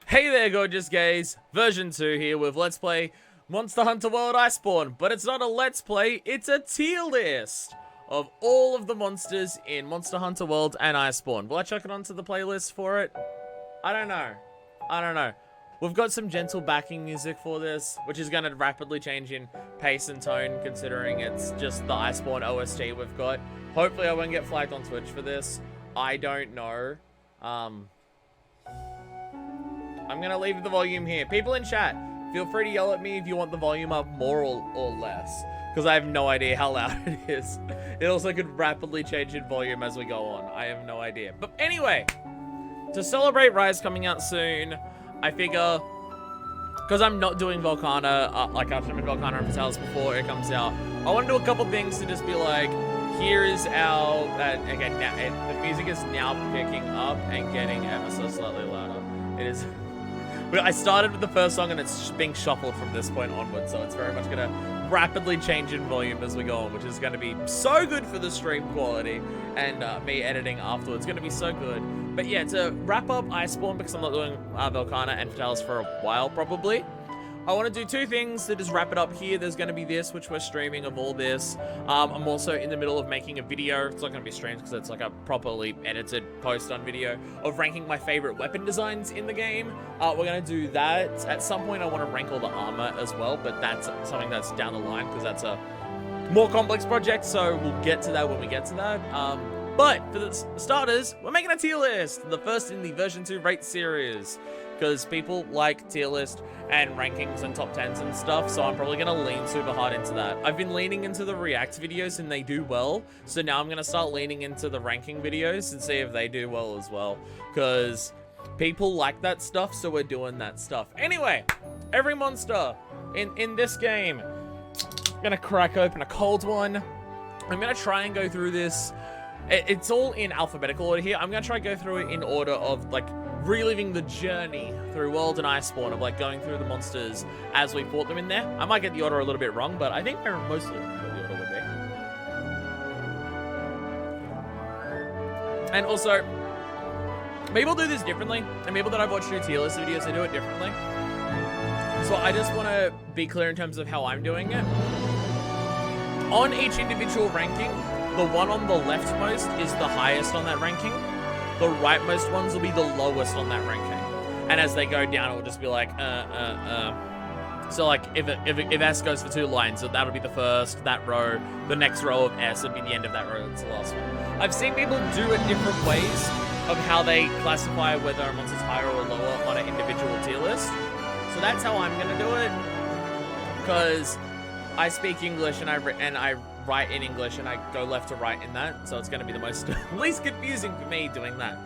Hey there, gorgeous gays. Version 2 here with Let's Play Monster Hunter World Iceborne. But it's not a Let's Play, it's a tier list of all of the monsters in Monster Hunter World and Iceborne. Will I chuck it onto the playlist for it? I don't know. We've got some gentle backing music for this, which is going to rapidly change in pace and tone, considering it's just the Iceborne OST we've got. Hopefully I won't get flagged on Twitch for this. I don't know. I'm going to leave the volume here. People in chat, feel free to yell at me if you want the volume up more or less, because I have no idea how loud it is. It also could rapidly change in volume as we go on. I have no idea. But anyway, to celebrate Rise coming out soon, I figure, because I'm not doing Volcana, like I've done Volcana and Rathalos before it comes out, I want to do a couple things to just be like, here is our, again, now, the music is now picking up and getting ever so slightly louder. It is, I started with the first song and it's being shuffled from this point onwards, so it's very much going to rapidly change in volume as we go on, which is going to be so good for the stream quality and me editing afterwards. It's going to be so good. But yeah, to wrap up Iceborne, because I'm not doing Volcana and Rathalos for a while probably, I want to do two things to just wrap it up here. There's going to be this, which we're streaming of all this. I'm also in the middle of making a video. It's not going to be streamed because it's like a properly edited post on video of ranking my favorite weapon designs in the game. We're going to do that. At some point, I want to rank all the armor as well, but that's something that's down the line because that's a more complex project, so we'll get to that when we get to that. But for the starters, we're making a tier list. The first in the version 2 rate series, because people like tier list and rankings and top 10s and stuff, so I'm probably going to lean super hard into that. I've been leaning into the react videos and they do well, so now I'm going to start leaning into the ranking videos and see if they do well as well, because people like that stuff, so we're doing that stuff. Anyway, every monster in this game, I'm going to crack open a cold one. I'm going to try and go through this. It's all in alphabetical order here. I'm going to try and go through it in order of, like, reliving the journey through World and Iceborne, of, like, going through the monsters as we fought them in there. I might get the order a little bit wrong, but I think I mostly know what the order would be. And also, people do this differently, and people that I've watched do tier list videos, they do it differently. So I just want to be clear in terms of how I'm doing it. On each individual ranking, the one on the leftmost is the highest on that ranking. The rightmost ones will be the lowest on that ranking. And as they go down, it will just be like, So like, if S goes for 2 lines, so that'll be the first, that row. The next row of S would be the end of that row, that's the last one. I've seen people do it different ways of how they classify whether a monster's higher or lower on an individual tier list. So that's how I'm gonna do it. Because I speak English and I write in English and I go left to right in that, so it's going to be the most least confusing for me doing that.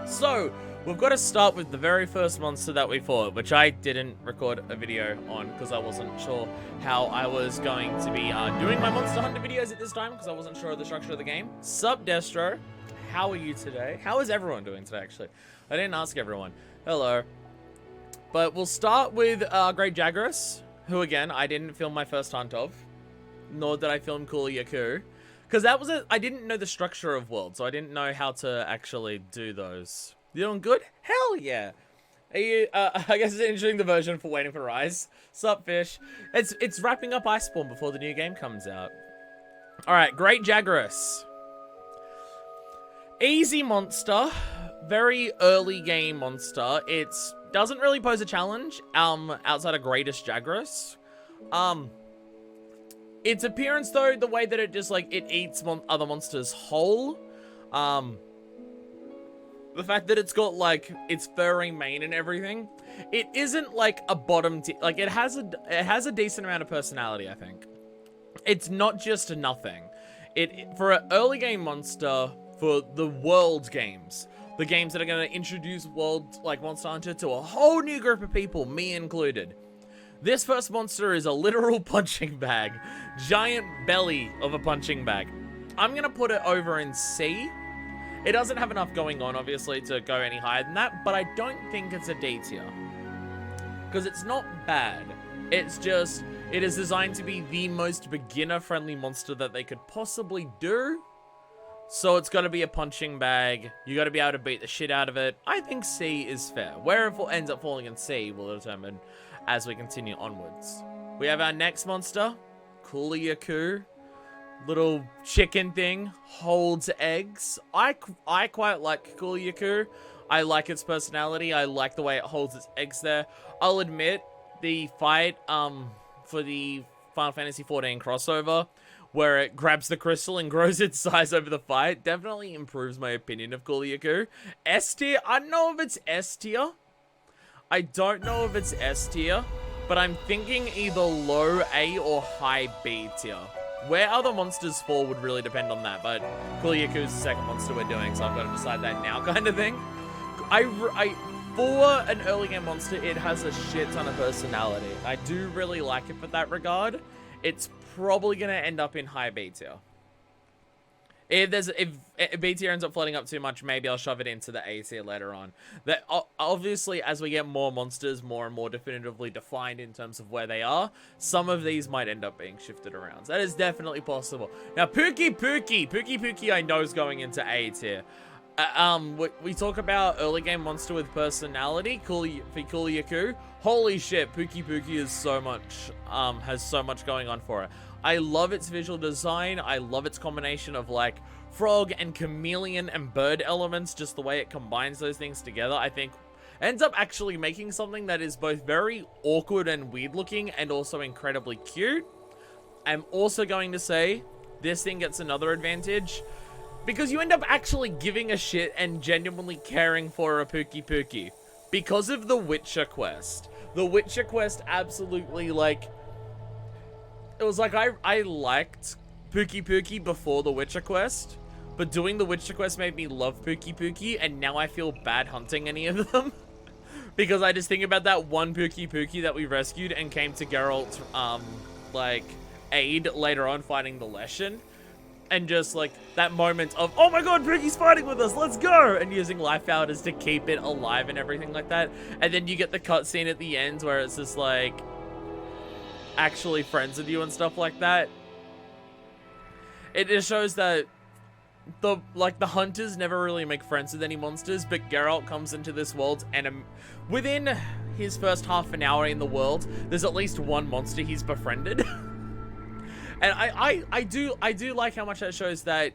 So we've got to start with the very first monster that we fought, which I didn't record a video on because I wasn't sure how I was going to be doing my Monster Hunter videos at this time, because I wasn't sure of the structure of the game. Sup, Destro? How are you today? How is everyone doing today, actually? I didn't ask everyone. Hello. But we'll start with Great Jagras, who, again, I didn't film my first hunt of. Nor did I film Kuliaku, because that was I didn't know the structure of World, so I didn't know how to actually do those. You doing good? Hell yeah! Are you? I guess it's interesting, the version for waiting for Rise. Sup, fish? It's wrapping up Iceborne before the new game comes out. All right, Great Jagras. Easy monster, very early game monster. It doesn't really pose a challenge outside of Greatest Jagras. Its appearance, though, the way that it just, like, it eats other monsters whole. The fact that it's got, like, its furry mane and everything. It isn't, like, a bottom tier. Like, it has a decent amount of personality, I think. It's not just a nothing. For an early game monster, for the World games, the games that are going to introduce World, like, Monster Hunter to a whole new group of people, me included. This first monster is a literal punching bag. Giant belly of a punching bag. I'm going to put it over in C. It doesn't have enough going on, obviously, to go any higher than that, but I don't think it's a D tier. Because it's not bad. It's just, it is designed to be the most beginner-friendly monster that they could possibly do. So it's got to be a punching bag. You got to be able to beat the shit out of it. I think C is fair. Where it ends up falling in C will determine as we continue onwards. We have our next monster, Kuliaku. Little chicken thing, holds eggs. I quite like Kuliaku. I like its personality. I like the way it holds its eggs there. I'll admit, the fight for the Final Fantasy XIV crossover, where it grabs the crystal and grows its size over the fight, definitely improves my opinion of Kuliaku. S tier? I don't know if it's S tier. I don't know if it's S tier, but I'm thinking either low A or high B tier. Where other monsters fall would really depend on that, but Kuliaku is the second monster we're doing, so I've got to decide that now kind of thing. For an early game monster, it has a shit ton of personality. I do really like it for that regard. It's probably going to end up in high B tier. If B tier ends up floating up too much, maybe I'll shove it into the A tier later on. That obviously, as we get more monsters, more and more definitively defined in terms of where they are, some of these might end up being shifted around. So that is definitely possible. Now, Pookie, I know is going into A tier. We talk about early game monster with personality, for Kuliaku. Holy shit, Pookie is so much, has so much going on for it. I love its visual design. I love its combination of like frog and chameleon and bird elements, just the way it combines those things together. I think ends up actually making something that is both very awkward and weird looking and also incredibly cute. I'm also going to say this thing gets another advantage because you end up actually giving a shit and genuinely caring for a Pookie because of the Witcher quest. The Witcher quest absolutely, like, it was like I liked Pookie before the Witcher quest, but doing the Witcher quest made me love Pookie, and now I feel bad hunting any of them. Because I just think about that one Pookie that we rescued and came to Geralt's, like, aid later on fighting the Leshen. And just, like, that moment of, oh my god, Pookie's fighting with us, let's go! And using life powders to keep it alive and everything like that. And then you get the cutscene at the end where it's just, like, actually friends with you and stuff like that. It just shows that the hunters never really make friends with any monsters, but Geralt comes into this world and within his first half an hour in the world, there's at least one monster he's befriended. And I do like how much that shows that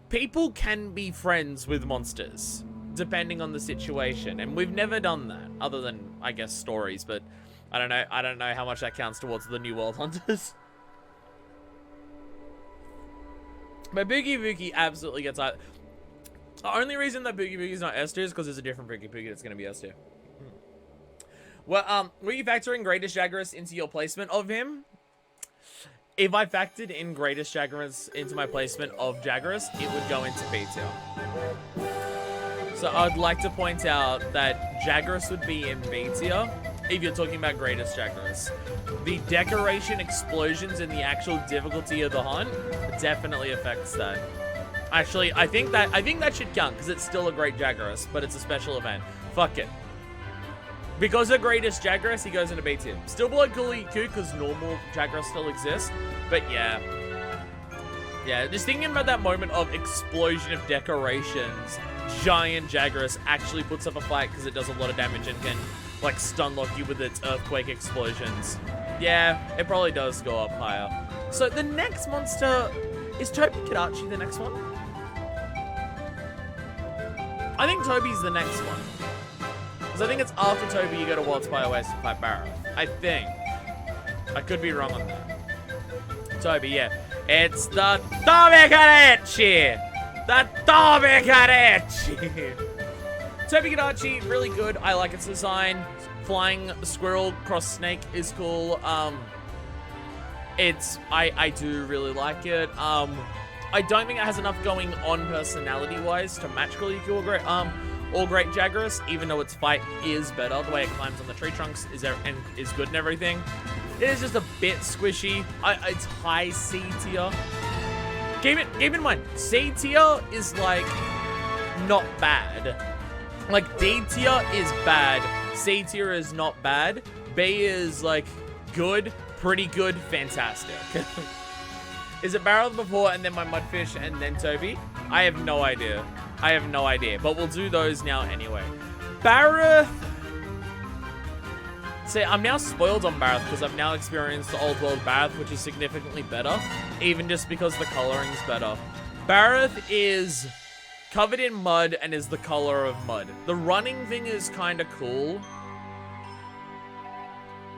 people can be friends with monsters depending on the situation, and we've never done that other than, I guess, stories, but I don't know how much that counts towards the New World Hunters. But Pookie absolutely gets out. The only reason that Pookie is not S tier is because there's a different Pookie that's going to be S tier. Well, were you factoring Greatest Jagras into your placement of him? If I factored in Greatest Jagras into my placement of Jagras, it would go into B tier. So I'd like to point out that Jagras would be in B tier if you're talking about Greatest Jagras. The decoration, explosions, and the actual difficulty of the hunt definitely affects that. Actually, I think that should count because it's still a great Jagras, but it's a special event. Fuck it. Because of Greatest Jagras, he goes into B tier. Still below Kuliaku because normal Jagras still exists, but yeah. Yeah, just thinking about that moment of explosion of decorations, giant Jagras actually puts up a fight because it does a lot of damage and can, like, stun lock you with its earthquake explosions. Yeah, it probably does go up higher. So the next monster, is Toby Kadachi the next one? I think Toby's the next one. Because I think it's after Toby you go to World's Fire Waste to fight Barrow. I think. I could be wrong on that. Toby, yeah. It's the Toby Kadachi! The Toby Kadachi! Toby Kadachi, really good. I like its design. Flying squirrel cross snake is cool. I do really like it. I don't think it has enough going on personality-wise to match Kuliaku or Great Jagras, even though its fight is better. The way it climbs on the tree trunks is good and everything. It is just a bit squishy. It's high C tier. Keep in mind, C tier is like not bad. Like D tier is bad. C tier is not bad. B is like good, pretty good, fantastic. Is it Barroth before and then my Mudfish and then Toby? I have no idea. I have no idea. But we'll do those now anyway. Barroth. See, I'm now spoiled on Barroth because I've now experienced the Old World Barroth, which is significantly better, even just because the coloring's better. Barroth is covered in mud and is the color of mud. The running thing is kind of cool.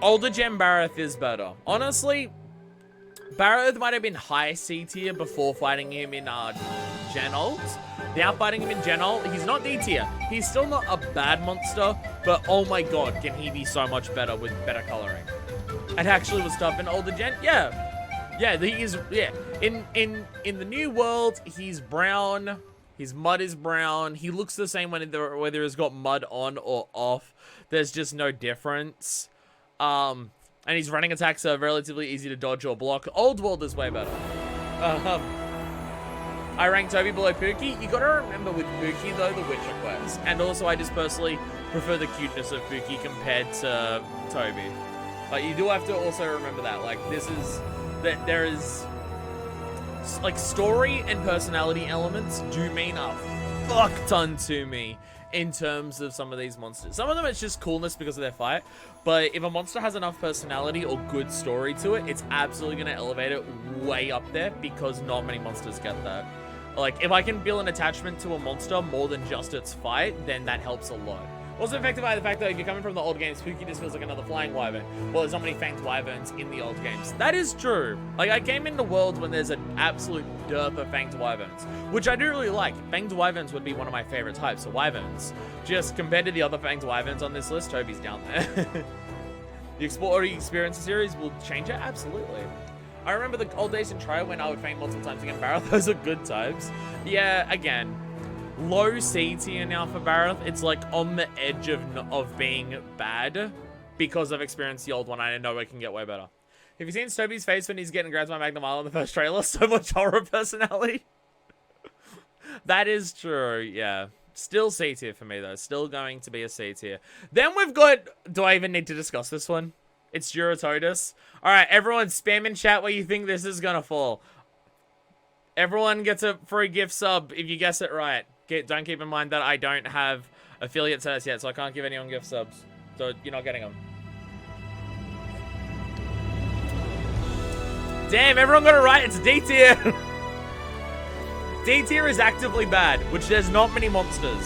Older Gen Barroth is better. Honestly, Barroth might have been high C tier before fighting him in Gen Ult. Now fighting him in Gen Ult, he's not D tier. He's still not a bad monster, but oh my god, can he be so much better with better coloring. It actually was tough in older Gen. Yeah. Yeah, he is, yeah. In the new world, he's brown. His mud is brown. He looks the same whether he's got mud on or off. There's just no difference. And his running attacks are relatively easy to dodge or block. Old World is way better. I rank Toby below Pookie. You gotta remember with Pookie though, the Witcher quest. And also I just personally prefer the cuteness of Pookie compared to Toby. Like you do have to also remember that. Like there is like story and personality elements do mean a fuck ton to me in terms of some of these monsters. Some of them it's just coolness because of their fight, but if a monster has enough personality or good story to it, it's absolutely going to elevate it way up there because not many monsters get that. Like, if I can feel an attachment to a monster more than just its fight, then that helps a lot. Also affected by the fact that if you're coming from the old games, Pookie just feels like another flying wyvern. Well, there's not many fanged wyverns in the old games. That is true. Like, I came into worlds when there's an absolute dearth of fanged wyverns, which I do really like. Fanged wyverns would be one of my favorite types of wyverns. Just compared to the other fanged wyverns on this list, Toby's down there. The Exploring Experience series will change it? Absolutely. I remember the old days in Trial when I would faint multiple times against Barroth. Those are good times. Yeah, again. Low C tier now for Barroth. It's like on the edge of being bad because I've experienced the old one. I know it can get way better. Have you seen Toby's face when he's getting grabbed by Magnum Isle in the first trailer? So much horror personality. That is true, yeah. Still C tier for me though. Still going to be a C tier. Then we've got... Do I even need to discuss this one? It's Eurototus. Alright, everyone spam in chat where you think this is gonna fall. Everyone gets a free gift sub if you guess it right. Don't keep in mind that I don't have affiliate status yet, so I can't give anyone gift subs. So you're not getting them. Damn, everyone got it right. It's D tier. D tier is actively bad, which there's not many monsters.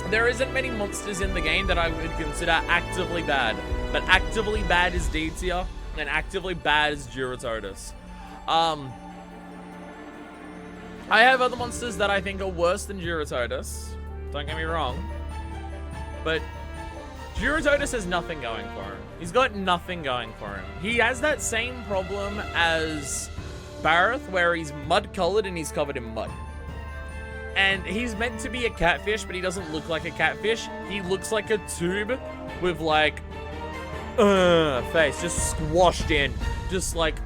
There isn't many monsters in the game that I would consider actively bad. But actively bad is D tier, and actively bad is Eurototus. I have other monsters that I think are worse than Eurototus. Don't get me wrong. But Eurototus has nothing going for him. He's got nothing going for him. He has that same problem as Barroth, where he's mud-colored and he's covered in mud. And he's meant to be a catfish, but he doesn't look like a catfish. He looks like a tube with like... face just squashed in. Just like...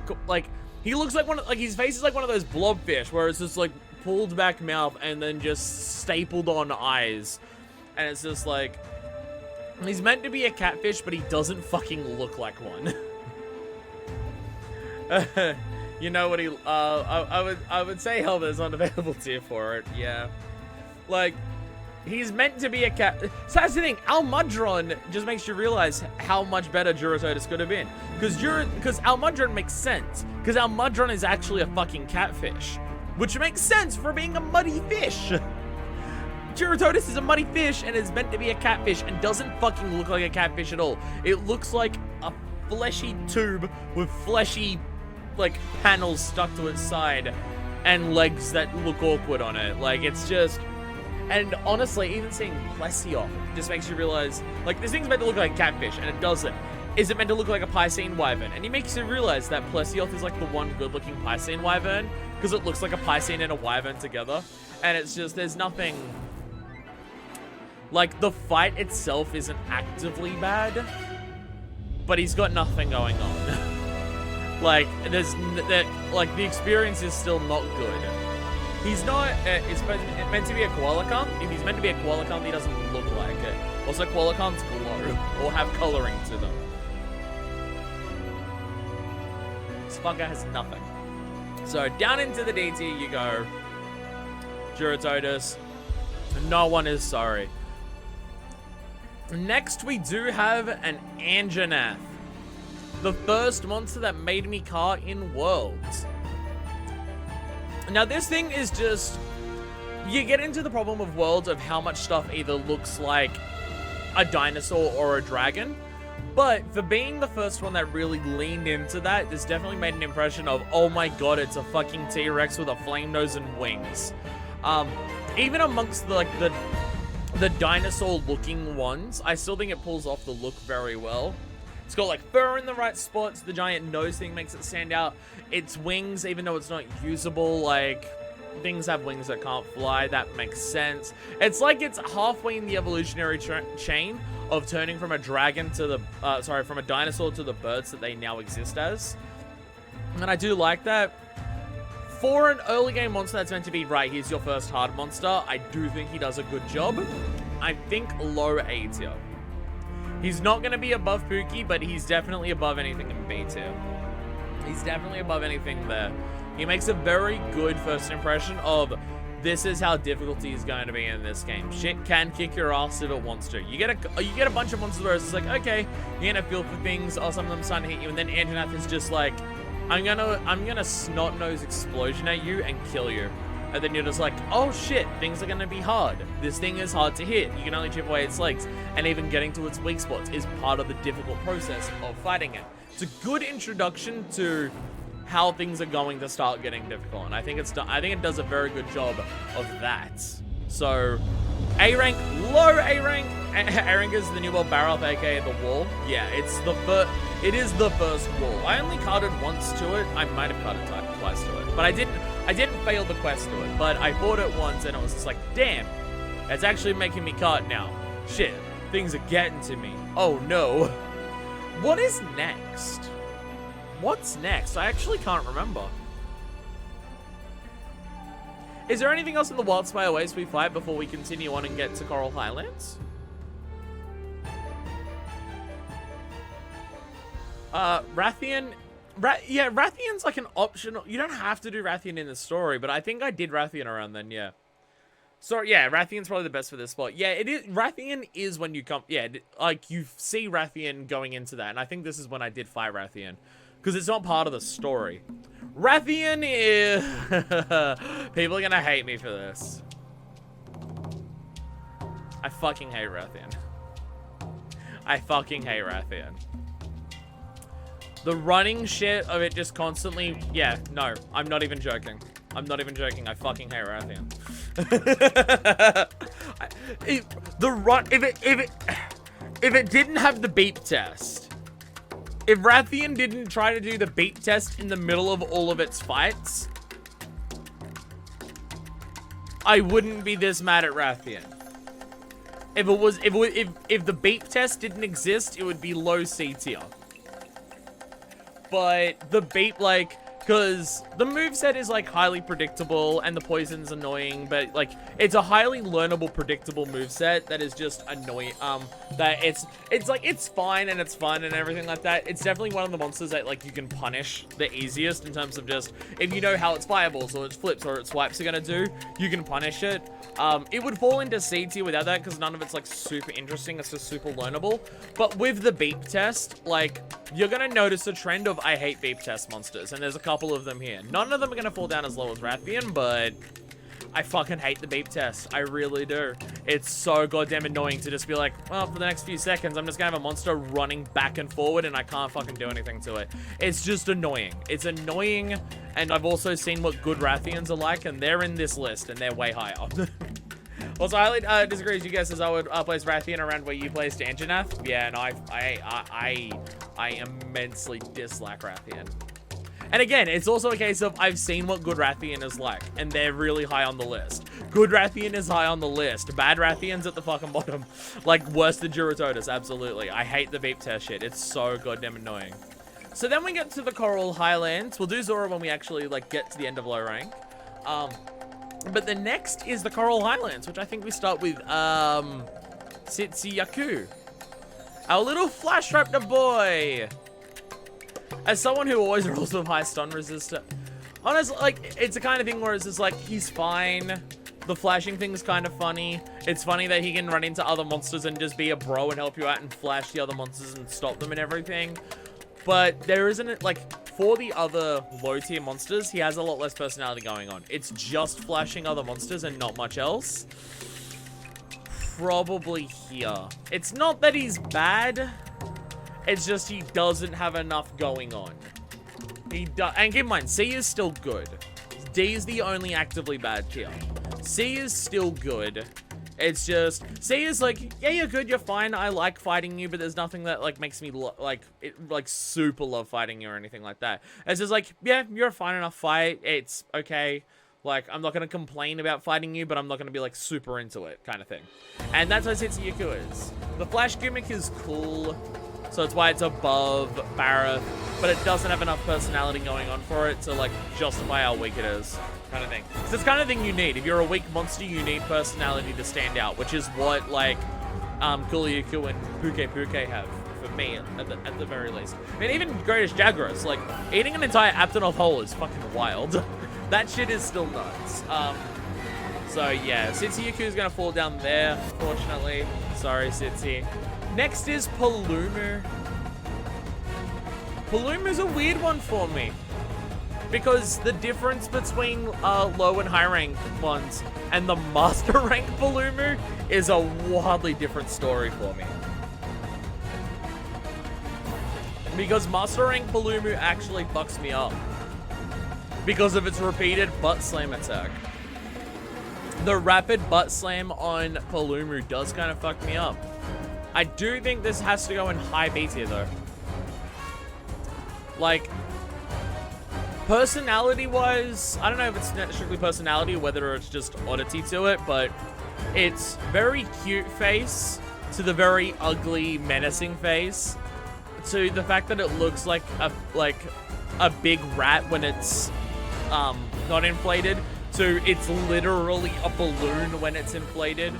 He looks like his face is like one of those blobfish where it's just like pulled back mouth and then just stapled on eyes. And it's just like, he's meant to be a catfish, but he doesn't fucking look like one. You know what I would say Helva's unavailable tier for it, yeah. Like, he's meant to be a cat. So that's the thing, Almudron just makes you realize how much better Eurototus could have been. Because Almudron makes sense. Because Almudron is actually a fucking catfish. Which makes sense for being a muddy fish. Eurototus is a muddy fish and is meant to be a catfish and doesn't fucking look like a catfish at all. It looks like a fleshy tube with fleshy, like, panels stuck to its side and legs that look awkward on it. Like, it's just... And honestly, even seeing Plesioth just makes you realize, like, this thing's meant to look like a catfish, and it doesn't. Is it meant to look like a Piscine wyvern? And he makes you realize that Plesioth is like the one good-looking Piscine wyvern, because it looks like a Piscine and a wyvern together. And it's just, there's nothing... Like, the fight itself isn't actively bad, but he's got nothing going on. Like, the experience is still not good. He's not, it's meant to be a Kuliaku. If he's meant to be a Kuliaku, he doesn't look like it. Also, Kuliakans glow, or have coloring to them. This fucker has nothing. So down into the D tier you go. Eurototus. No one is sorry. Next, we do have an Anjanath. The first monster that made me car in Worlds. Now, this thing is just... You get into the problem of Worlds of how much stuff either looks like a dinosaur or a dragon. But for being the first one that really leaned into that, this definitely made an impression of, oh my god, it's a fucking T-Rex with a flame nose and wings. Even amongst the dinosaur-looking ones, I still think it pulls off the look very well. It's got like fur in the right spots. The giant nose thing makes it stand out. Its wings, even though it's not usable, like things have wings that can't fly. That makes sense. It's like it's halfway in the evolutionary chain of turning from a dragon to the, from a dinosaur to the birds that they now exist as. And I do like that. For an early game monster that's meant to be, right, here's your first hard monster, I do think he does a good job. I think low A tier. He's not going to be above Pookie, but he's definitely above anything in B tier. He's definitely above anything there. He makes a very good first impression of, this is how difficulty is going to be in this game. Shit can kick your ass if it wants to. You get a bunch of monsters where it's like, okay, you're going to feel for things, or some of them starting to hit you, and then Anjanath is just like, I'm gonna snot-nose explosion at you and kill you. And then you're just like, oh shit, things are gonna be hard. This thing is hard to hit. You can only chip away its legs. And even getting to its weak spots is part of the difficult process of fighting it. It's a good introduction to how things are going to start getting difficult. And I think it does a very good job of that. So, A rank, low A rank. A rank is the new world Barroth, aka the wall. Yeah, it is the first wall. I only carded once to it. I might have carded twice to it, but I didn't fail the quest to it. But I fought it once, and it was just like, damn, it's actually making me card now. Shit, things are getting to me. Oh no. What is next? What's next? I actually can't remember. Is there anything else in the Wild Spire Waste we fight before we continue on and get to Coral Highlands? Wrathion. Yeah, Wrathion's like an optional. You don't have to do Wrathion in the story, but I think I did Wrathion around then, yeah. So, yeah, Wrathion's probably the best for this spot. Yeah, it is. Wrathion is when you come. Yeah, like you see Wrathion going into that, and I think this is when I did fight Wrathion. Because it's not part of the story. Wrathion is... People are gonna hate me for this. I fucking hate Wrathion. I fucking hate Wrathion. The running shit of it just constantly... Yeah, no, I'm not even joking. I'm not even joking. I fucking hate Wrathion. If it didn't have the beep test... If Wrathion didn't try to do the beat test in the middle of all of its fights, I wouldn't be this mad at Wrathion. If the beat test didn't exist, it would be low C tier. But the beat, like, because the moveset is like highly predictable and the poison's annoying, but like it's a highly learnable, predictable moveset that is just annoying. That it's like it's fine and it's fun and everything like that. It's definitely one of the monsters that like you can punish the easiest in terms of just if you know how its fireballs or its flips or its swipes are gonna do, you can punish it. It would fall into C tier without that because none of it's like super interesting. It's just super learnable. But with the beep test, like you're gonna notice a trend of I hate beep test monsters, and there's a couple of them here. None of them are gonna fall down as low as Wrathion, but I fucking hate the beep test. I really do. It's so goddamn annoying to just be like, well, for the next few seconds, I'm just gonna have a monster running back and forward and I can't fucking do anything to it. It's just annoying. It's annoying, and I've also seen what good Wrathions are like, and they're in this list, and they're way higher. Also, I highly disagree with you guys as I would place Wrathion around where you placed Anjanath. Yeah, and I immensely dislike Wrathion. And again, it's also a case of I've seen what good Wrathion is like, and they're really high on the list. Good Wrathion is high on the list. Bad Wrathion's at the fucking bottom. Like, worse than Eurototus, absolutely. I hate the beep test shit. It's so goddamn annoying. So then we get to the Coral Highlands. We'll do Zora when we actually, like, get to the end of low rank. But the next is the Coral Highlands, which I think we start with, Kuliaku. Our little Flash Raptor boy. As someone who always rolls with high stun resistance, Honestly, like, it's the kind of thing where it's just like, he's fine. The flashing thing's kind of funny. It's funny that he can run into other monsters and just be a bro and help you out and flash the other monsters and stop them and everything. But there isn't, like, for the other low-tier monsters, he has a lot less personality going on. It's just flashing other monsters and not much else. Probably here. It's not that he's bad. It's just he doesn't have enough going on. And keep in mind, C is still good. D is the only actively bad tier. C is still good. It's just, C is like, yeah, you're good, you're fine. I like fighting you, but there's nothing that like makes me super love fighting you or anything like that. It's just like, yeah, you're a fine enough fight. It's okay. Like, I'm not going to complain about fighting you, but I'm not going to be like super into it kind of thing. And that's what Setsuyaku is. The flash gimmick is cool. So it's why it's above Barrath, but it doesn't have enough personality going on for it to like justify how weak it is, kind of thing. It's this kind of thing you need. If you're a weak monster, you need personality to stand out, which is what like Kuliaku and Puke have for me at the very least. I mean, even greatest Jagras, like eating an entire Aptonoth whole is fucking wild. That shit is still nuts. So yeah, Setsuyaku is gonna fall down there, fortunately. Sorry, Setsu. Next is Palumu. Palumu's a weird one for me. Because the difference between low and high rank ones and the master rank Palumu is a wildly different story for me. Because master rank Palumu actually fucks me up. Because of its repeated butt slam attack. The rapid butt slam on Palumu does kind of fuck me up. I do think this has to go in high B tier though. Like, personality-wise, I don't know if it's strictly personality or whether it's just oddity to it, but it's very cute face to the very ugly, menacing face to the fact that it looks like a big rat when it's not inflated to it's literally a balloon when it's inflated.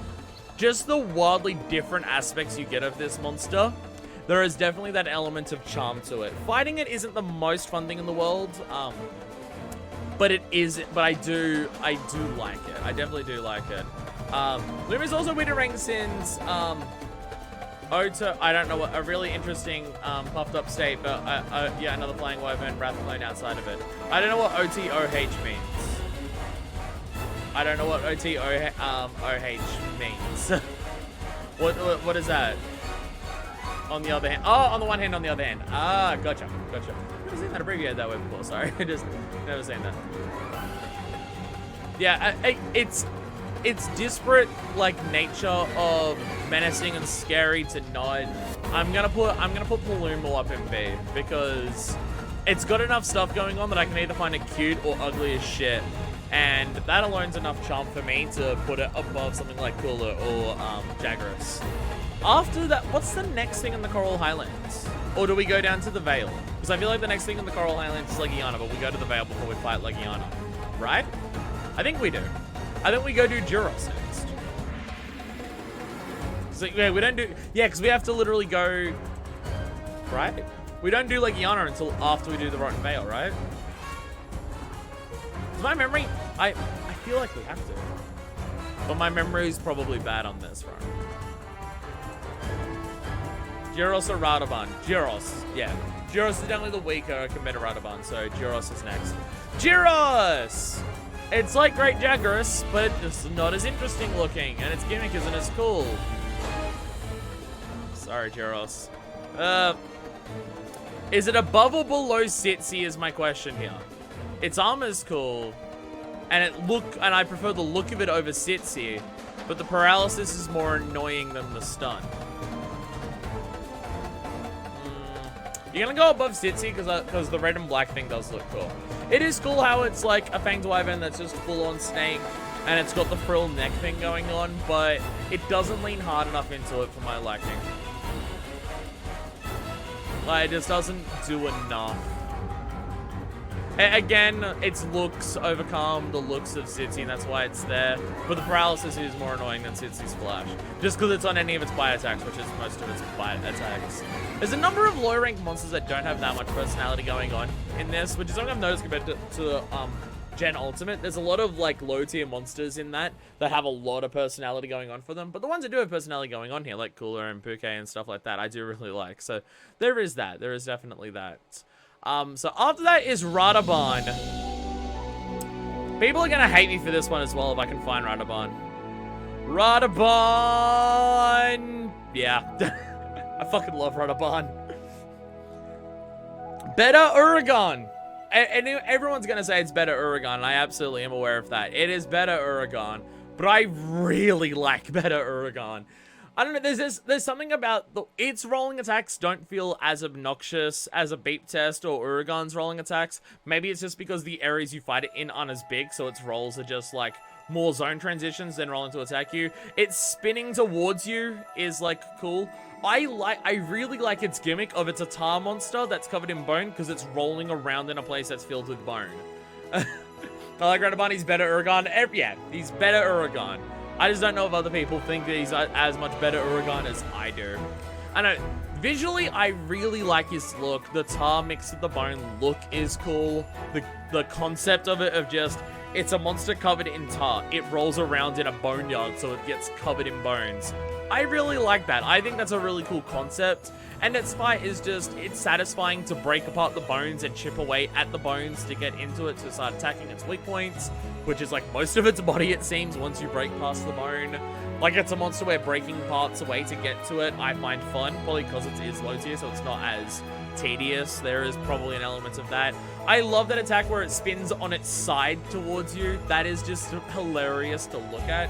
Just the wildly different aspects you get of this monster. There is definitely that element of charm to it. Fighting it isn't the most fun thing in the world, but it is. But I do like it. I definitely do like it. Luma's also winter rank since Oto. I don't know what a really interesting puffed up state, but yeah, another flying wyvern, Rathalos outside of it. I don't know what OTOH means. I don't know what OH means. What is that? On the other hand. Oh, on the one hand, on the other hand. Ah, gotcha. I've never seen that abbreviated that way before. Sorry, I just never seen that. Yeah, it's disparate like nature of menacing and scary to not. I'm gonna put Palumu up in B because it's got enough stuff going on that I can either find it cute or ugly as shit. And that alone's enough charm for me to put it above something like Kula or Jagras. After that, what's the next thing in the Coral Highlands? Or do we go down to the Vale? Because I feel like the next thing in the Coral Highlands is Leggiana, but we go to the Vale before we fight Leggiana. Right? I think we do. I think we go do Duros next. So, yeah, we don't do... Yeah, because we have to literally go... Right? We don't do Leggiana until after we do the Rotten Vale, right? My memory, I feel like we have to. But my memory is probably bad on this front. Duros or Radovan? Duros, yeah. Duros is definitely the weaker compared to Radovan, so Duros is next. Duros! It's like Great Jagras, but it's not as interesting looking, and its gimmick isn't as cool. Sorry, Duros. Is it above or below Sitsi is my question here. Its armor's cool, and I prefer the look of it over Sitsi, but the paralysis is more annoying than the stun. You're gonna go above Sitsi because the red and black thing does look cool. It is cool how it's like a fanged wyvern that's just full on snake, and it's got the frill neck thing going on, but it doesn't lean hard enough into it for my liking. Like, it just doesn't do enough. Again, its looks overcome the looks of City, and that's why it's there. But the paralysis is more annoying than City's Flash. Just because it's on any of its bite attacks, which is most of its bite attacks. There's a number of low rank monsters that don't have that much personality going on in this, which is something I've noticed compared to Gen Ultimate. There's a lot of like low tier monsters in that have a lot of personality going on for them. But the ones that do have personality going on here, like Cooler and Puke and stuff like that, I do really like. So there is that. There is definitely that. So after that is Radabon. People are gonna hate me for this one as well if I can find Radabon. Radabon! Yeah. I fucking love Radabon. Better Uragon! And everyone's gonna say it's better Uragon, and I absolutely am aware of that. It is better Uragon, but I really like better Uragon. I don't know, there's something about its rolling attacks don't feel as obnoxious as a beep test or Uragon's rolling attacks. Maybe it's just because the areas you fight it in aren't as big, so its rolls are just like more zone transitions than rolling to attack you. Its spinning towards you is like cool. I really like its gimmick of it's a tar monster that's covered in bone because it's rolling around in a place that's filled with bone. I like Radabon, he's better Uragon. Yeah, he's better Uragon. I just don't know if other people think that he's as much better Uragon as I do. I know, visually, I really like his look. The tar mixed with the bone look is cool. The concept of it, of just, it's a monster covered in tar. It rolls around in a boneyard, so it gets covered in bones. I really like that. I think that's a really cool concept. And its fight is just, it's satisfying to break apart the bones and chip away at the bones to get into it to start attacking its weak points, which is like most of its body, it seems, once you break past the bone. Like, it's a monster where breaking parts away to get to it I find fun, probably because it is low tier, so it's not as tedious. There is probably an element of that. I love that attack where it spins on its side towards you. That is just hilarious to look at.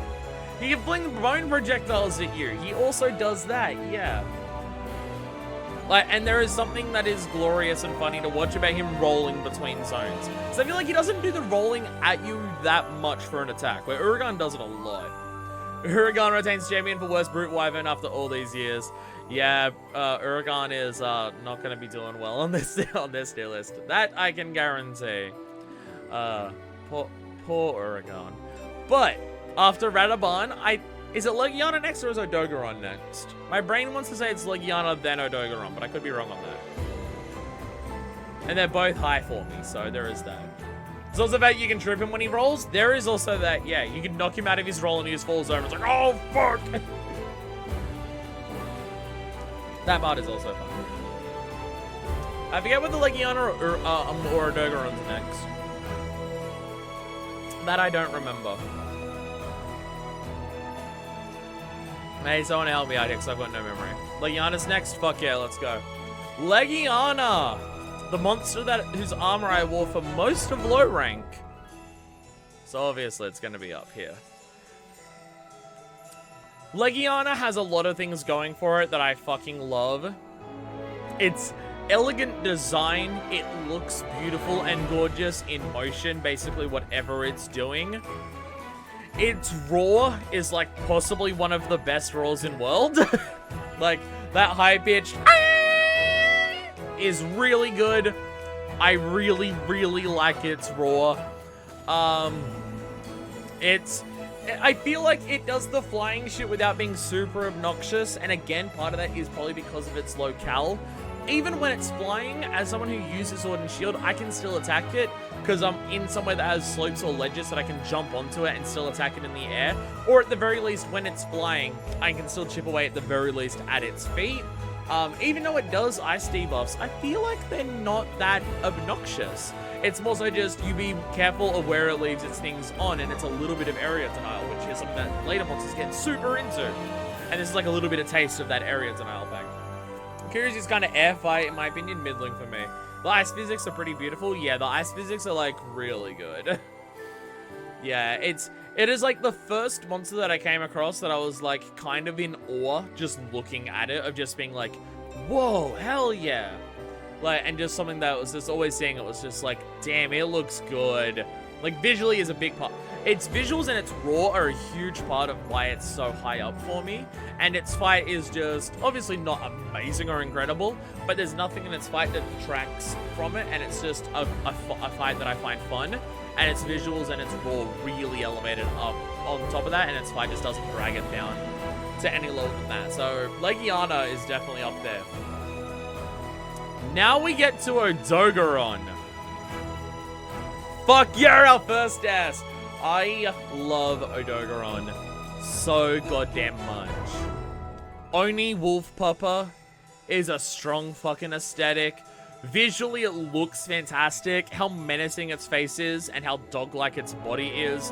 He can fling bone projectiles at you. He also does that, yeah. Like, and there is something that is glorious and funny to watch about him rolling between zones. So I feel like he doesn't do the rolling at you that much for an attack, where Uragon does it a lot. Uragon retains champion for worst brute wyvern after all these years. Yeah, Uragon is not going to be doing well on this tier list. That I can guarantee. Poor Uragon. But after Radabon, is it Leggiana next or is Odogoron next? My brain wants to say it's Leggiana then Odogoron, but I could be wrong on that. And they're both high for me, so there is that. There's also that you can trip him when he rolls. There is also that, yeah, you can knock him out of his roll and he just falls over. It's like, oh, fuck! That part is also fun. I forget what the Leggiana or Odogoron's next. That I don't remember. Hey, someone help me out here because I've got no memory. Leggiana's next? Fuck yeah, let's go. Leggiana! The monster whose armor I wore for most of low rank. So obviously it's going to be up here. Leggiana has a lot of things going for it that I fucking love. It's elegant design. It looks beautiful and gorgeous in motion, basically whatever it's doing. Its roar is like possibly one of the best roars in World. Like that high-pitched is really good. I really, really like its roar. I feel like it does the flying shit without being super obnoxious. And again, part of that is probably because of its locale. Even when it's flying, as someone who uses Sword and Shield, I can still attack it because I'm in somewhere that has slopes or ledges that I can jump onto it and still attack it in the air. Or at the very least, when it's flying, I can still chip away at the very least at its feet. Even though it does ice debuffs, I feel like they're not that obnoxious. It's more so just you be careful of where it leaves its things on, and it's a little bit of area denial, which is something that later monsters get super into. And this is like a little bit of taste of that area denial pack. Curious is kind of air fight, in my opinion, middling for me. The ice physics are pretty beautiful. Yeah, the ice physics are like really good. Yeah, it is like the first monster that I came across that I was like kind of in awe just looking at it, of just being like, whoa, hell yeah. Like, and just something that was just always seeing it was just like, damn, it looks good. Like, visually is a big part. its visuals and its raw are a huge part of why it's so high up for me. And its fight is just obviously not amazing or incredible, but there's nothing in its fight that detracts from it, and it's just a fight that I find fun. And its visuals and its raw really elevated up on top of that, and its fight just doesn't drag it down to any lower than that. So Leggiana is definitely up there. Now we get to Odogoron. Fuck, you're our first ass. I love Odogoron so goddamn much. Oni Wolf Pupper is a strong fucking aesthetic. Visually, it looks fantastic. How menacing its face is and how dog-like its body is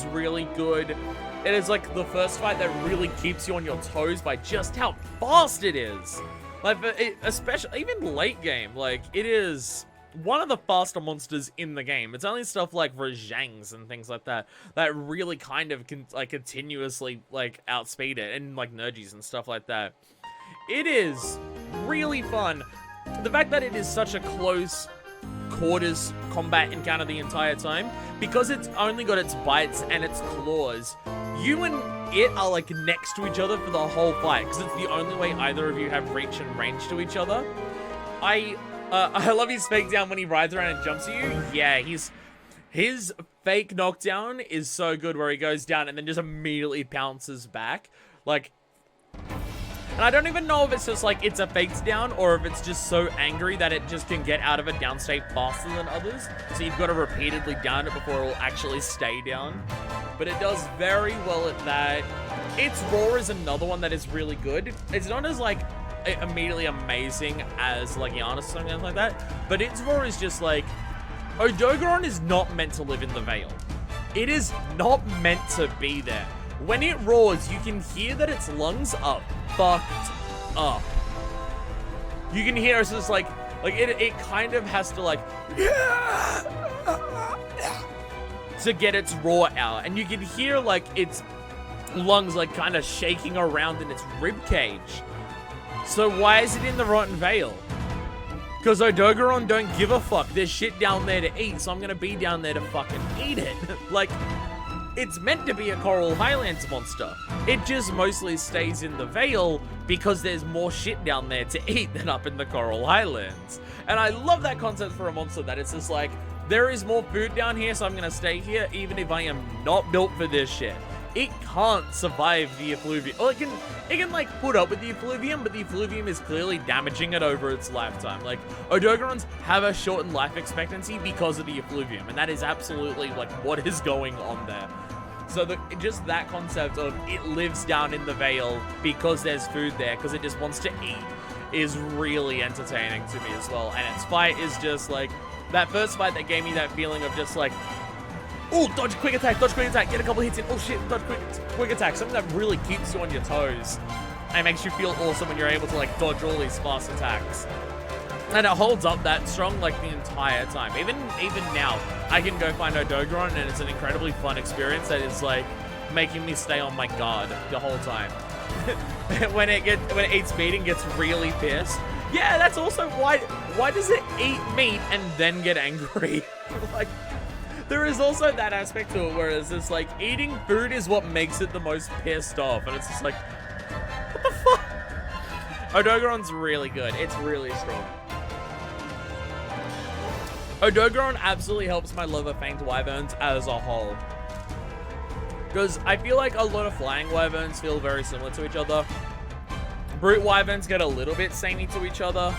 really good. It is like the first fight that really keeps you on your toes by just how fast it is. Like, especially even late game, like it is one of the faster monsters in the game. It's only stuff like Versions and things like that that really kind of continuously like outspeed it, and like Nergies and stuff like that. It is really fun. The fact that it is such a close quarters combat encounter the entire time, because it's only got its bites and its claws, you and it are like next to each other for the whole fight, because it's the only way either of you have reach and range to each other. I love his fake down when he rides around and jumps at you. Yeah, his fake knockdown is so good, where he goes down and then just immediately pounces back. Like, and I don't even know if it's just like it's a faked down, or if it's just so angry that it just can get out of a down state faster than others. So you've got to repeatedly down it before it will actually stay down. But it does very well at that. Its roar is another one that is really good. It's not as like immediately amazing as Leggiana or something like that, but its roar is just like, Odogoron is not meant to live in the Vale. It is not meant to be there. When it roars, you can hear that its lungs are fucked up. You can hear it's just like it kind of has to like to get its roar out, and you can hear like its lungs like kind of shaking around in its rib cage. So why is it in the Rotten Vale? Because Odogoron don't give a fuck. There's shit down there to eat, so I'm gonna be down there to fucking eat it. Like, it's meant to be a Coral Highlands monster. It just mostly stays in the Vale because there's more shit down there to eat than up in the Coral Highlands. And I love that concept for a monster, that it's just like, there is more food down here, so I'm gonna stay here even if I am not built for this shit. It can't survive the effluvium. Well, it can like put up with the effluvium, but the effluvium is clearly damaging it over its lifetime. Like, Odogorons have a shortened life expectancy because of the effluvium, and that is absolutely like what is going on there. So just that concept of it lives down in the Vale because there's food there, because it just wants to eat, is really entertaining to me as well. And its fight is just like, that first fight that gave me that feeling of just like, oh, dodge quick attack, get a couple hits in, oh shit, dodge quick attack. Something that really keeps you on your toes and makes you feel awesome when you're able to like dodge all these fast attacks. And it holds up that strong like the entire time. Even now, I can go find Odogoron and it's an incredibly fun experience that is like making me stay on my guard the whole time. when it eats meat and gets really pissed. Yeah, that's also why does it eat meat and then get angry? Like, there is also that aspect to it, whereas it's like eating food is what makes it the most pissed off, and it's just like, what the fuck? Odogoron's really good. It's really strong. Odogoron absolutely helps my love of Fanged Wyverns as a whole, because I feel like a lot of Flying Wyverns feel very similar to each other. Brute Wyverns get a little bit samey to each other.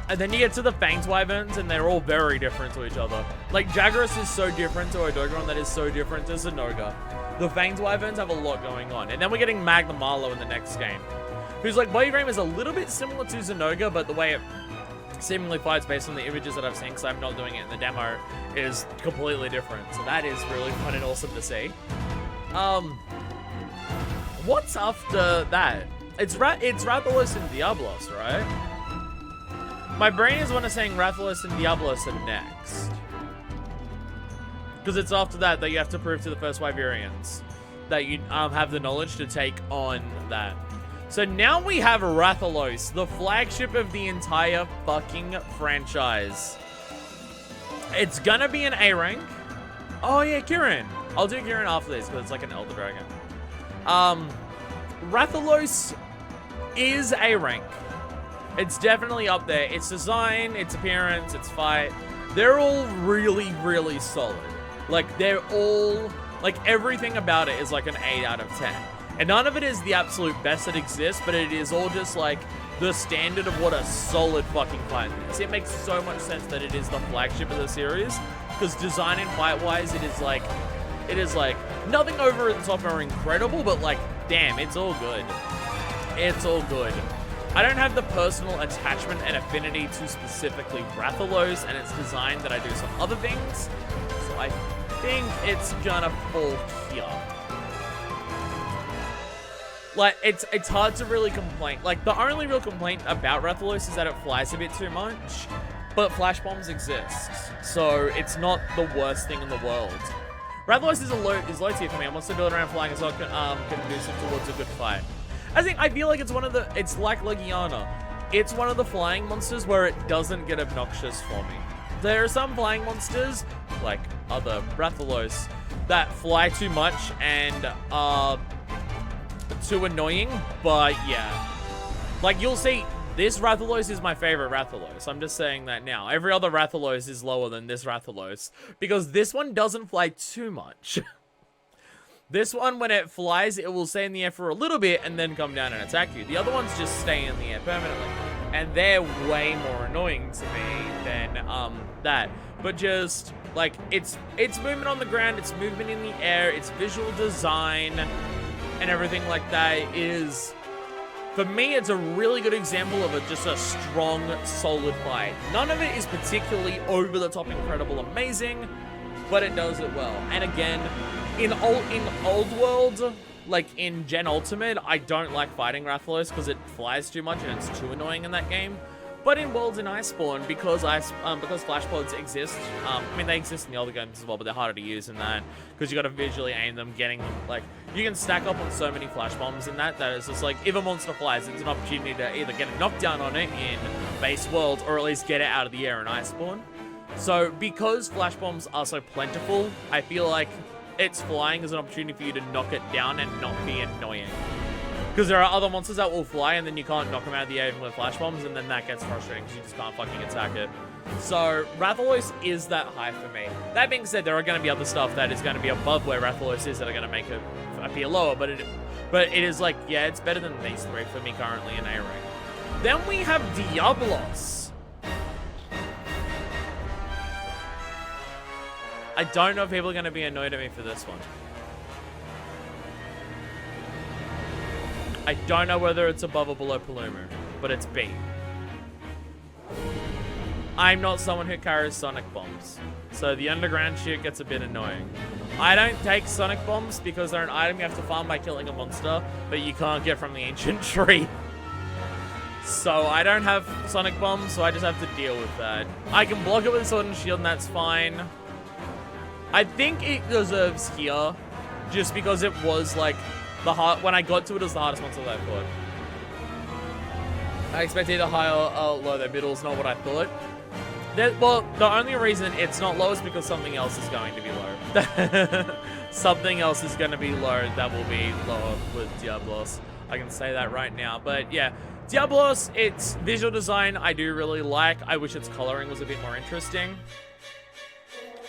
And then you get to the Fanged Wyverns, and they're all very different to each other. Like, Jagras is so different to Odogoron that is so different to Zenoga. The Fanged Wyverns have a lot going on. And then we're getting Magna Marlow in the next game, whose, like, body frame is a little bit similar to Zenoga, but the way it seemingly fights based on the images that I've seen, because I'm not doing it in the demo, is completely different. So that is really fun and awesome to see. What's after that? It's Rathalos and Diablos, right? My brain is one of saying Rathalos and Diablos are next. Because it's after that you have to prove to the first Wyverians that you have the knowledge to take on that. So now we have Rathalos, the flagship of the entire fucking franchise. It's gonna be an A rank. Oh yeah, Kieran. I'll do Kieran after this because it's like an Elder Dragon. Rathalos is a rank. It's definitely up there. Its design, its appearance, its fight, they're all really, really solid. Like, they're all, like, everything about it is like an 8 out of 10. And none of it is the absolute best that exists, but it is all just like the standard of what a solid fucking fight is. It makes so much sense that it is the flagship of the series, because design and fight-wise, it is like nothing over the top or incredible, but like, damn, it's all good. It's all good. I don't have the personal attachment and affinity to specifically Rathalos and its design that I do some other things, so I think it's gonna fall here. Like, it's hard to really complain. Like, the only real complaint about Rathalos is that it flies a bit too much, but flash bombs exist, so it's not the worst thing in the world. Rathalos is low tier for me. I want to build around flying as well, conducive towards a good fight. I feel like it's like Leggiana. It's one of the flying monsters where it doesn't get obnoxious for me. There are some flying monsters, like other Rathalos, that fly too much and are too annoying, but yeah. Like, you'll see, this Rathalos is my favorite Rathalos. I'm just saying that now. Every other Rathalos is lower than this Rathalos, because this one doesn't fly too much. This one, when it flies, it will stay in the air for a little bit and then come down and attack you. The other ones just stay in the air permanently, and they're way more annoying to me than that. But just, like, its movement on the ground, its movement in the air, its visual design, and everything like that is, for me, it's a really good example of just a strong, solid fight. None of it is particularly over-the-top, incredible, amazing, but it does it well. And again, in old world, like in Gen Ultimate, I don't like fighting Rathalos because it flies too much and it's too annoying in that game. But in World and Iceborne, because flash pods exist, I mean, they exist in the older games as well, but they're harder to use in that, because you got to visually aim them, getting them, like, you can stack up on so many flash bombs in that it's just like, if a monster flies, it's an opportunity to either get a knockdown on it in base world, or at least get it out of the air in Iceborne. So, because flash bombs are so plentiful, I feel like its flying is an opportunity for you to knock it down and not be annoying. Because there are other monsters that will fly and then you can't knock them out of the air with flash bombs, and then that gets frustrating because you just can't fucking attack it. So Rathalos is that high for me. That being said, there are going to be other stuff that is going to be above where Rathalos is that are going to make it appear lower, but it is like, yeah, it's better than these three for me currently in A rank. Then we have Diablos. I don't know if people are going to be annoyed at me for this one. I don't know whether it's above or below Palumu, but it's B. I'm not someone who carries sonic bombs, so the underground shit gets a bit annoying. I don't take sonic bombs because they're an item you have to farm by killing a monster that you can't get from the ancient tree. So I don't have sonic bombs, so I just have to deal with that. I can block it with sword and shield, and that's fine. I think it deserves here, just because it was like when I got to it, it was the hardest monster that I thought. I expect either high or low. The middle's not what I thought. Well, the only reason it's not low is because something else is going to be low. Something else is going to be low that will be lower with Diablos. I can say that right now. But yeah, Diablos, its visual design I do really like. I wish its coloring was a bit more interesting.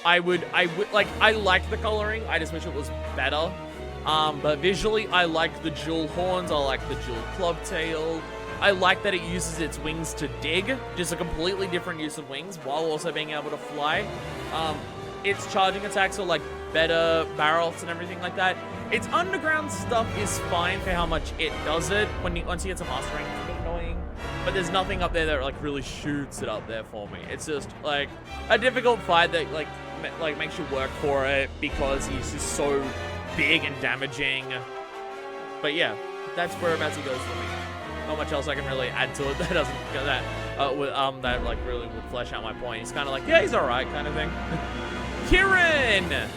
I like the coloring. I just wish it was better. But visually, I like the dual horns. I like the dual club tail. I like that it uses its wings to dig, just a completely different use of wings, while also being able to fly. Its charging attacks are like better barrels and everything like that. Its underground stuff is fine for how much it does it. Once you get some mastering, it's a bit annoying. But there's nothing up there that like really shoots it up there for me. It's just like a difficult fight that like makes you work for it because he's just so big and damaging. But yeah, that's whereabouts he goes for me. Not much else I can really add to it that doesn't that like really would flesh out my point. He's kind of like, yeah, he's all right kind of thing. Kieran.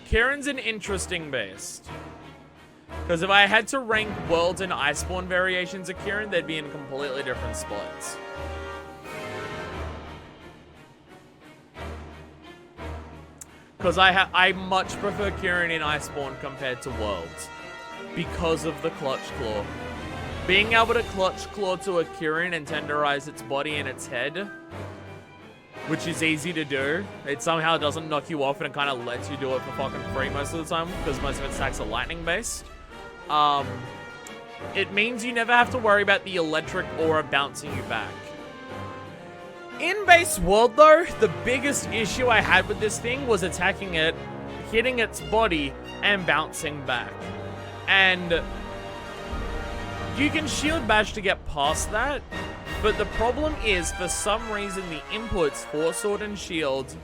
Kieran's an interesting beast. Because if I had to rank World and Iceborne variations of Kieran, they'd be in completely different spots. Because I much prefer Kieran in Iceborne compared to Worlds. Because of the Clutch Claw. Being able to Clutch Claw to a Kieran and tenderize its body and its head, which is easy to do. It somehow doesn't knock you off and it kind of lets you do it for fucking free most of the time because most of its attacks are lightning based. It means you never have to worry about the electric aura bouncing you back. In base world though, the biggest issue I had with this thing was attacking it, hitting its body, and bouncing back. And you can shield bash to get past that, but the problem is, for some reason, the inputs for Sword and Shield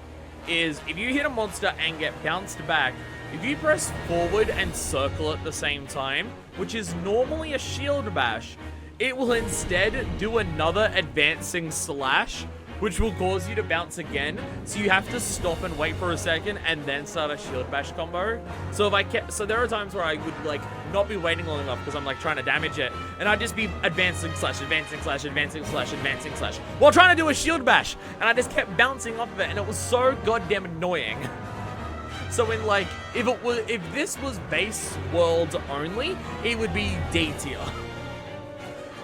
is if you hit a monster and get bounced back, if you press forward and circle at the same time, which is normally a shield bash, it will instead do another advancing slash, which will cause you to bounce again. So you have to stop and wait for a second and then start a shield bash combo. So there are times where I would like not be waiting long enough because I'm like trying to damage it, and I'd just be advancing slash, advancing slash, advancing slash, advancing slash, while trying to do a shield bash, and I just kept bouncing off of it, and it was so goddamn annoying. So in like, if this was base world only, it would be D tier.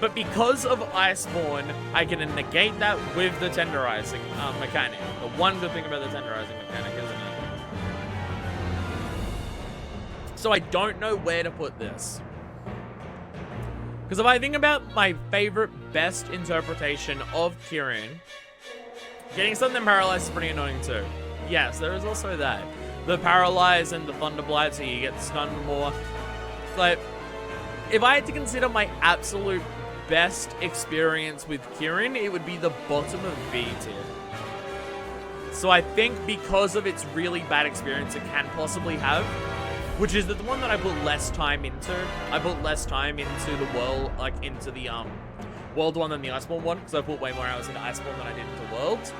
But because of Iceborne, I can negate that with the tenderizing mechanic. The one good thing about the tenderizing mechanic, isn't it? So I don't know where to put this. Because if I think about my favorite, best interpretation of Kieran, getting something paralyzed is pretty annoying too. Yes, there is also that. The paralyze and the thunderblight, so you get stunned more. But if I had to consider my absolute best experience with Kieran, it would be the bottom of B tier. So I think because of its really bad experience it can possibly have, which is the one that I put less time into. I put less time into the world, like into the world one than the Iceborne one, because I put way more hours into Iceborne than I did into World.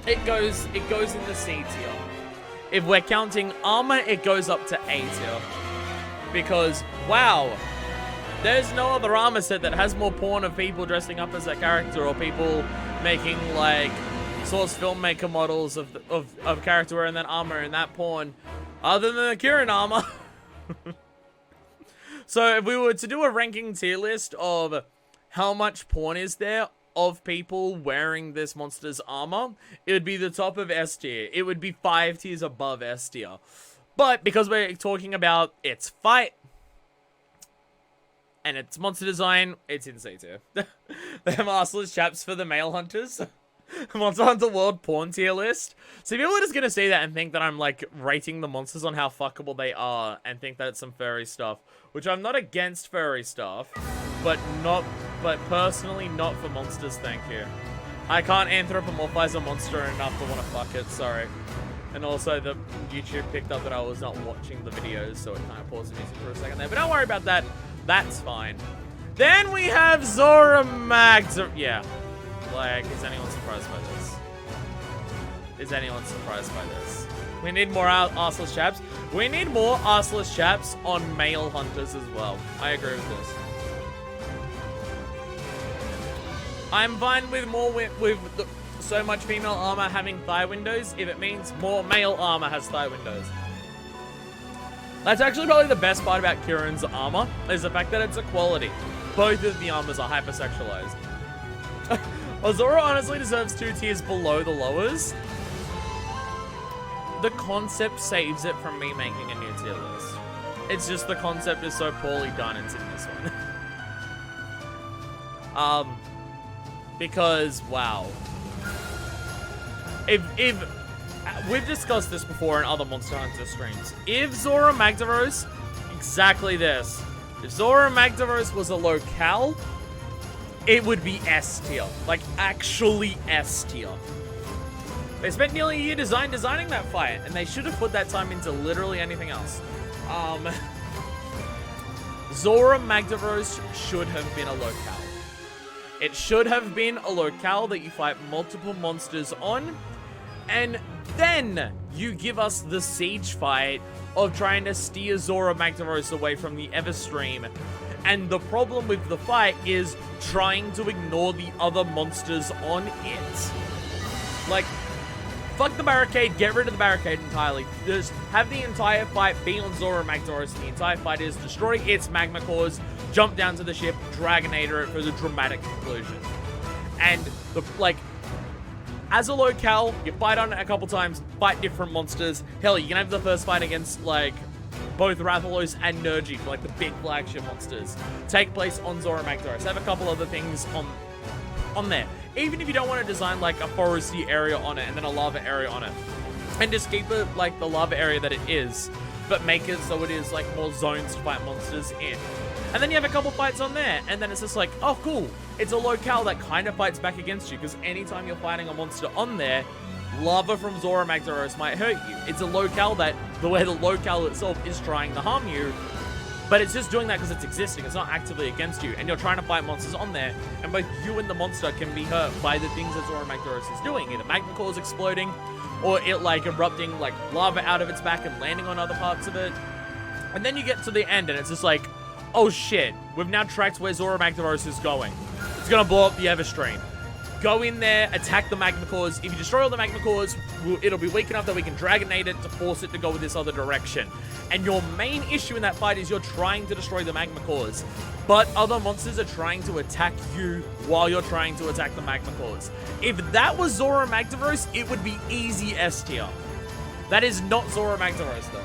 It goes in the C tier. If we're counting armor, it goes up to A tier. Because, wow, there's no other armor set that has more porn of people dressing up as a character or people making, like, source filmmaker models of character wearing that armor and that porn, other than the Kieran armor. So if we were to do a ranking tier list of how much porn is there of people wearing this monster's armor, it would be the top of S tier. It would be 5 tiers above S tier. But because we're talking about its fight and its monster design, it's in C tier. Them arseless chaps for the male hunters. Monster Hunter World porn tier list. So people are just gonna see that and think that I'm like rating the monsters on how fuckable they are and think that it's some furry stuff. Which I'm not against furry stuff, but personally not for monsters, thank you. I can't anthropomorphize a monster enough to want to fuck it, sorry. And also the YouTube picked up that I was not watching the videos, so it kind of paused the music for a second there. But don't worry about that, that's fine. Then we have Zora Magdavros. Yeah. Like, is anyone surprised by this? Is anyone surprised by this? We need more arseless chaps. We need more arseless chaps on male hunters as well. I agree with this. I'm fine with more so much female armor having thigh windows if it means more male armor has thigh windows. That's actually probably the best part about Kieran's armor, is the fact that it's equality. Both of the armors are hypersexualized. Azura honestly deserves 2 tiers below the lowers. The concept saves it from me making a new tier list. It's just the concept is so poorly done, it's in this one. Because, wow. If we've discussed this before in other Monster Hunter streams. If Zora Magdavros, exactly this. If Zora Magdavros was a locale, it would be S tier. Like, actually S tier. They spent nearly a year designing that fight, and they should have put that time into literally anything else. Zora Magdavros should have been a locale. It should have been a locale that you fight multiple monsters on, and then you give us the siege fight of trying to steer Zora Magdavros away from the Everstream. And the problem with the fight is trying to ignore the other monsters on it. Like, Fuck the barricade, get rid of the barricade entirely. Just have the entire fight be on Zora Magdavros. The entire fight is destroy its magma cores, jump down to the ship, Dragonator it for the dramatic conclusion. And, as a locale, you fight on it a couple times, fight different monsters. Hell, you can have the first fight against, both Rathalos and Nergy, for, the big flagship monsters. Take place on Zora Magdavros. Have a couple other things on there. Even if you don't want to design, a foresty area on it and then a lava area on it. And just keep it, the lava area that it is, but make it so it is, more zones to fight monsters in. And then you have a couple fights on there, and then it's just oh, cool. It's a locale that kind of fights back against you, because anytime you're fighting a monster on there, lava from Zora Magdavros might hurt you. It's a locale that, the way the locale itself is trying to harm you, but it's just doing that because it's existing. It's not actively against you, and you're trying to fight monsters on there, and both you and the monster can be hurt by the things that Zora Magdavros is doing. Either magma cores exploding, or it, erupting, lava out of its back and landing on other parts of it. And then you get to the end, and it's just oh shit, we've now tracked where Zora Magdavros is going. It's gonna blow up the Everstream. Go in there, attack the magma cores. If you destroy all the magma cores, it'll be weak enough that we can Dragonate it to force it to go this other direction. And your main issue in that fight is you're trying to destroy the magma cores, but other monsters are trying to attack you while you're trying to attack the magma cores. If that was Zora Magdavros, it would be easy S tier. That is not Zora Magdavros, though.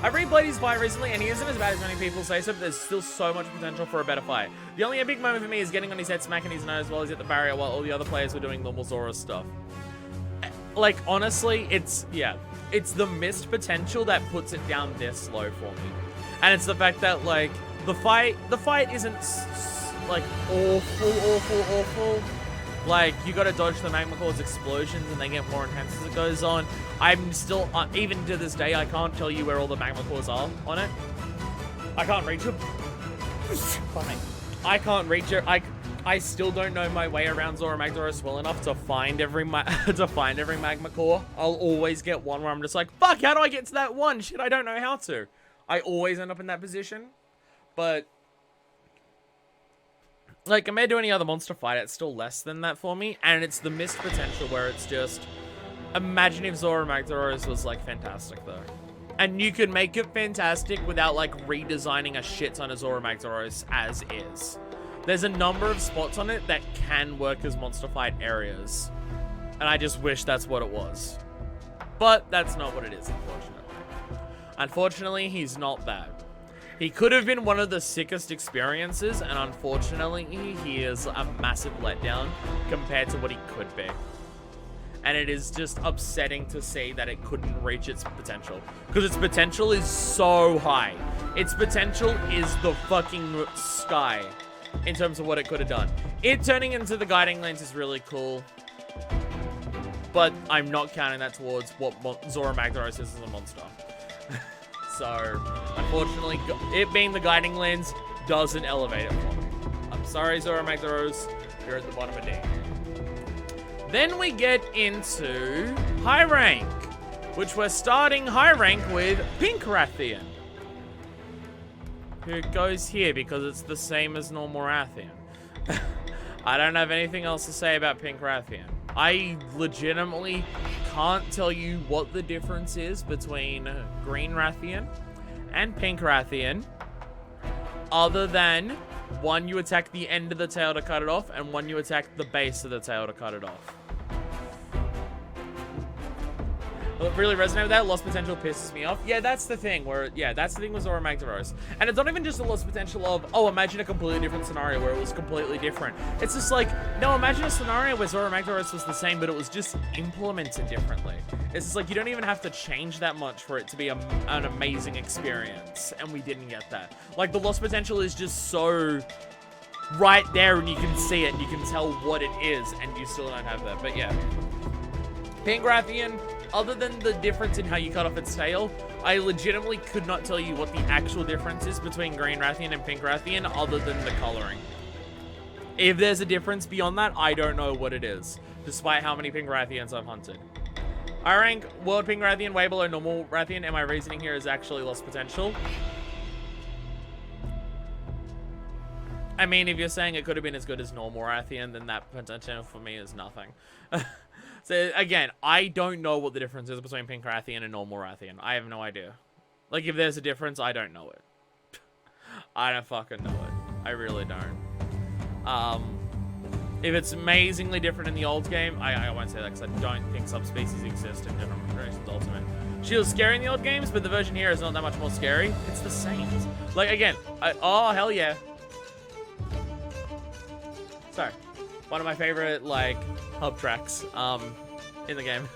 I've replayed his fight recently, and he isn't as bad as many people say so, but there's still so much potential for a better fight. The only big moment for me is getting on his head, smacking his nose while he's at the barrier while all the other players were doing normal Zora stuff. Honestly, it's the missed potential that puts it down this low for me. And it's the fact that, the fight isn't, awful. You gotta dodge the magma cores explosions and they get more intense as it goes on. I'm still, even to this day, I can't tell you where all the magma cores are on it. I can't reach them. I can't reach it. I still don't know my way around Zora Magdavros well enough to find every magma core. I'll always get one where I'm just fuck, how do I get to that one? Shit, I don't know how to. I always end up in that position. But compared to any other monster fight, it's still less than that for me. And it's the missed potential where it's just, imagine if Zora Magdavros was fantastic though. And you could make it fantastic without redesigning a shit ton of Zora Magdavros as is. There's a number of spots on it that can work as monster fight areas. And I just wish that's what it was. But that's not what it is, unfortunately. Unfortunately, he's not that. He could have been one of the sickest experiences, and unfortunately, he is a massive letdown compared to what he could be. And it is just upsetting to see that it couldn't reach its potential. Because its potential is so high. Its potential is the fucking sky in terms of what it could have done. It turning into the guiding lanes is really cool. But I'm not counting that towards what Zora Magdavros is as a monster. So, unfortunately, it being the guiding lens doesn't elevate it for me. I'm sorry, Zora Magdavros, you're at the bottom of D. Then we get into high rank, which we're starting high rank with Pinkrathian, who goes here because it's the same as normal Wrathion. I don't have anything else to say about Pinkrathian. I legitimately can't tell you what the difference is between Green Wrathion and Pinkrathian, other than one you attack the end of the tail to cut it off, and one you attack the base of the tail to cut it off. What really resonated with that, lost potential pisses me off. Yeah, that's the thing that's the thing with Zora Magdavros. And it's not even just the lost potential of, oh, imagine a completely different scenario where it was completely different. It's just no, imagine a scenario where Zora Magdavros was the same, but it was just implemented differently. It's just you don't even have to change that much for it to be an amazing experience. And we didn't get that. The lost potential is just so right there, and you can see it, and you can tell what it is, and you still don't have that. But yeah. Pinkrathian, other than the difference in how you cut off its tail, I legitimately could not tell you what the actual difference is between Green Wrathion and Pinkrathian other than the coloring. If there's a difference beyond that, I don't know what it is, despite how many Pinkrathians I've hunted. I rank World Pinkrathian way below normal Wrathion, and my reasoning here is actually lost potential. I mean, if you're saying it could have been as good as normal Wrathion, then that potential for me is nothing. So, again, I don't know what the difference is between Pinkrathian and normal Wrathion. I have no idea. Like, if there's a difference, I don't know it. I don't fucking know it. I really don't. If it's amazingly different in the old game, I won't say that because I don't think subspecies exist in General Generations Ultimate. She was scary in the old games, but the version here is not that much more scary. It's the same. Like, again, oh, hell yeah. Sorry. One of my favorite, like, hub tracks in the game.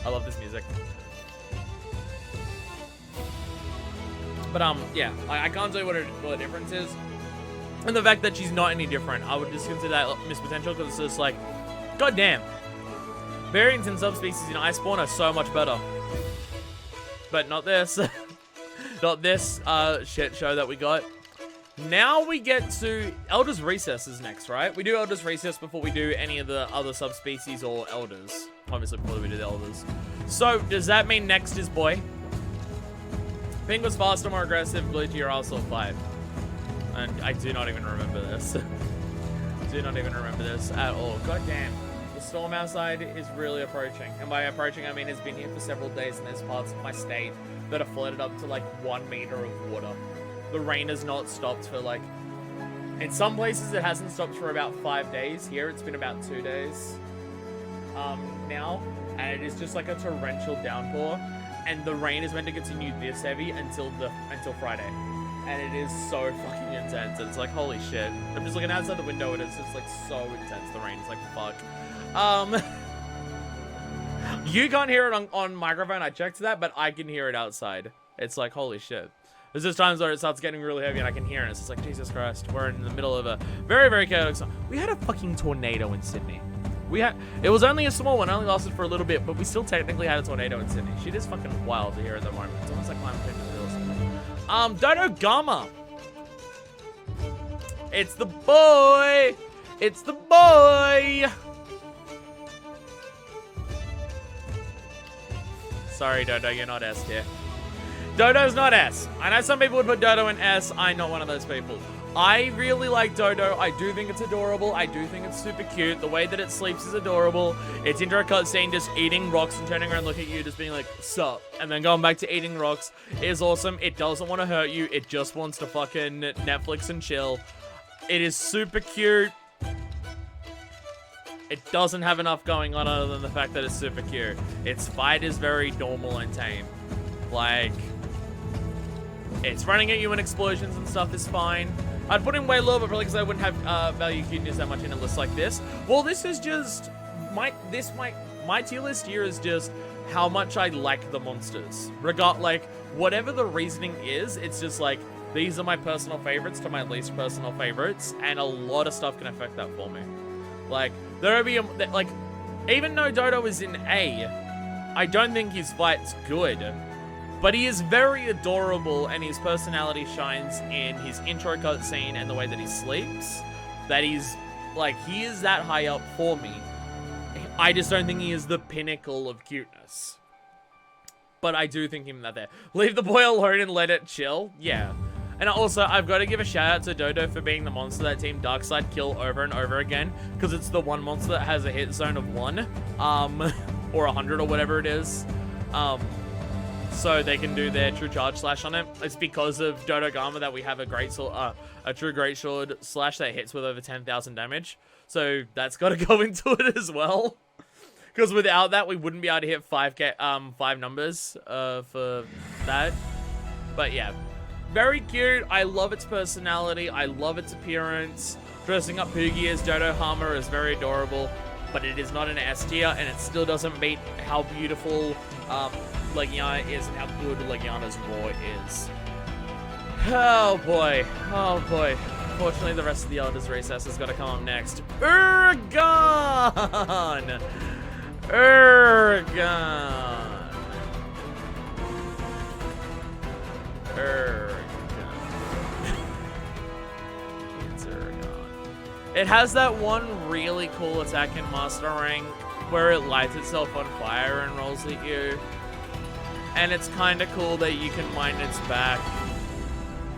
I love this music. But, yeah, I can't tell you what the difference is. And the fact that she's not any different, I would just consider that missed potential because it's just like, goddamn. Variants and subspecies in Iceborne are so much better. But not this. Not this shit show that we got. Now we get to Elder's Recesses next, right? We do Elder's Recess before we do any of the other subspecies or Elders. Obviously before we do the Elders. So, does that mean next is Boy? Pink was faster, more aggressive, glued to your arsehole 5. And I do not even remember this. Do not even remember this at all. God damn. The storm outside is really approaching. And by approaching, I mean it's been here for several days and there's parts of my state that are flooded up to like 1 meter of water. The rain has not stopped for like... In some places it hasn't stopped for about 5 days. Here it's been about 2 days now. And it is just like a torrential downpour. And the rain is meant to continue this heavy until Friday. And it is so fucking intense. It's like, holy shit. I'm just looking outside the window and it's just like so intense. The rain is like, fuck. You can't hear it on microphone. I checked that, but I can hear it outside. It's like, holy shit. There's just times where it starts getting really heavy and I can hear it. It's just like, Jesus Christ. We're in the middle of a very, very chaotic song. We had a fucking tornado in Sydney. It was only a small one, only lasted for a little bit, but we still technically had a tornado in Sydney. Shit is fucking wild here at the moment. It's almost like climate change is real. Dodo Gamma. It's the boy. It's the boy. Sorry, Dodo, you're not S here. Dodo's not S. I know some people would put Dodo in S. I'm not one of those people. I really like Dodo. I do think it's adorable. I do think it's super cute. The way that it sleeps is adorable. Its intro cutscene just eating rocks and turning around looking at you just being like, sup? And then going back to eating rocks is awesome. It doesn't want to hurt you. It just wants to fucking Netflix and chill. It is super cute. It doesn't have enough going on other than the fact that it's super cute. Its fight is very normal and tame. Like, it's running at you and explosions and stuff is fine. I'd put in way lower, but probably because I wouldn't have value cuteness that much in a list like this. Well, this is just my tier list here is just how much I like the monsters. Like whatever the reasoning is, it's just like these are my personal favorites to my least personal favorites, and a lot of stuff can affect that for me. Like there will be like even though Dodo is in A, I don't think his fight's good. But he is very adorable, and his personality shines in his intro cutscene and the way that he sleeps. That he's, like, he is that high up for me. I just don't think he is the pinnacle of cuteness. But I do think him that there. Leave the boy alone and let it chill. Yeah. And also, I've got to give a shout out to Dodo for being the monster that Team Darkside kill over and over again. Because it's the one monster that has a hit zone of 1. Or 100 or whatever it is. So they can do their true charge slash on it. It's because of Dodo Gamma that we have a true great sword slash that hits with over 10,000 damage. So that's got to go into it as well. Because without that, we wouldn't be able to hit 5 numbers for that. But yeah, very cute. I love its personality. I love its appearance. Dressing up Poogie as Dodo Hama is very adorable. But it is not an S tier, and it still doesn't beat how beautiful Leggiana is and how good Leggiana's roar is. Oh boy. Oh boy. Unfortunately, the rest of the Elder's Recess has got to come up next. Uragon! Uragon! Uragon. It's Uragon. It has that one really cool attack in Master Rank where it lights itself on fire and rolls at you. And it's kind of cool that you can mine its back.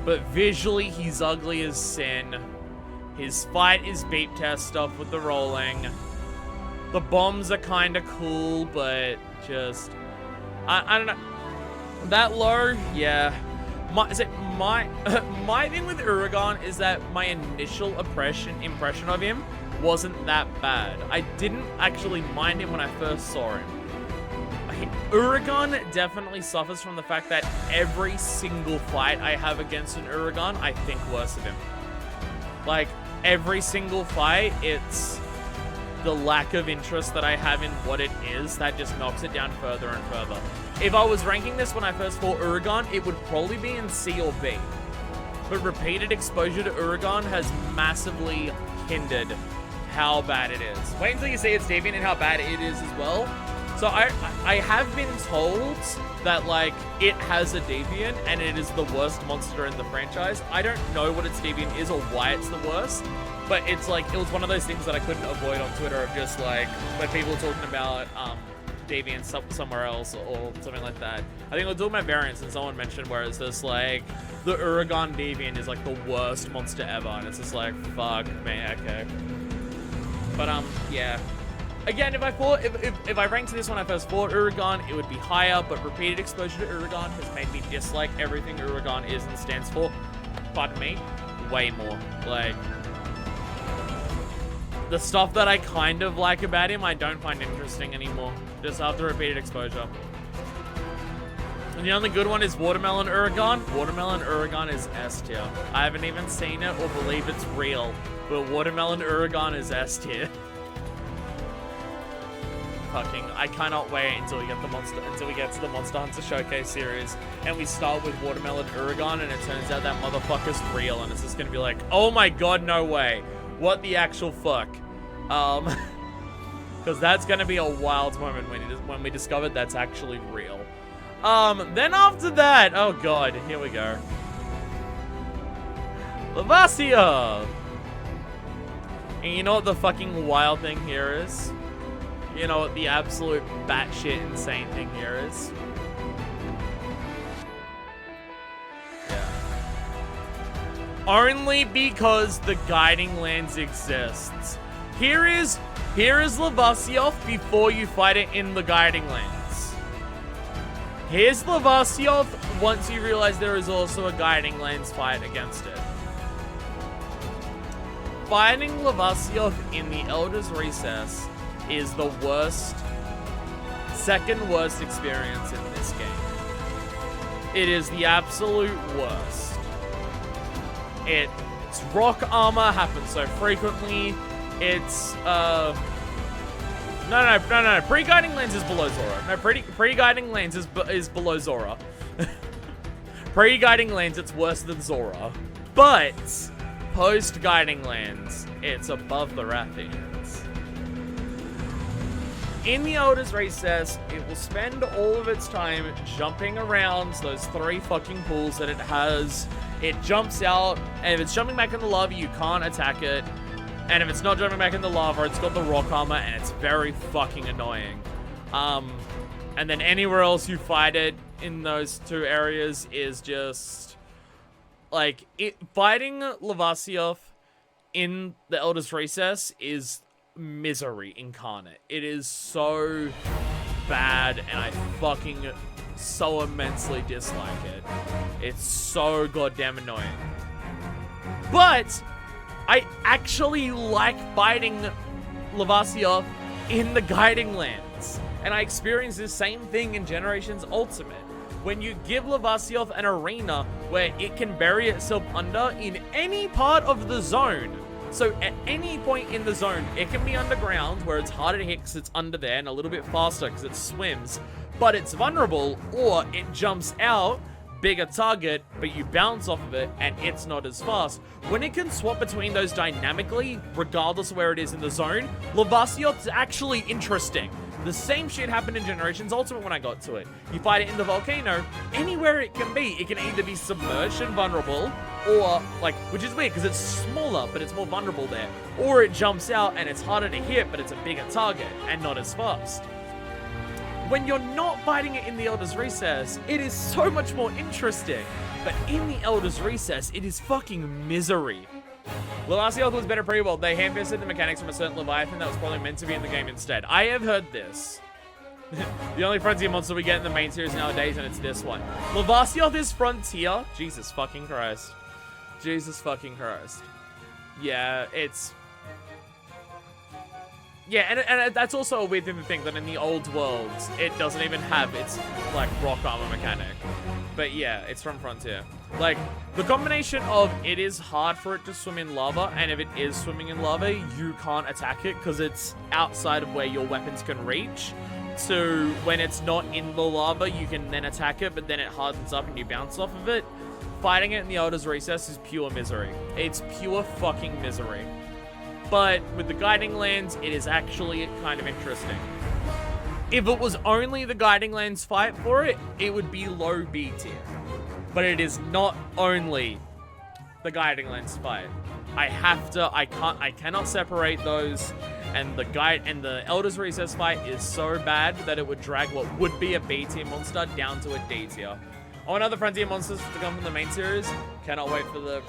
But visually, he's ugly as sin. His fight is beep test stuff with the rolling. The bombs are kind of cool, but just... I don't know. That low, yeah. My thing with Uragon is that my initial impression of him wasn't that bad. I didn't actually mind him when I first saw him. Uragon definitely suffers from the fact that every single fight I have against an Uragon, I think worse of him. Like, every single fight, it's the lack of interest that I have in what it is that just knocks it down further and further. If I was ranking this when I first fought Uragon, it would probably be in C or B. But repeated exposure to Uragon has massively hindered how bad it is. Wait until you see its deviant and how bad it is as well. So I have been told that, like, it has a deviant and it is the worst monster in the franchise. I don't know what its deviant is or why it's the worst, but it's like, it was one of those things that I couldn't avoid on Twitter of just like, when people were talking about deviants somewhere else or something like that. I think we were talking about variants and someone mentioned where it's just like, the Uragon deviant is like the worst monster ever, and it's just like, fuck, man, okay. But yeah. Again, if I ranked this when I first fought Uragon, it would be higher, but repeated exposure to Uragon has made me dislike everything Uragon is and stands for, pardon me, way more. Like, the stuff that I kind of like about him, I don't find interesting anymore, just after repeated exposure. And the only good one is Watermelon Uragon. Watermelon Uragon is S tier. I haven't even seen it or believe it's real, but Watermelon Uragon is S tier. I cannot wait until we get to the Monster Hunter Showcase series and we start with Watermelon Uragon and it turns out that motherfucker's real and it's just gonna be like, oh my god, no way. What the actual fuck? Because that's gonna be a wild moment when we discovered that's actually real. Then after that, oh god, here we go. Lavacio! And you know what the fucking wild thing here is? You know what the absolute batshit insane thing here is? Yeah. Only because the Guiding Lands exists. Here is Lavacio before you fight it in the Guiding Lands. Here's Lavacio once you realize there is also a Guiding Lands fight against it. Fighting Lavacio in the Elder's Recess is the second worst experience in this game. It is the absolute worst. Its rock armor happens so frequently. It's, no. Pre-Guiding Lands is below Zora. No, pre-Guiding Lands is below Zora. Pre-Guiding Lands, it's worse than Zora. But, post-Guiding Lands, it's above the Wrathions. In the Elder's Recess, it will spend all of its time jumping around those 3 fucking pools that it has. It jumps out, and if it's jumping back in the lava, you can't attack it. And if it's not jumping back in the lava, it's got the rock armor, and it's very fucking annoying. And then anywhere else you fight it in those 2 areas is just... like, fighting Lavacio in the Elder's Recess is misery incarnate. It is so bad, and I fucking so immensely dislike it. It's so goddamn annoying. But I actually like fighting Lavacio in the Guiding Lands, and I experienced the same thing in Generations Ultimate. When you give Lavacio an arena where it can bury itself under in any part of the zone. So at any point in the zone, it can be underground where it's harder to hit because it's under there and a little bit faster because it swims, but it's vulnerable, or it jumps out, bigger target, but you bounce off of it and it's not as fast. When it can swap between those dynamically, regardless of where it is in the zone, Lavacio's actually interesting. The same shit happened in Generations Ultimate when I got to it. You fight it in the volcano, anywhere it can be. It can either be submerged and vulnerable, or, like, which is weird because it's smaller, but it's more vulnerable there. Or it jumps out and it's harder to hit, but it's a bigger target and not as fast. When you're not fighting it in the Elder's Recess, it is so much more interesting. But in the Elder's Recess, it is fucking misery. Lavacio was better pre-world. They ham-fisted the mechanics from a certain Leviathan that was probably meant to be in the game instead. I have heard this. The only Frontier monster we get in the main series nowadays, and it's this one. Lavacio is Frontier. Jesus fucking Christ. Jesus fucking Christ. Yeah, it's... Yeah, and that's also a weird thing to think, that in the old worlds, it doesn't even have its, like, rock armor mechanic. But yeah, it's from Frontier. Like, the combination of it is hard for it to swim in lava, and if it is swimming in lava, you can't attack it because it's outside of where your weapons can reach. So when it's not in the lava, you can then attack it, but then it hardens up and you bounce off of it. Fighting it in the Elder's Recess is pure misery. It's pure fucking misery. But with the Guiding Lands, it is actually kind of interesting. If it was only the Guiding Lands fight for it, it would be low B tier. But it is not only the Guiding Lands fight. I cannot separate those, and the Elder's Recess fight is so bad that it would drag what would be a B tier monster down to a D tier. I want other Frontier monsters to come from the main series. Cannot wait for the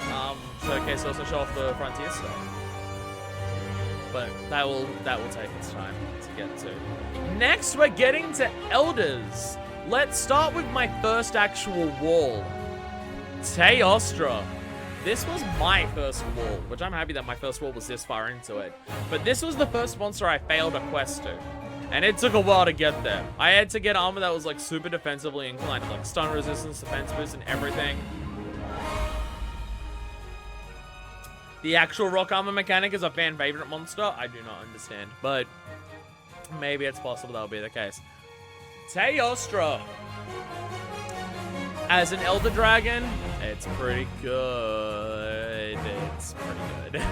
showcase also show off the Frontier stuff. But that will take its time to get to. Next, we're getting to Elders. Let's start with my first actual wall. Teostra. This was my first wall, which I'm happy that my first wall was this far into it. But this was the first monster I failed a quest to. And it took a while to get there. I had to get armor that was like super defensively inclined, like stun resistance, defense boost, and everything. The actual rock armor mechanic is a fan favorite monster. I do not understand, but maybe it's possible that'll be the case. Teostra. As an Elder Dragon, it's pretty good. It's pretty good.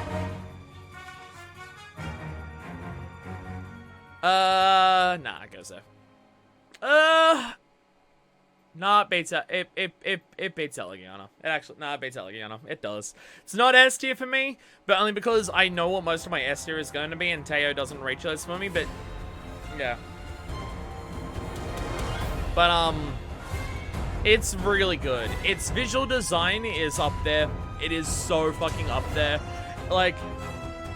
Nah, it goes there. Nah, it beats Leggiana. It beats Leggiana. It does. It's not S tier for me, but only because I know what most of my S tier is going to be, and Teo doesn't reach those for me, but yeah. But, it's really good. Its visual design is up there. It is so fucking up there. Like,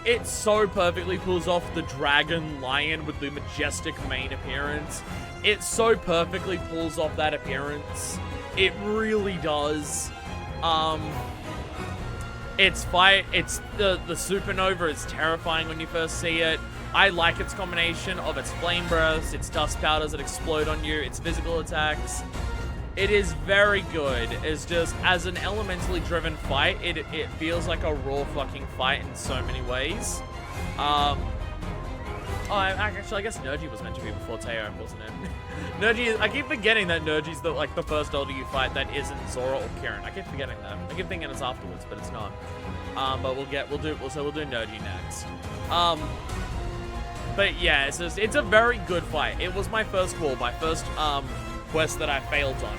it so perfectly pulls off the dragon lion with the majestic mane appearance. It so perfectly pulls off that appearance. It really does. It's the supernova is terrifying when you first see it. I like its combination of its flame breaths, its dust powders that explode on you, its physical attacks. It is very good. It's just, as an elementally driven fight, it feels like a raw fucking fight in so many ways. Actually, I guess Nergy was meant to be before Teo, wasn't it? Nergy, I keep forgetting that Nergy's the first Elder you fight that isn't Zora or Kieran. I keep forgetting that. I keep thinking it's afterwards, but it's not. But we'll do Nergy next. But yeah, it's a very good fight. It was my first wall, my first quest that I failed on,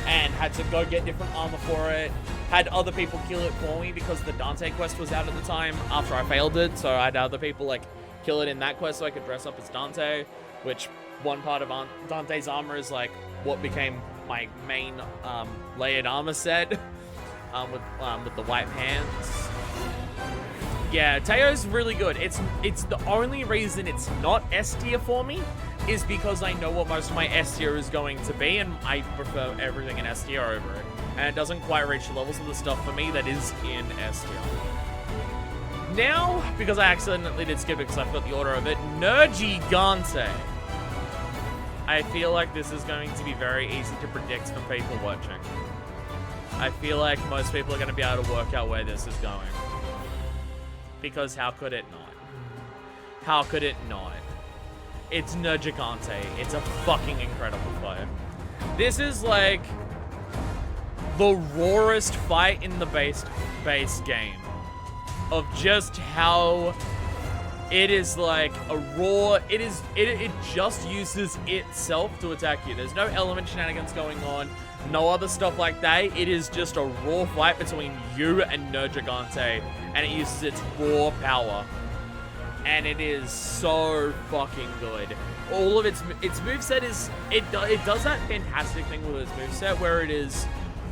and had to go get different armor for it. Had other people kill it for me because the Dante quest was out at the time after I failed it, so I had other people like kill it in that quest so I could dress up as Dante, which one part of Dante's armor is like what became my main layered armor set with the white pants. Yeah, Teo's really good. It's the only reason it's not S tier for me is because I know what most of my S tier is going to be, and I prefer everything in S tier over it. And it doesn't quite reach the levels of the stuff for me that is in S tier. Now, because I accidentally did skip it because I forgot the order of it, Nergigante. I feel like this is going to be very easy to predict for people watching. I feel like most people are going to be able to work out where this is going. Because how could it not? How could it not? It's Nergigante. It's a fucking incredible fight. This is like the rawest fight in the base game. Of just how it is like a raw, it just uses itself to attack you. There's no element shenanigans going on, no other stuff like that. It is just a raw fight between you and Nergigante, and it uses its raw power. And it is so fucking good. All of its moveset is, it does that fantastic thing with its moveset where it is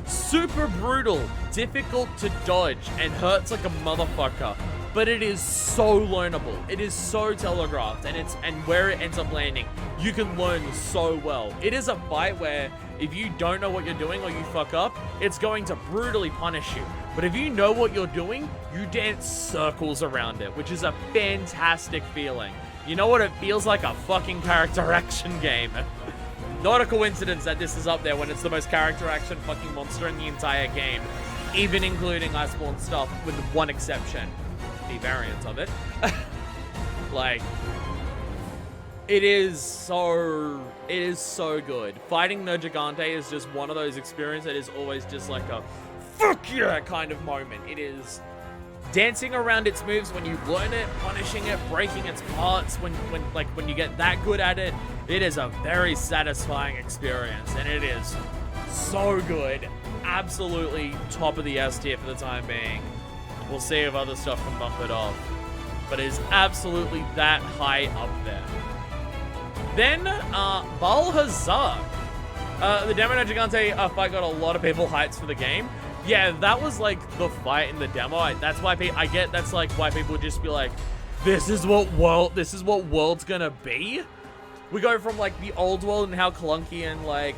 super brutal, difficult to dodge, and hurts like a motherfucker. But it is so learnable. It is so telegraphed, and where it ends up landing, you can learn so well. It is a fight where if you don't know what you're doing or you fuck up, it's going to brutally punish you. But if you know what you're doing, you dance circles around it, which is a fantastic feeling. You know what? It feels like a fucking character action game. Not a coincidence that this is up there when it's the most character action fucking monster in the entire game, even including Iceborne stuff, with one exception. The variant of it. Like, it is so good. Fighting the Gigante is just one of those experiences that is always just like a fuck yeah kind of moment. It is dancing around its moves when you learn it, punishing it, breaking its parts when you get that good at it. It is a very satisfying experience, and it is so good. Absolutely top of the S tier for the time being. We'll see if other stuff can bump it off. But it is absolutely that high up there. Then, Balhazar. The Demo Gigante fight got a lot of people hyped for the game. Yeah, that was like the fight in the demo. That's why I get that's like why people would just be like, this is what World's gonna be. We go from like the old world and how clunky and like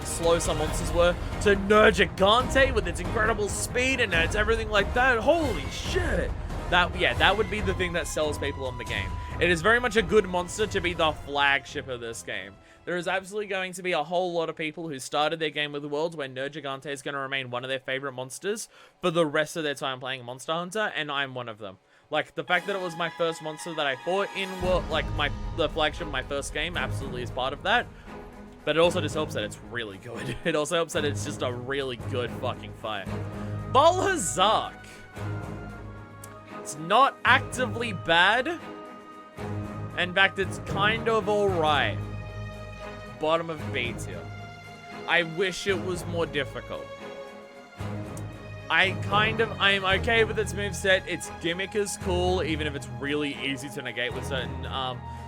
slow some monsters were, to Gigante with its incredible speed and its everything like that. Holy shit. That would be the thing that sells people on the game. It is very much a good monster to be the flagship of this game. There is absolutely going to be a whole lot of people who started their game with Worlds where Gigante is going to remain one of their favorite monsters for the rest of their time playing Monster Hunter, and I'm one of them. Like, the fact that it was my first monster that I fought in World, like the flagship of my first game, absolutely is part of that. But it also just helps that it's really good. It also helps that it's just a really good fucking fight. Balhazar. It's not actively bad. In fact, it's kind of alright. Bottom of B tier. I wish it was more difficult. I'm okay with its moveset. Its gimmick is cool, even if it's really easy to negate with certain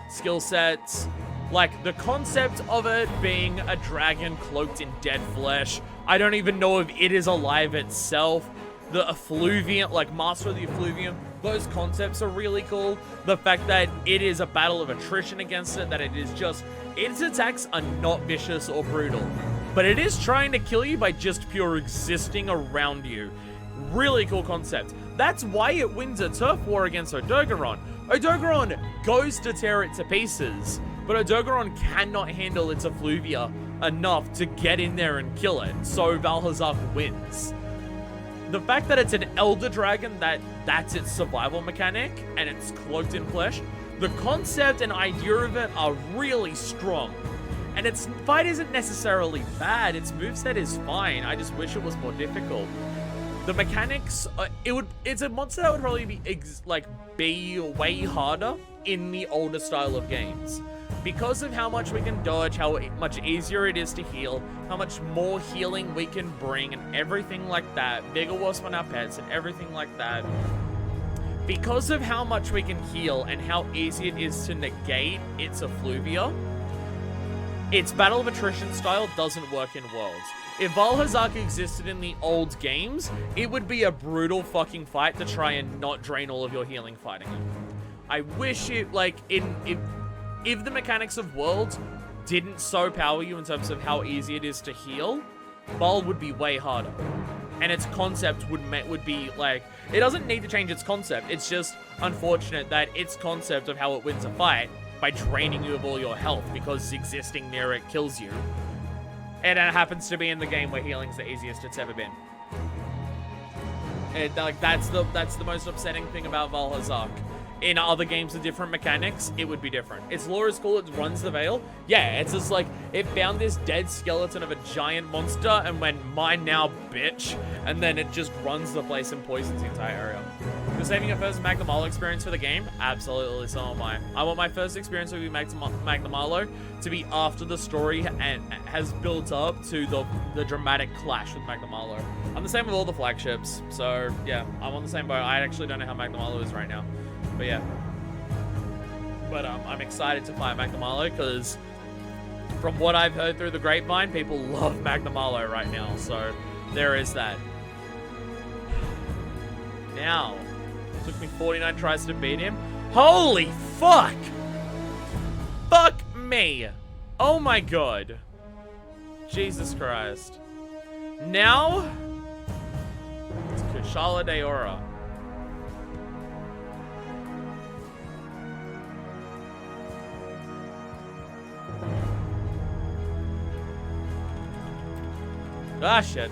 skill sets. Like, the concept of it being a dragon cloaked in dead flesh. I don't even know if it is alive itself. The effluvium, like Master of the Effluvium, those concepts are really cool. The fact that it is a battle of attrition against it, that it is just, its attacks are not vicious or brutal. But it is trying to kill you by just pure existing around you. Really cool concept. That's why it wins a turf war against Odogoron. Odogoron goes to tear it to pieces, but Odogoron cannot handle its effluvia enough to get in there and kill it, so Balhazar wins. The fact that it's an elder dragon, that's its survival mechanic, and it's cloaked in flesh, the concept and idea of it are really strong. And its fight isn't necessarily bad, its moveset is fine, I just wish it was more difficult. The mechanics, it's a monster that would probably be way harder in the older style of games. Because of how much we can dodge, how much easier it is to heal, how much more healing we can bring and everything like that, bigger wasp on our pets and everything like that. Because of how much we can heal and how easy it is to negate its effluvia, its Battle of Attrition style doesn't work in Worlds. If Balhazar existed in the old games, it would be a brutal fucking fight to try and not drain all of your healing fighting it. I wish it, if the mechanics of Worlds didn't so power you in terms of how easy it is to heal, Bal would be way harder. And its concept would be like, it doesn't need to change its concept, it's just unfortunate that its concept of how it wins a fight by draining you of all your health because existing near it kills you. And it happens to be in the game where healing's the easiest it's ever been. That's the most upsetting thing about Balhazar. In other games with different mechanics, it would be different. Its lore is cool, it runs the Veil. Yeah, it's just like, it found this dead skeleton of a giant monster and went, mine now, bitch. And then it just runs the place and poisons the entire area. You're saving your first Magna Malo experience for the game? Absolutely, so am I. I want my first experience with Magna Malo to be after the story and has built up to the dramatic clash with Magna Malo. I'm the same with all the flagships, so yeah, I'm on the same boat. I actually don't know how Magna Malo is right now. But yeah, I'm excited to fight Magna Malo because from what I've heard through the grapevine, people love Magna Malo right now. So there is that. Now, took me 49 tries to beat him. Holy fuck! Fuck me! Oh my god. Jesus Christ. Now, it's Kushala Deora. Ah, shit.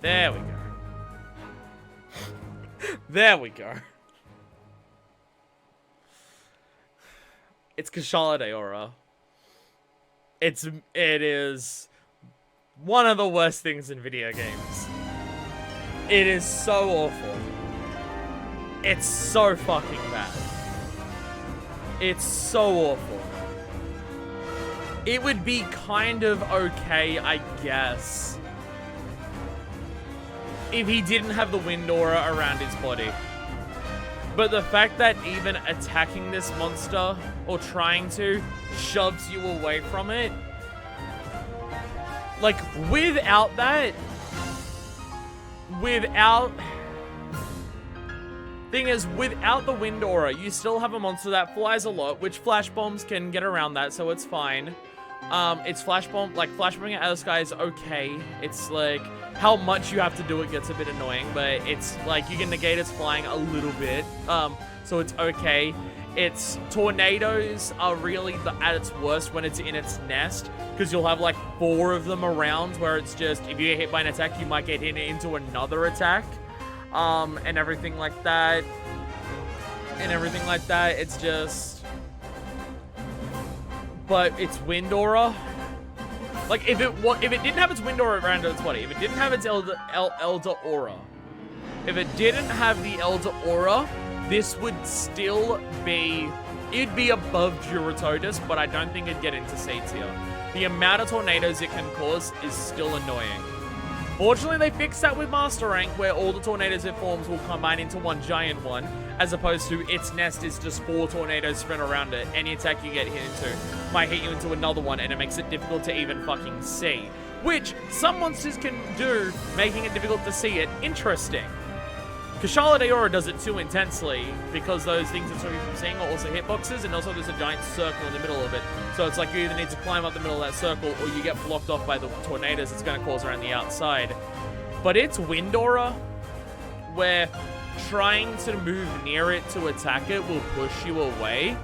There we go. There we go. It's Kushala Deora. It is one of the worst things in video games. It is so awful. It's so fucking bad. It's so awful. It would be kind of okay, I guess, if he didn't have the wind aura around his body. But the fact that even attacking this monster, or trying to, shoves you away from it, like, without that, thing is, without the wind aura, you still have a monster that flies a lot, which flash bombs can get around that, so it's fine. It's flash bombing out of the sky is okay. It's like, how much you have to do it gets a bit annoying, but it's like, you can negate its flying a little bit, so it's okay. Its tornadoes are really at its worst when it's in its nest, because you'll have like 4 of them around, where it's just, if you get hit by an attack, you might get hit into another attack, and everything like that. It's just, but its wind aura, like, if it didn't have its wind aura around its body, if it didn't have its Elder Aura, if it didn't have the Elder Aura, this would still be, it'd be above Eurototus, but I don't think it'd get into C tier. The amount of tornadoes it can cause is still annoying. Fortunately, they fixed that with Master Rank, where all the tornadoes it forms will combine into one giant one, as opposed to its nest is just 4 tornadoes spread around it. Any attack you get hit into might hit you into another one, and it makes it difficult to even fucking see. Which some monsters can do, making it difficult to see it interesting. Kushala Deora does it too intensely, because those things that stop you from seeing are also hitboxes, and also there's a giant circle in the middle of it. So it's like you either need to climb up the middle of that circle, or you get blocked off by the tornadoes it's going to cause around the outside. But it's wind aura, where trying to move near it to attack it will push you away,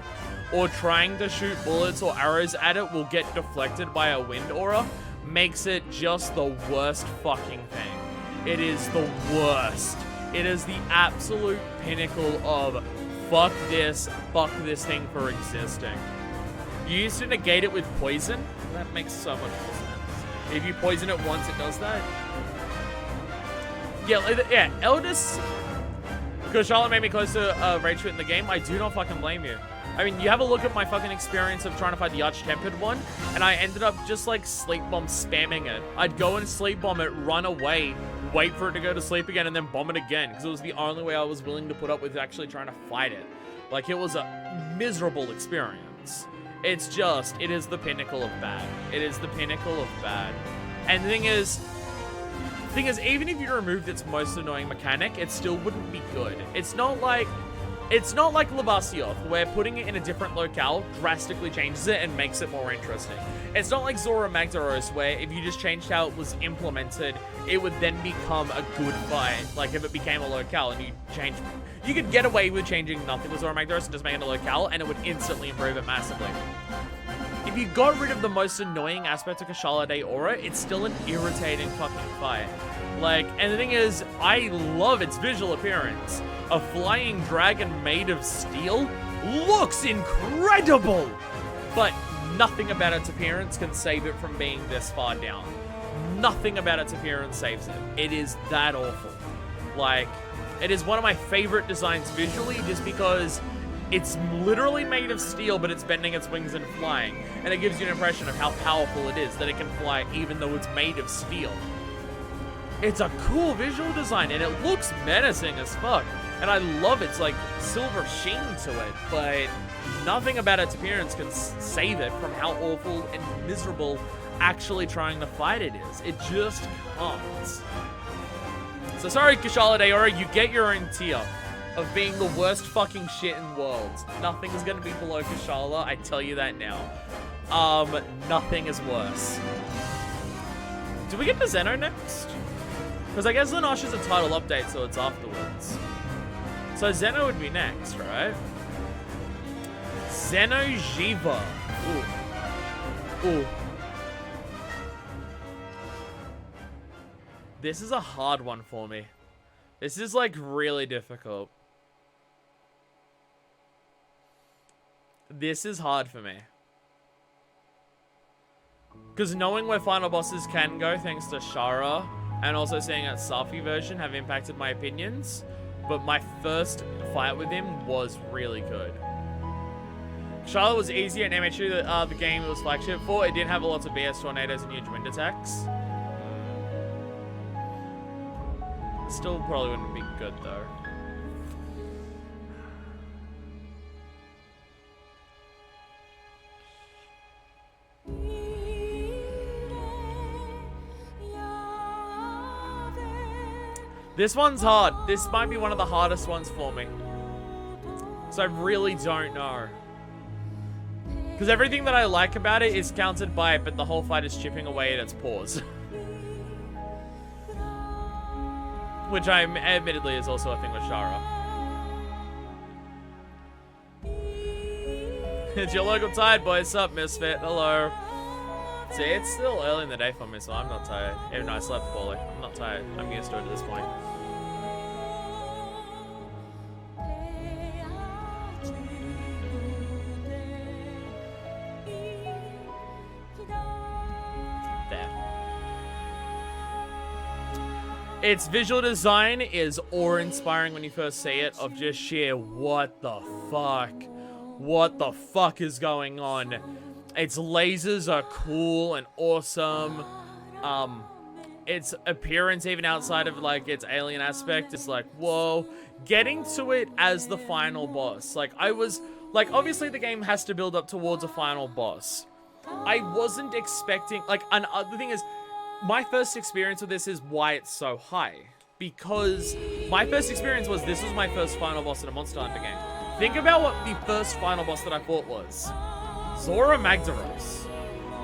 or trying to shoot bullets or arrows at it will get deflected by a wind aura, makes it just the worst fucking thing. It is the worst. It is the absolute pinnacle of fuck this thing for existing. You used to negate it with poison. That makes so much more sense. If you poison it once, it does that. Yeah, Eldest Kushala made me close to rage quit in the game. I do not fucking blame you. I mean, you have a look at my fucking experience of trying to fight the Arch-Tempered one, and I ended up just like sleep bomb spamming it. I'd go and sleep bomb it, run away, wait for it to go to sleep again, and then bomb it again, because it was the only way I was willing to put up with actually trying to fight it. Like, it was a miserable experience. It's just, it is the pinnacle of bad. It is the pinnacle of bad. And the thing is, even if you removed its most annoying mechanic, it still wouldn't be good. It's not like Lavacio, where putting it in a different locale drastically changes it and makes it more interesting. It's not like Zora Magdavros, where if you just changed how it was implemented, it would then become a good fight. Like, if it became a locale and you could get away with changing nothing with Zora Magdavros and just making it a locale, and it would instantly improve it massively. If you got rid of the most annoying aspect of Kushala Deora, it's still an irritating fucking fight. Like, and the thing is, I love its visual appearance. A flying dragon made of steel looks incredible! But nothing about its appearance can save it from being this far down. Nothing about its appearance saves it. It is that awful. Like, it is one of my favorite designs visually, just because it's literally made of steel, but it's bending its wings and flying. And it gives you an impression of how powerful it is, that it can fly even though it's made of steel. It's a cool visual design, and it looks menacing as fuck. And I love its, like, silver sheen to it, but nothing about its appearance can save it from how awful and miserable actually trying to fight it is. It just can't. So sorry, Kushala Daora, you get your own tier of being the worst fucking shit in Worlds. Nothing is gonna be below Kushala, I tell you that now. Nothing is worse. Do we get to Zeno next? Because I guess the Nosh is a title update, so it's afterwards. So Zeno would be next, right? Ceno Jiva. Ooh. Ooh. This is a hard one for me. This is, like, really difficult. This is hard for me. Because knowing where final bosses can go thanks to Shara, and also seeing that Safi version have impacted my opinions, but my first fight with him was really good. Charlotte was easier in MH2, the game it was flagship for. It did have a lot of BS tornadoes and huge wind attacks. Still probably wouldn't be good though. This one's hard. This might be one of the hardest ones for me. So I really don't know. Because everything that I like about it is countered by it, but the whole fight is chipping away at its paws. Which admittedly is also a thing with Shara. It's your local tide, boys. Sup, Misfit? Hello. See, it's still early in the day for me, so I'm not tired. Even though I slept fully. I'm not tired. I'm used to it at this point. Its visual design is awe-inspiring when you first see it, of just sheer what the fuck is going on. Its lasers are cool and awesome. Its appearance, even outside of like its alien aspect, is like, whoa. Getting to it as the final boss, like obviously the game has to build up towards a final boss. I wasn't expecting, like, the thing is, my first experience with this is why it's so high. Because my first experience was, this was my first final boss in a Monster Hunter game. Think about what the first final boss that I fought was. Zora Magdavros.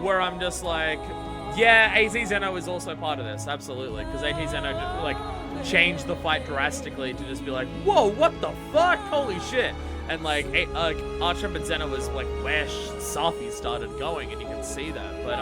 Where I'm just like, yeah, AT Zeno is also part of this, absolutely. Because AT Zeno just, like, changed the fight drastically to just be like, whoa, what the fuck? Holy shit. And like, Archtrump Zeno was like where Safi started going, and you can see that. But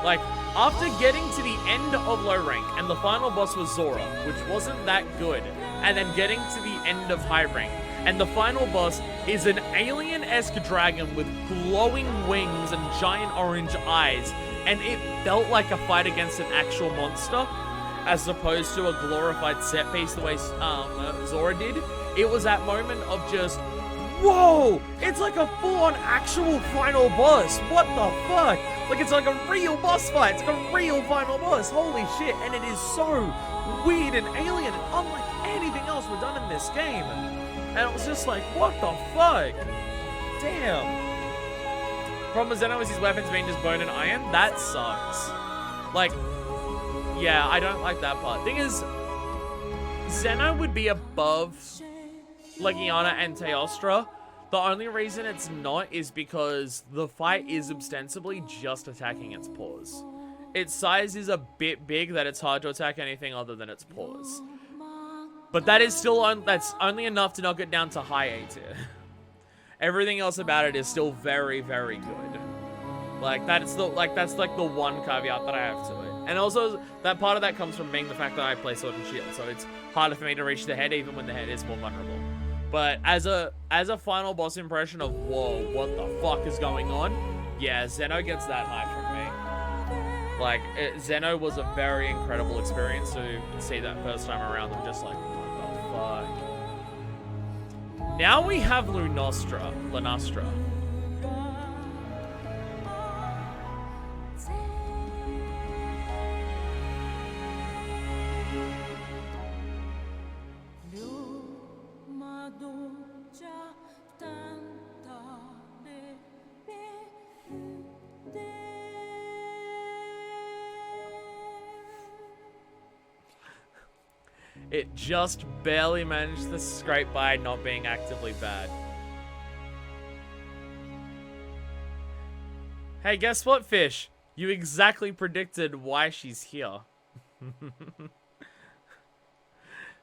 like, after getting to the end of low rank, and the final boss was Zora, which wasn't that good, and then getting to the end of high rank, and the final boss is an alien-esque dragon with glowing wings and giant orange eyes, and it felt like a fight against an actual monster, as opposed to a glorified set piece the way Zora did. It was that moment of just, whoa! It's like a full-on actual final boss. What the fuck? Like, it's like a real boss fight. It's like a real final boss. Holy shit. And it is so weird and alien and unlike anything else we've done in this game. And it was just like, what the fuck? Damn. Problem with Zeno is his weapons being just bone and iron. That sucks. Like, yeah, I don't like that part. Thing is, Zeno would be above Leggiana and Teostra. The only reason it's not is because the fight is ostensibly just attacking its paws. Its size is a bit big that it's hard to attack anything other than its paws. But that is still that's only enough to knock it down to high A tier. Everything else about it is still very, very good. Like that's the one caveat that I have to it. And also that part of that comes from being the fact that I play Sword and Shield, so it's harder for me to reach the head even when the head is more vulnerable. But as a final boss impression of, whoa, what the fuck is going on? Yeah, Zeno gets that high from me. Like, Zeno was a very incredible experience to see that first time around. I'm just like, what the fuck? Now we have Nostra. It just barely managed to scrape by not being actively bad. Hey, guess what, Fish? You exactly predicted why she's here.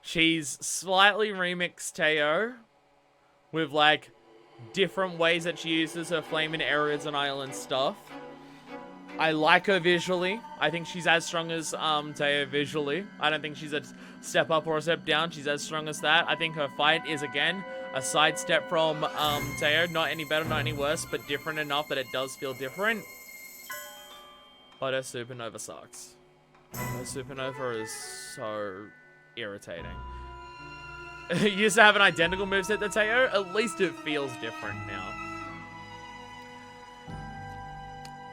She's slightly remixed Teo with, like, different ways that she uses her flame in areas and island stuff. I like her visually. I think she's as strong as Teo visually. I don't think she's a step up or a step down. She's as strong as that. I think her fight is, again, a sidestep from Teo. Not any better, not any worse, but different enough that it does feel different. But her Supernova sucks. Her Supernova is so irritating. You used to have an identical moveset to Teo. At least it feels different now.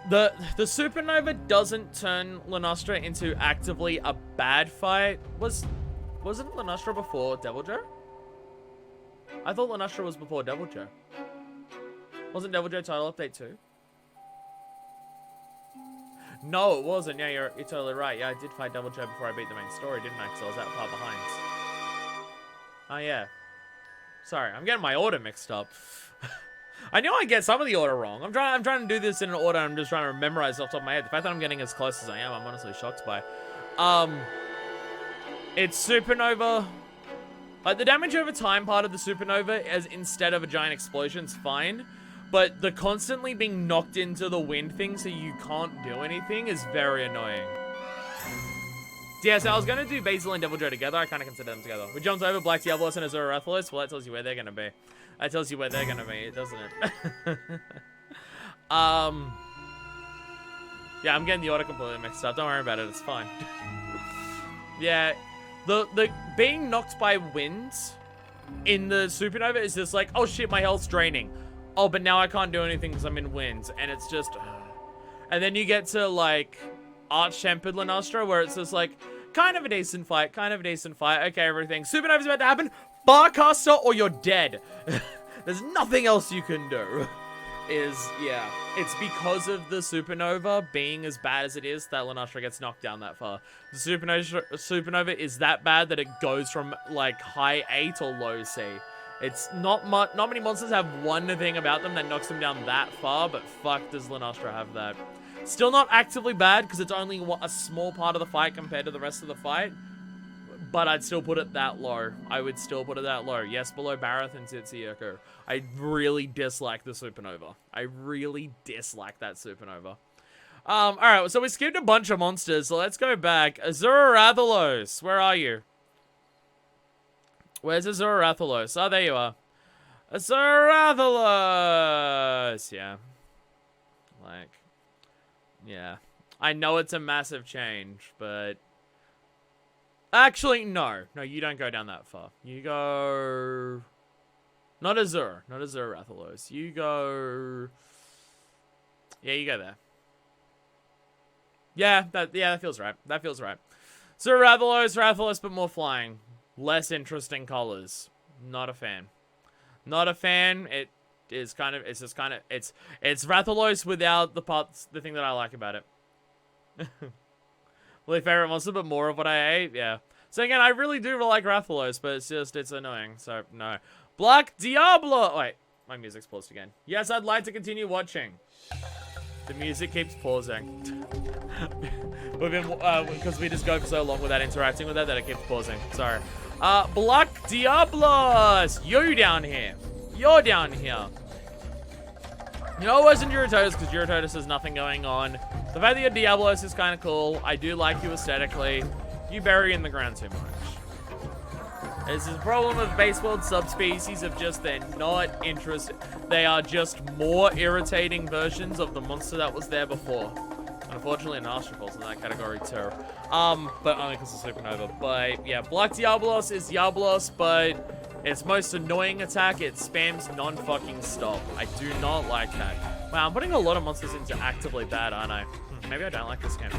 The Supernova doesn't turn Nostra into actively a bad fight. Wasn't Nostra before Devil Joe? I thought Nostra was before Devil Joe. Wasn't Devil Joe title update too? No, it wasn't. Yeah, you're totally right. Yeah, I did fight Devil Joe before I beat the main story, didn't I? Because I was that far behind. Oh, yeah. Sorry, I'm getting my order mixed up. I know I get some of the order wrong. I'm trying to do this in an order. I'm just trying to memorize off the top of my head. The fact that I'm getting as close as I am, I'm honestly shocked by. It's Supernova. Like, the damage over time part of the Supernova, as instead of a giant explosion's fine. But the constantly being knocked into the wind thing so you can't do anything is very annoying. Yeah, so I was going to do Basil and Devil Joe together. I kind of consider them together. We jumped over Black Diablos and Azura Rathalos. Well, that tells you where they're going to be. That tells you where they're going to be, doesn't it? Yeah, I'm getting the order completely mixed up. Don't worry about it. It's fine. Yeah, the being knocked by winds in the Supernova is just like, oh shit, my health's draining. Oh, but now I can't do anything because I'm in winds. And it's just... And then you get to, like, Arch-Tempered Nostra, where it's just like, kind of a decent fight, Okay, everything. Supernova's about to happen. Barcaster or you're dead. There's nothing else you can do. Yeah. It's because of the Supernova being as bad as it is that Nostra gets knocked down that far. The Supernova is that bad that it goes from, like, high A to low C. It's not many monsters have one thing about them that knocks them down that far, but fuck does Nostra have that. Still not actively bad, because it's only a small part of the fight compared to the rest of the fight, but I'd still put it that low. I would still put it that low. Yes, below Barroth and Titsuyoko. I really dislike the Supernova. I really dislike that Supernova. Alright, so we skipped a bunch of monsters, so let's go back. Azura Rathalos, where are you? Where's Azura Rathalos? Oh, there you are. Azura Rathalos! Yeah. Like, yeah. I know it's a massive change, but... Actually, no. No, you don't go down that far. You go... Not Azura. Not Azura Rathalos. You go... Yeah, you go there. Yeah, that feels right. That feels right. Azura Rathalos, but more flying. Less interesting colors. Not a fan. Not a fan. It's Rathalos without the thing that I like about it. Really favorite monster, but more of what I ate. Yeah. So again, I really do like Rathalos, but it's annoying. So no. Black Diablo. Wait, my music's paused again. Yes, I'd like to continue watching. The music keeps pausing. We've been because we just go for so long without interacting with that it keeps pausing. Sorry. Black Diablos! You down here. You're down here. You know, it wasn't Eurototus because Eurototus has nothing going on. The fact that you're Diablos is kind of cool. I do like you aesthetically. You bury in the ground too much. This is a problem with base world subspecies of just they're not interested. They are just more irritating versions of the monster that was there before. Unfortunately, Nostra falls in that category too. But only because of Supernova. But yeah, Black Diablos is Diablos, but its most annoying attack, it spams non-fucking stop. I do not like that. Wow, I'm putting a lot of monsters into actively bad, aren't I? Maybe I don't like this game.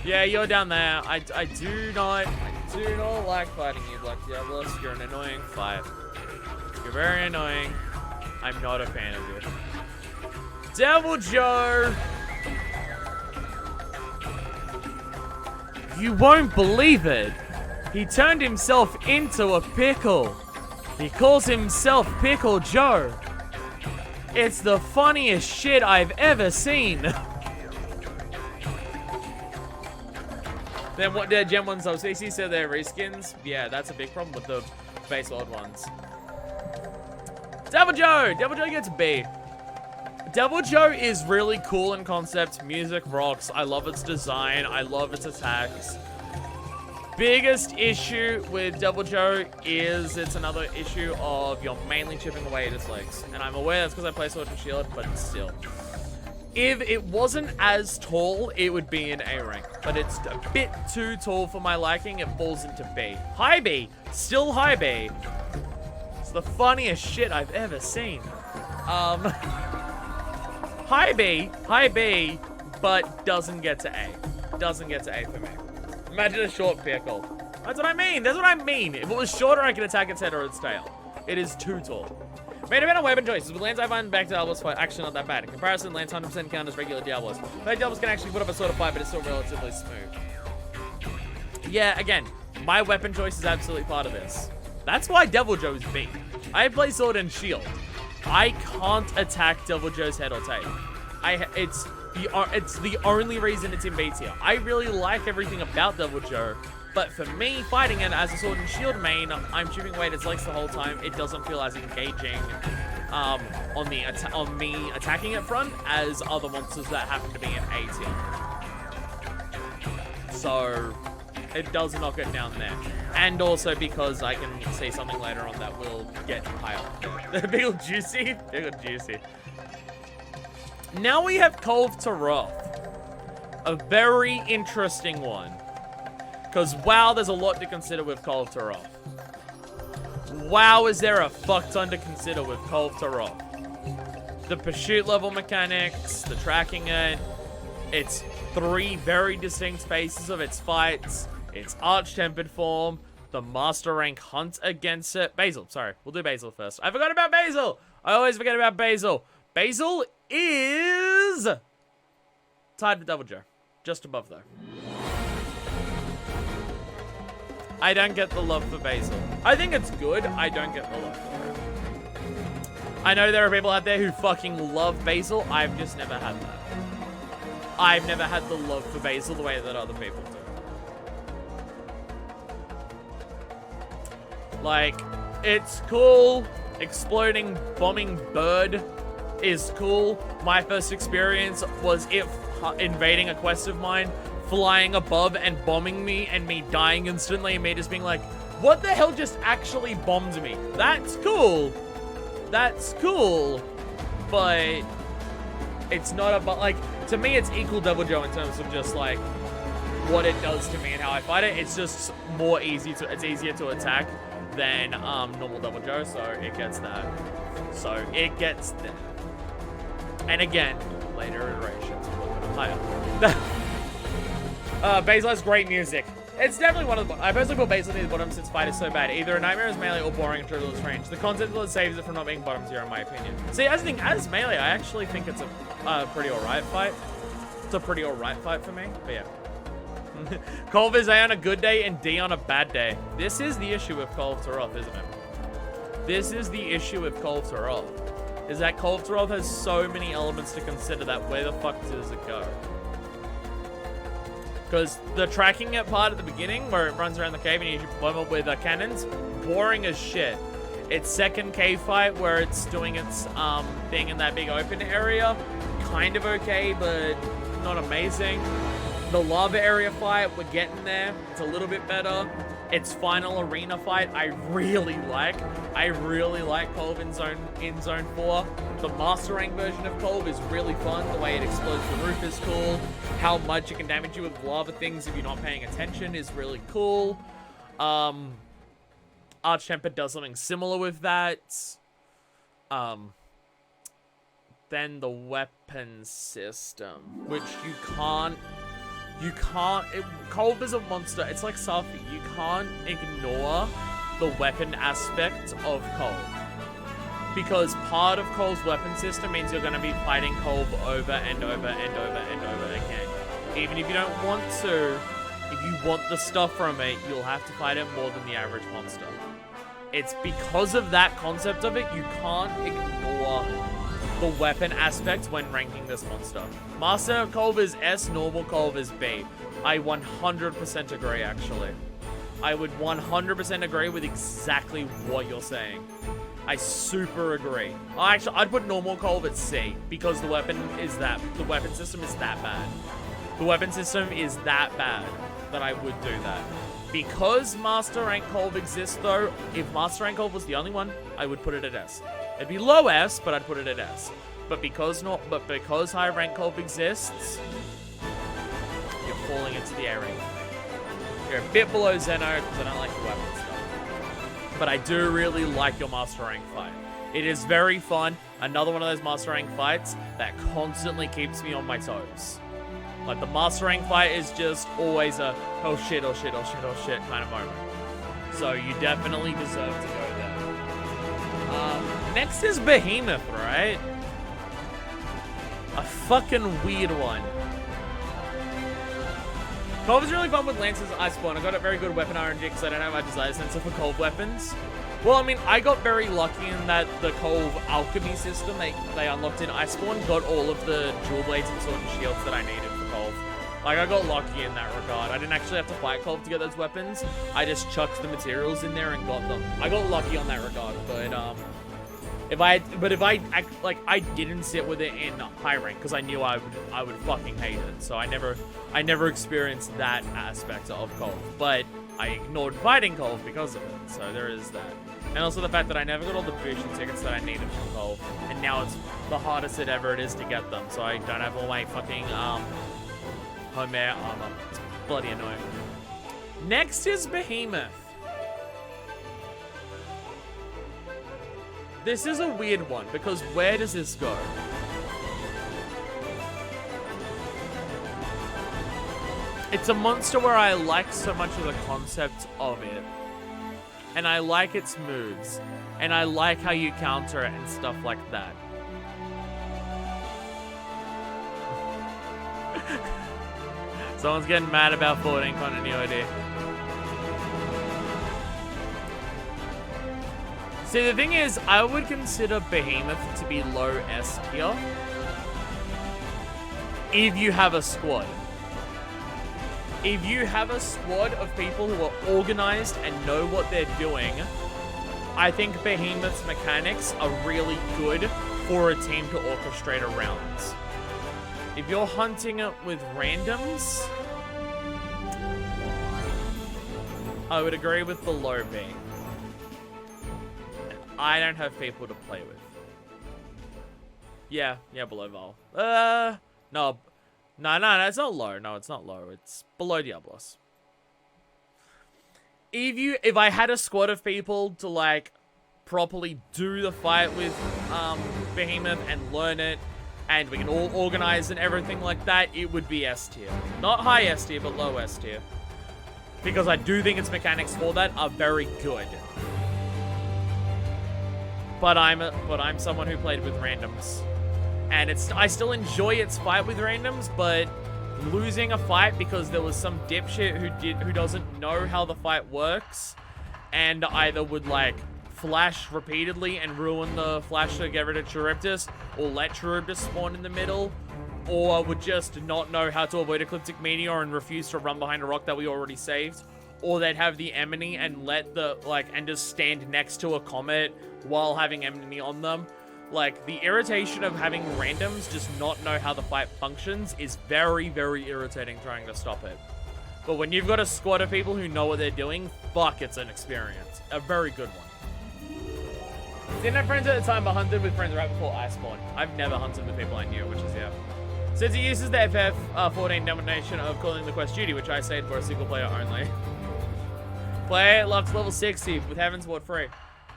Yeah, you're down there. I do not like fighting you, Black Diablos. You're an annoying fight. You're very annoying. I'm not a fan of you. Devil Joe! You won't believe it. He turned himself into a pickle. He calls himself Pickle Joe. It's the funniest shit I've ever seen. Then what did Gen 1 sub CC said they're reskins? Yeah, that's a big problem with the base old ones. Devil Joe! Devil Joe gets B. Devil Joe is really cool in concept. Music rocks. I love its design. I love its attacks. Biggest issue with Devil Joe is it's another issue of you're mainly chipping away at its legs. And I'm aware that's because I play Sword and Shield, but still. If it wasn't as tall, it would be an A rank. But it's a bit too tall for my liking. It falls into B. High B. Still high B. It's the funniest shit I've ever seen. High B, but doesn't get to A. Doesn't get to A for me. Imagine a short pickle. That's what I mean. That's what I mean. If it was shorter, I could attack its head or its tail. It is too tall. Made a better weapon choices. With Lance, I find back to Diablos fight actually not that bad. In comparison, Lance 100% count as regular Diablos. But Diablos can actually put up a sort of fight, but it's still relatively smooth. Yeah, again, my weapon choice is absolutely part of this. That's why Devil Joe's B. I play Sword and Shield. I can't attack Devil Joe's head or tail. It's the only reason it's in B tier. I really like everything about Devil Joe, but for me, fighting it as a Sword and Shield main, I'm chipping away at its legs the whole time. It doesn't feel as engaging on me attacking it front as other monsters that happen to be in A tier. So it does knock it down there. And also because I can see something later on that will get higher. Biggle Juicy? Biggle Juicy. Now we have Kolv Taroth. A very interesting one. Because, wow, there's a lot to consider with Kolv Taroth. Wow, is there a fuck ton to consider with Kolv Taroth. The pursuit level mechanics, the tracking it, its 3 very distinct phases of its fights, its arch-tempered form, the master rank hunt against it. Basil, sorry. We'll do Basil first. I forgot about Basil! I always forget about Basil. Basil is tied to Devil Joe. Just above, though. I don't get the love for Basil. I think it's good. I don't get the love for it. I know there are people out there who fucking love Basil. I've just never had that. I've never had the love for Basil the way that other people do. Like, it's cool. Exploding, bombing bird is cool. My first experience was it invading a quest of mine, flying above and bombing me, and me dying instantly, and me just being like, what the hell just actually bombed me? That's cool. That's cool. But it's not about, like, to me, it's equal Devil Joe in terms of just, like, what it does to me and how I fight it. It's just it's easier to attack than normal Devil Joe, so it gets that. So it gets that. And again, later iterations, a little bit higher. Basil has great music. It's definitely one of the... I personally put Basil near the bottom since fight is so bad. Either a nightmare is melee or boring until it's range. The concept that saves it from not being bottom tier, in my opinion. See, as melee, I actually think it's a pretty alright fight. It's a pretty alright fight for me, but yeah. Kolv is A on a good day and D on a bad day. This is the issue with Kolv Taroth, isn't it? This is the issue with Kolv Taroth. Is that Kolv Taroth has so many elements to consider that where the fuck does it go? Because the tracking it part at the beginning, where it runs around the cave and you bomb it with cannons, boring as shit. Its second cave fight, where it's doing its thing in that big open area, kind of okay, but not amazing. The lava area fight, we're getting there. It's a little bit better. Its final arena fight, I really like. I really like Kolv in Zone 4. The Master Rank version of Kolv is really fun. The way it explodes the roof is cool. How much it can damage you with lava things if you're not paying attention is really cool. Arch-Temper does something similar with that. Then the weapon system, which you can't... Kolv is a monster. It's like Safi. You can't ignore the weapon aspect of Kolv. Because part of Kolv's weapon system means you're going to be fighting Kolv over and over and over and over again. Even if you don't want to, if you want the stuff from it, you'll have to fight it more than the average monster. It's because of that concept of it, you can't ignore the weapon aspect when ranking this monster. Master Kolv is S, normal Kolv is B. I 100% agree, actually. I would 100% agree with exactly what you're saying. I super agree. Actually, I'd put normal Kolv at C because the weapon system is that bad. The weapon system is that bad that I would do that. Because Master Rank Kolv exists, though, if Master Rank Kolv was the only one, I would put it at S. It'd be low S, but I'd put it at S. But because High Rank Kolv exists, you're falling into the A rank. You're a bit below Zeno because I don't like the weapon stuff. But I do really like your Master Rank fight. It is very fun. Another one of those Master Rank fights that constantly keeps me on my toes. Like, the Master Rank fight is just always a, oh shit, oh shit, oh shit, oh shit kind of moment. So you definitely deserve to go there. Next is Behemoth, right? A fucking weird one. Kolv is really fun with Lance's Iceborne. I got a very good weapon RNG because I don't have my desire sensor for Kolv weapons. Well, I mean, I got very lucky in that the Kolv alchemy system they unlocked in Iceborne got all of the jewel blades and sword and shields that I needed for Kolv. Like, I got lucky in that regard. I didn't actually have to fight Kolv to get those weapons. I just chucked the materials in there and got them. I got lucky on that regard, but if I didn't sit with it in high rank because I knew I would fucking hate it. So I never experienced that aspect of Kolv, but I ignored fighting Kolv because of it. So there is that. And also the fact that I never got all the fusion tickets that I needed from Kolv, and now it's the hardest it ever is to get them. So I don't have all my fucking home air armor. It's bloody annoying. Next is Behemoth. This is a weird one, because where does this go? It's a monster where I like so much of the concept of it. And I like its moves. And I like how you counter it and stuff like that. Someone's getting mad about 14 continuity. See, the thing is, I would consider Behemoth to be low S tier if you have a squad. If you have a squad of people who are organized and know what they're doing, I think Behemoth's mechanics are really good for a team to orchestrate around. If you're hunting it with randoms, I would agree with the low B. I don't have people to play with. Yeah, below Val. No, it's not low. No, it's not low. It's below Diablos. If I had a squad of people to, like, properly do the fight with Behemoth and learn it, and we can all organize and everything like that, it would be S tier. Not high S tier, but low S tier. Because I do think its mechanics for that are very good. But I'm someone who played with randoms, and I still enjoy its fight with randoms. But losing a fight because there was some dipshit who doesn't know how the fight works, and either would like flash repeatedly and ruin the flash to get rid of Charybdis, or let Charybdis spawn in the middle, or would just not know how to avoid Ecliptic Meteor and refuse to run behind a rock that we already saved, or they'd have the Emony and and just stand next to a comet while having Emony on them. Like, the irritation of having randoms just not know how the fight functions is very, very irritating trying to stop it. But when you've got a squad of people who know what they're doing, fuck, it's an experience. A very good one. Didn't have friends at the time, but hunted with friends right before Iceborne. I've never hunted with people I knew, which is, yeah. Since he uses the FF14 denomination of calling the quest duty, which I stayed for a single player only. Play it, love to level 60 with Heaven's Ward free.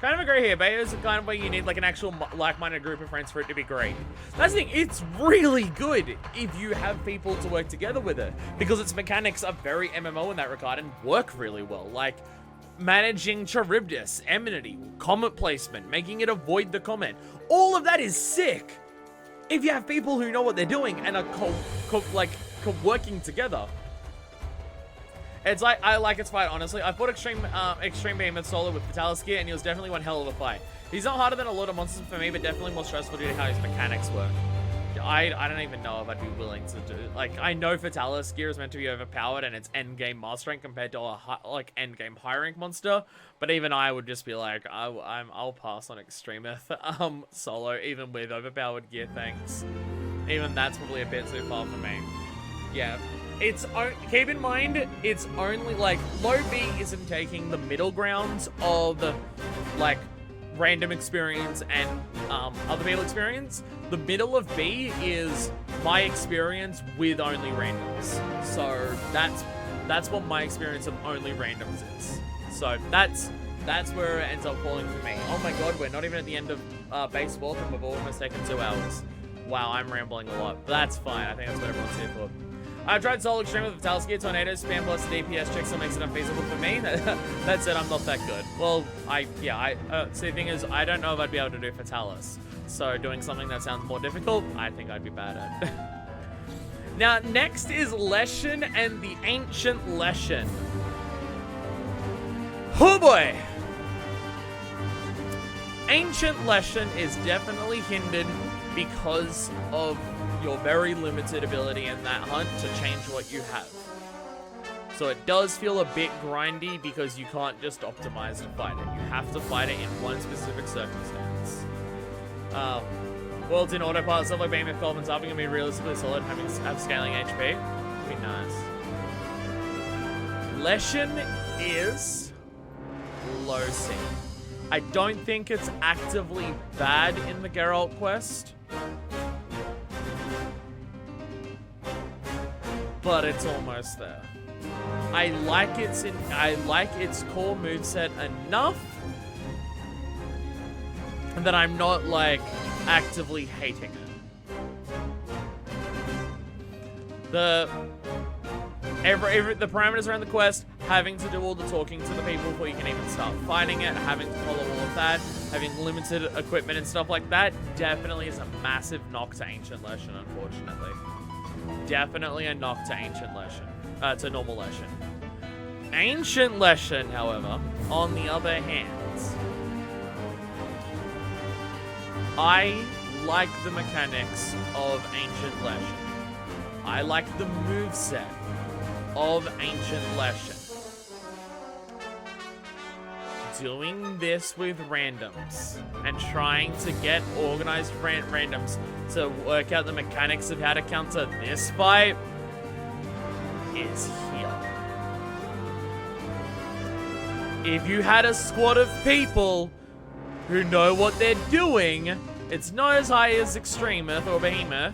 Kind of agree here, but it's the kind of way you need like an actual like-minded group of friends for it to be great. That's the thing, it's really good if you have people to work together with it, because its mechanics are very MMO in that regard and work really well. Like managing Charybdis, Emony, comet placement, making it avoid the comet. All of that is sick if you have people who know what they're doing and are working together. It's like, I like its fight, honestly. I fought Extreme Behemoth solo with Vitalis gear, and he was definitely one hell of a fight. He's not harder than a lot of monsters for me, but definitely more stressful due to how his mechanics work. I don't even know if I'd be willing to do... Like, I know Vitalis gear is meant to be overpowered, and it's endgame master rank compared to a endgame high rank monster, but even I would just be like, I'll pass on Extremeth solo, even with overpowered gear, thanks. Even that's probably a bit too far for me. Yeah. Keep in mind, it's only, like, low B isn't taking the middle grounds of, like, random experience and other people experience. The middle of B is my experience with only randoms. So that's what my experience of only randoms is. So that's where it ends up falling for me. Oh my god, we're not even at the end of base warp and we've almost taken 2 hours. Wow, I'm rambling a lot, but that's fine. I think that's what everyone's here for. I've tried solo extreme with Vitalis gear, tornado, spam plus DPS check still makes it unfeasible for me. That said, I'm not that good. Well, see, the thing is, I don't know if I'd be able to do Vitalis. So doing something that sounds more difficult, I think I'd be bad at. Now, next is Leshen and the Ancient Leshen. Oh boy! Ancient Leshen is definitely hindered because of your very limited ability in that hunt to change what you have. So it does feel a bit grindy because you can't just optimize to fight it. You have to fight it in one specific circumstance. Worlds in autopilot, stuff like Behemoth Goldman's up, gonna be realistically solid, have scaling HP. Would be nice. Leshen is low C. I don't think it's actively bad in the Geralt quest, but it's almost there. I like its core moveset enough that I'm not like actively hating it. The parameters around the quest, having to do all the talking to the people before you can even start fighting it, having to follow all of that, having limited equipment and stuff like that, definitely is a massive knock to Ancient Leshen, unfortunately. Definitely a knock to Ancient Leshen, to normal Leshen. Ancient Leshen, however, on the other hand, I like the mechanics of Ancient Leshen. I like the moveset of Ancient Leshen. Doing this with randoms and trying to get organized randoms to work out the mechanics of how to counter this fight is here. If you had a squad of people who know what they're doing, it's not as high as Extremeth or Behemoth,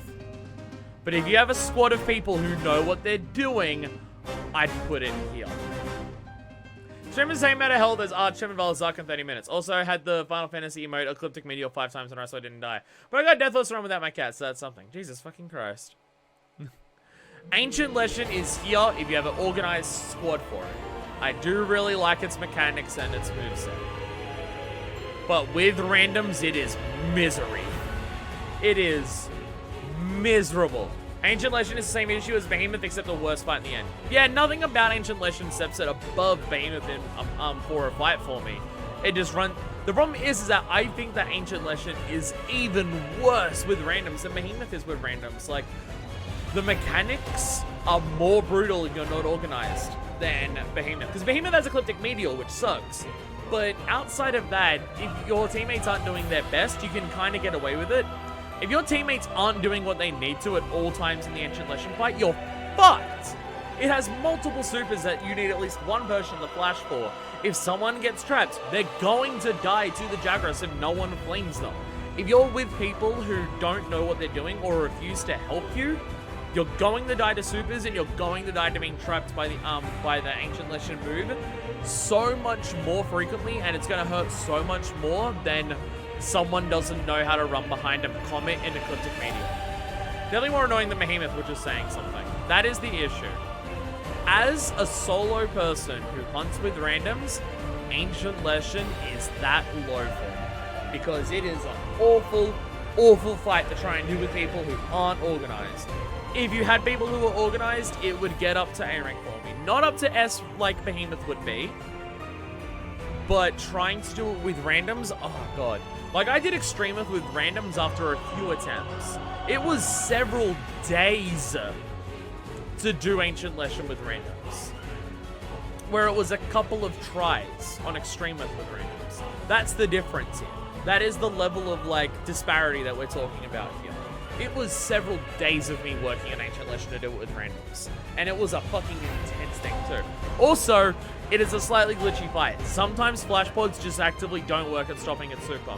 but if you have a squad of people who know what they're doing, I'd put it here. Stream the same amount of health as Archim and Valazak in 30 minutes. Also had the Final Fantasy emote Ecliptic Meteor 5 times in a row so I didn't die. But I got Deathless run without my cat, so that's something. Jesus fucking Christ. Ancient Leshen is here if you have an organized squad for it. I do really like its mechanics and its moveset. But with randoms, it is misery. It is miserable. Ancient Leshen is the same issue as Behemoth, except a worse fight in the end. Yeah, nothing about Ancient Leshen steps it above Behemoth in, for a fight for me. It just runs... The problem is that I think that Ancient Leshen is even worse with randoms than Behemoth is with randoms. Like, the mechanics are more brutal if you're not organized than Behemoth. Because Behemoth has Ecliptic Meteor, which sucks. But outside of that, if your teammates aren't doing their best, you can kind of get away with it. If your teammates aren't doing what they need to at all times in the Ancient Leshen fight, you're fucked! It has multiple supers that you need at least one person to flash for. If someone gets trapped, they're going to die to the Jagras if no one flames them. If you're with people who don't know what they're doing or refuse to help you, you're going to die to supers and you're going to die to being trapped by the Ancient Leshen move so much more frequently, and it's going to hurt so much more than someone doesn't know how to run behind a Comet and Ecliptic Meteor. Definitely more annoying than Behemoth, which is saying something. That is the issue. As a solo person who hunts with randoms, Ancient Leshen is that low for me. Because it is an awful, awful fight to try and do with people who aren't organized. If you had people who were organized, it would get up to A rank for me. Not up to S like Behemoth would be, but trying to do it with randoms, oh god. Like, I did Extremeth with randoms after a few attempts. It was several days to do Ancient Lesson with randoms, where it was a couple of tries on Extremeth with randoms. That's the difference here. That is the level of, like, disparity that we're talking about here. It was several days of me working on Ancient Lesson to do it with randoms. And it was a fucking intense thing too. Also, it is a slightly glitchy fight. Sometimes flash pods just actively don't work at stopping at super.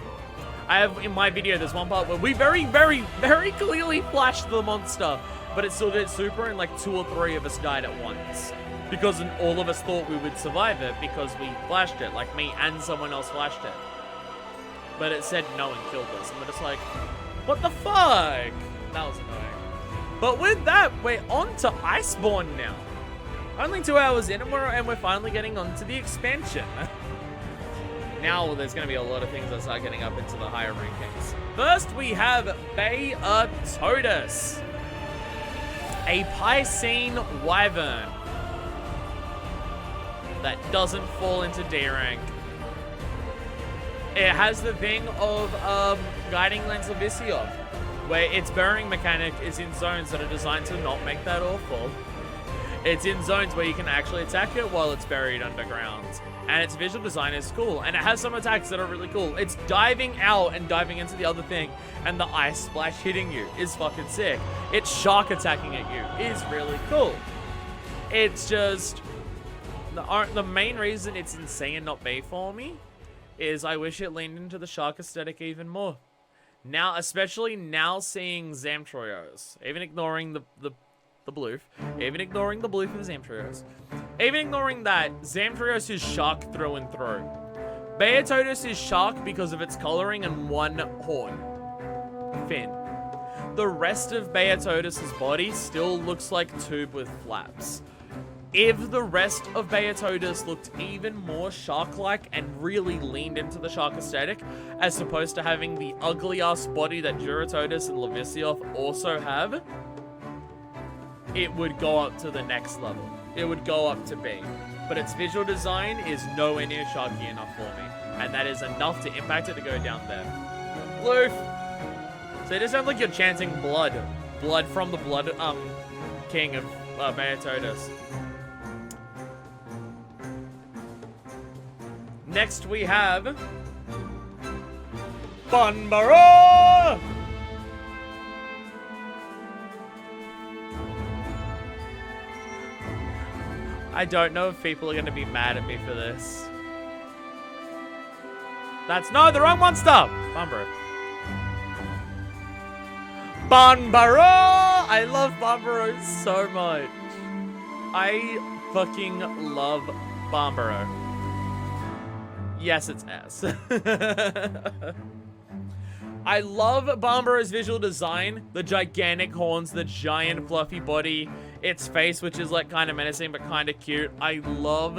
I have, in my video, there's one part where we very, very, very clearly flashed the monster, but it still did super and like 2 or 3 of us died at once. Because all of us thought we would survive it because we flashed it, like me and someone else flashed it. But it said no and killed us, and we're just like, what the fuck? That was annoying. But with that, we're on to Iceborne now. Only 2 hours in, and we're finally getting onto the expansion. Now there's going to be a lot of things that start getting up into the higher rankings. First, we have Toadus, a Piscine wyvern that doesn't fall into D rank. It has the thing of Guiding Lens Lavacio, where its burying mechanic is in zones that are designed to not make that awful. It's in zones where you can actually attack it while it's buried underground. And its visual design is cool. And it has some attacks that are really cool. It's diving out and diving into the other thing, and the ice splash hitting you is fucking sick. It's shark attacking at you is really cool. It's just... The main reason it's in C and not B for me is I wish it leaned into the shark aesthetic even more. Now, especially now seeing Zamtrios, even ignoring the bloof, even ignoring the bloof of Zamtrios, even ignoring that, Zamtrios is shark through and through. Toadus is shark because of its coloring and one horn, fin. The rest of Toadus's body still looks like tube with flaps. If the rest of Toadus looked even more shark-like and really leaned into the shark aesthetic, as opposed to having the ugly-ass body that Eurototus and Lavacio also have, it would go up to the next level. It would go up to B. But its visual design is nowhere near sharky enough for me. And that is enough to impact it to go down there. Bloof! So it just sounds like you're chanting blood. Blood from the blood, king of Toadus. Next we have... Banbara! I don't know if people are going to be mad at me for this. No, the wrong monster! Banbara. Banbara! I love Banbara so much. I fucking love Banbara. Yes, it's S. I love Banbara's visual design. The gigantic horns, the giant fluffy body, its face, which is like kind of menacing but kind of cute. I love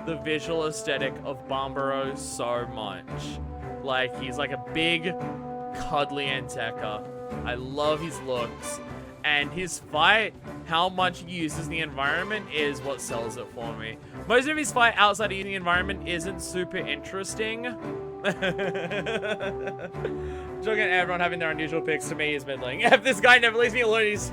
the visual aesthetic of Banbara so much. Like, he's like a big, cuddly Anteka. I love his looks. And his fight, how much he uses the environment is what sells it for me. Most of his fight outside of using the environment isn't super interesting. Joking at everyone having their unusual picks to me is middling. If this guy never leaves me alone, he's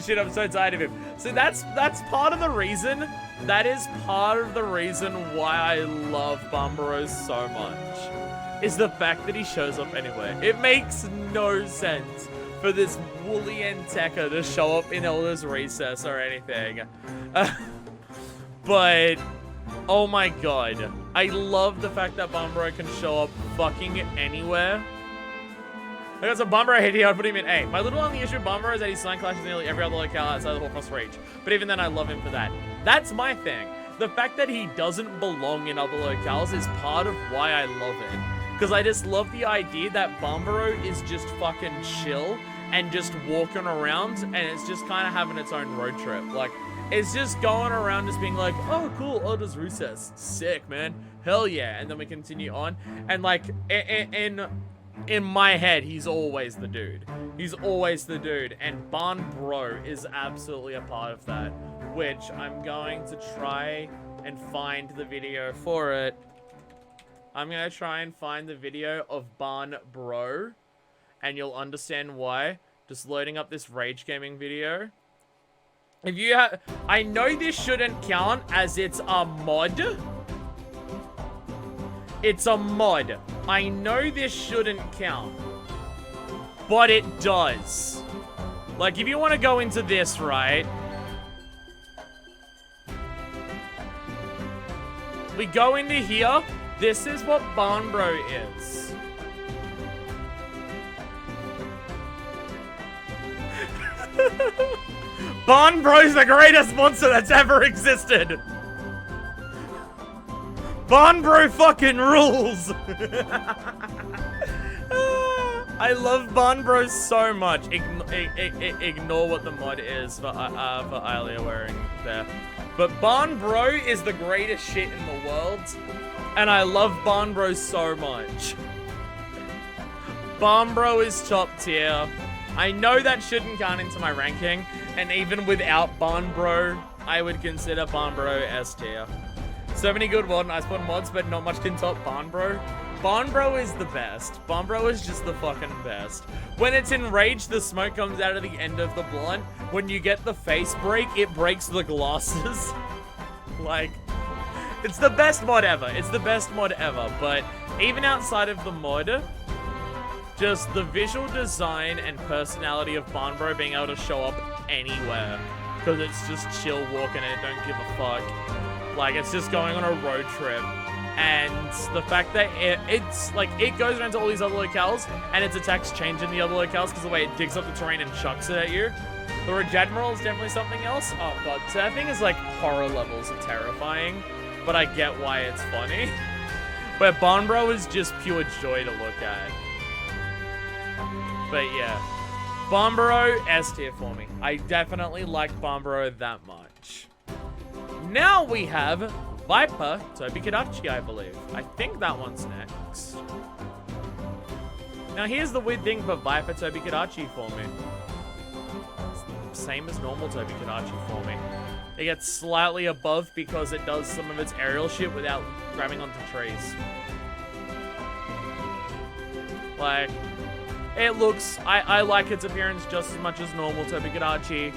shit, I'm so tired of him. So that's part of the reason. That is part of the reason why I love Banbara so much. Is the fact that he shows up anywhere. It makes no sense for this woolly Anteka to show up in Elder's Recess or anything. But, oh my god. I love the fact that Banbara can show up fucking anywhere. I got some Banbara hate here, I'd put him in A. My little only issue with Banbara is that he's sign clashes nearly every other locale outside of the Hoarfrost Reach. But even then, I love him for that. That's my thing. The fact that he doesn't belong in other locales is part of why I love it. Because I just love the idea that Banbara is just fucking chill and just walking around, and it's just kind of having its own road trip. Like, it's just going around just being like, oh, cool, Elder's Recess. Sick, man. Hell yeah. And then we continue on. And, like, in in my head, he's always the dude. He's always the dude, and Barn Bro is absolutely a part of that, which I'm going to try and find the video for it. I'm gonna try and find the video of Barn Bro, and you'll understand why. Just loading up this Rage Gaming video. If you have, I know this shouldn't count as it's a mod. It's a mod. I know this shouldn't count, but it does. Like, if you want to go into this, right? We go into here. This is what Barn Bro is. Barn Bro's the greatest monster that's ever existed. Barn Bro fucking rules. I love Barn Bro so much. Ignore what the mod is for Alia wearing there. But Barn Bro is the greatest shit in the world. And I love Barn Bro so much. Barn Bro is top tier. I know that shouldn't count into my ranking. And even without Barn Bro, I would consider Barn Bro S tier. So many good World and Iceborne mods, but not much can top Barn Bro. Barn Bro is the best. Barn Bro is just the fucking best. When it's enraged, the smoke comes out of the end of the blunt. When you get the face break, it breaks the glasses. Like, it's the best mod ever. It's the best mod ever. But even outside of the mod, just the visual design and personality of Barn Bro being able to show up anywhere. Because it's just chill walking and it don't give a fuck. Like, it's just going on a road trip. And the fact that it's like, it goes around to all these other locales and its attacks change in the other locales because the way it digs up the terrain and chucks it at you. The Regeneral is definitely something else. Oh god, so that thing is like horror levels of terrifying, but I get why it's funny. But Barn Bro is just pure joy to look at. But yeah, Barn Bro S tier for me. I definitely like Barn Bro that much. Now we have Viper Toby Kadachi, I believe. I think that one's next. Now here's the weird thing for Viper Toby Kadachi for me. It's the same as normal Toby Kadachi for me. It gets slightly above because it does some of its aerial shit without grabbing onto trees. Like, it looks, I like its appearance just as much as normal Toby Kadachi.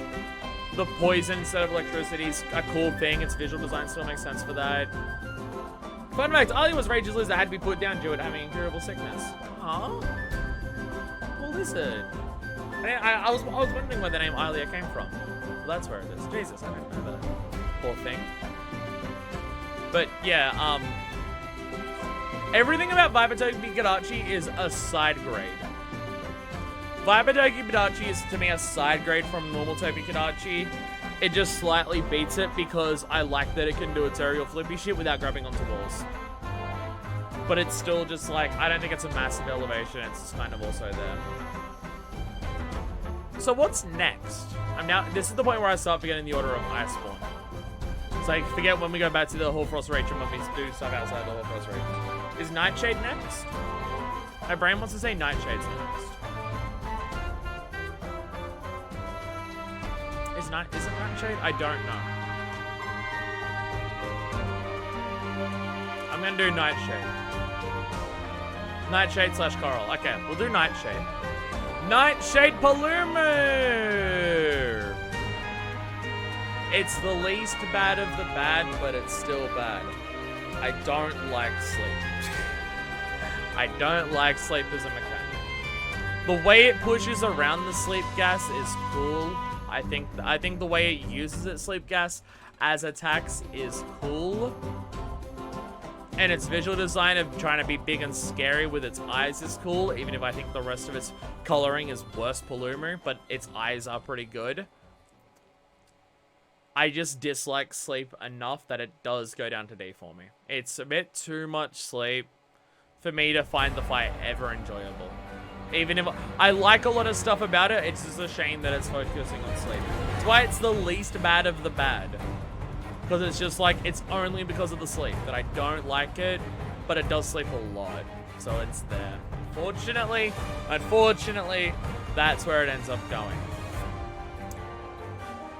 The poison instead of electricity is a cool thing. Its visual design still makes sense for that. Fun fact, Alia was Rage's Lizard that had to be put down due to having incurable sickness. Aww. Well, lizard. I was wondering where the name Alia came from. Well, that's where it is. Jesus, I didn't know that. Poor thing. But yeah, everything about Viper Toby Kadachi is a side grade. Viper Toby Kadachi is to me a side grade from normal Toby Kadachi. It just slightly beats it because I like that it can do its aerial flippy shit without grabbing onto walls. But it's still just like, I don't think it's a massive elevation, it's just kind of also there. So what's next? This is the point where I start forgetting the order of Iceborne. So I forget when we go back to the Hoarfrost Reach and when we do stuff outside the Hoarfrost Reach. Is Nightshade next? My brain wants to say Nightshade's next. Is it Nightshade? I don't know. I'm gonna do Nightshade. Nightshade / Coral. Okay, we'll do Nightshade. Nightshade Palumu! It's the least bad of the bad, but it's still bad. I don't like sleep. I don't like sleep as a mechanic. The way it pushes around the sleep gas is cool. I think the way it uses its sleep gas as attacks is cool. And its visual design of trying to be big and scary with its eyes is cool, even if I think the rest of its coloring is worse Palumu, but its eyes are pretty good. I just dislike sleep enough that it does go down to D for me. It's a bit too much sleep for me to find the fight ever enjoyable. Even if I like a lot of stuff about it, it's just a shame that it's focusing on sleep. That's why it's the least bad of the bad. Because it's just like, it's only because of the sleep that I don't like it, but it does sleep a lot. So it's there. unfortunately, that's where it ends up going.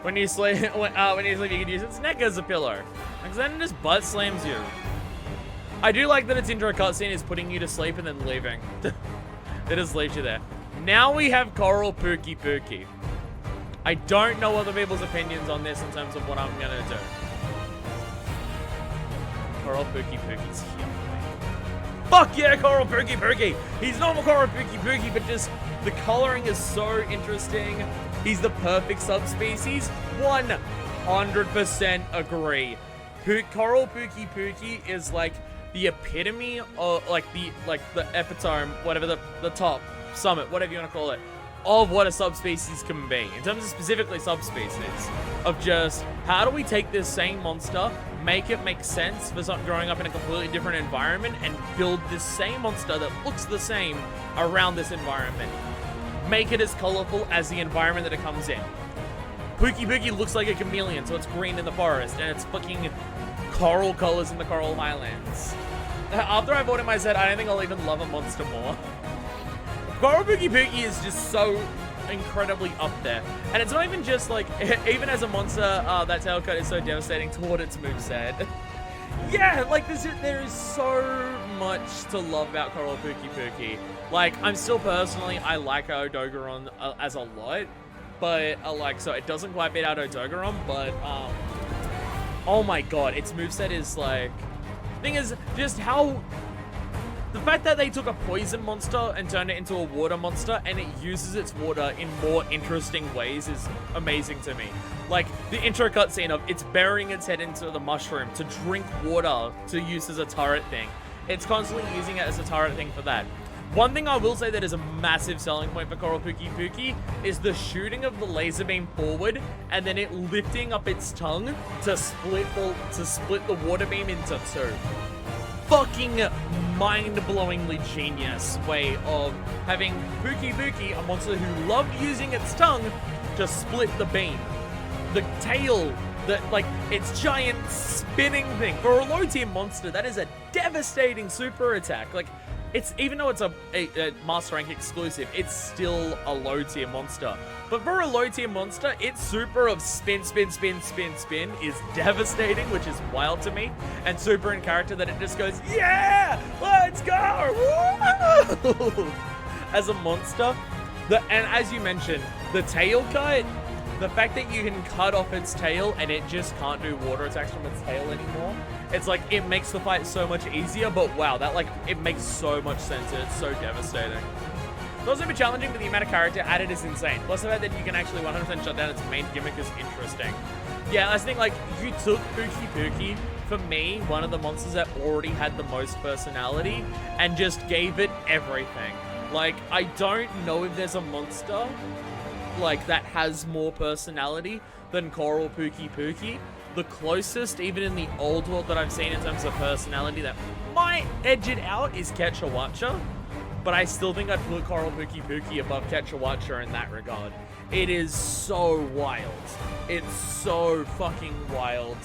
When you sleep, you can use its neck as a pillow, because then it just butt slams you. I do like that its intro cutscene is putting you to sleep and then leaving. It just leaves you there. Now we have Coral Pookie. I don't know other people's opinions on this in terms of what I'm gonna do. Coral Pookie's here. Fuck yeah, Coral Pookie! He's normal Coral Pookie, but just the coloring is so interesting. He's the perfect subspecies. 100% agree. Coral Pookie is like the epitome of like the epitome, whatever the top summit, whatever you want to call it, of what a subspecies can be. In terms of specifically subspecies, of just how do we take this same monster, make it make sense for something growing up in a completely different environment, and build this same monster that looks the same around this environment. Make it as colorful as the environment that it comes in. Pookie looks like a chameleon, so it's green in the forest, and it's fucking coral colors in the coral highlands. After I bought him, I said, I don't think I'll even love a monster more. Coral Pookie is just so incredibly up there. And it's not even just like, even as a monster, that tail cut is so devastating toward its moveset. Yeah, like there is so much to love about Coral Pookie. Like, I'm still personally, I like Odogoron as a lot, but so it doesn't quite beat out Odogoron, but oh my god, its moveset is like, thing is just how the fact that they took a poison monster and turned it into a water monster, and it uses its water in more interesting ways, is amazing to me. Like, the intro cutscene of it's burying its head into the mushroom to drink water to use as a turret thing. It's constantly using it as a turret thing for that. One thing I will say that is a massive selling point for Coral Pookie is the shooting of the laser beam forward and then it lifting up its tongue to split the water beam into two. Fucking mind-blowingly genius way of having Pookie, a monster who loved using its tongue to split the beam. The tail, its giant spinning thing. For a low-tier monster, that is a devastating super attack. Like, it's, even though it's a Master Rank exclusive, it's still a low-tier monster. But for a low-tier monster, its super of spin is devastating, which is wild to me. And super in character that it just goes, yeah, let's go! Woo! As a monster, and as you mentioned, the tail cut, the fact that you can cut off its tail and it just can't do water attacks from its tail anymore, it's like, it makes the fight so much easier, but wow, it makes so much sense and it's so devastating. It's also a bit challenging, but the amount of character added is insane. Plus the fact that you can actually 100% shut down its main gimmick is interesting. Yeah, I think, like, you took Pookie, for me, one of the monsters that already had the most personality, and just gave it everything. Like, I don't know if there's a monster, like, that has more personality than Coral Pookie. The closest, even in the old world, that I've seen in terms of personality that might edge it out is Ketchawacha, but I still think I'd put Coral Pookie above Ketchawacha in that regard. It is so wild. It's so fucking wild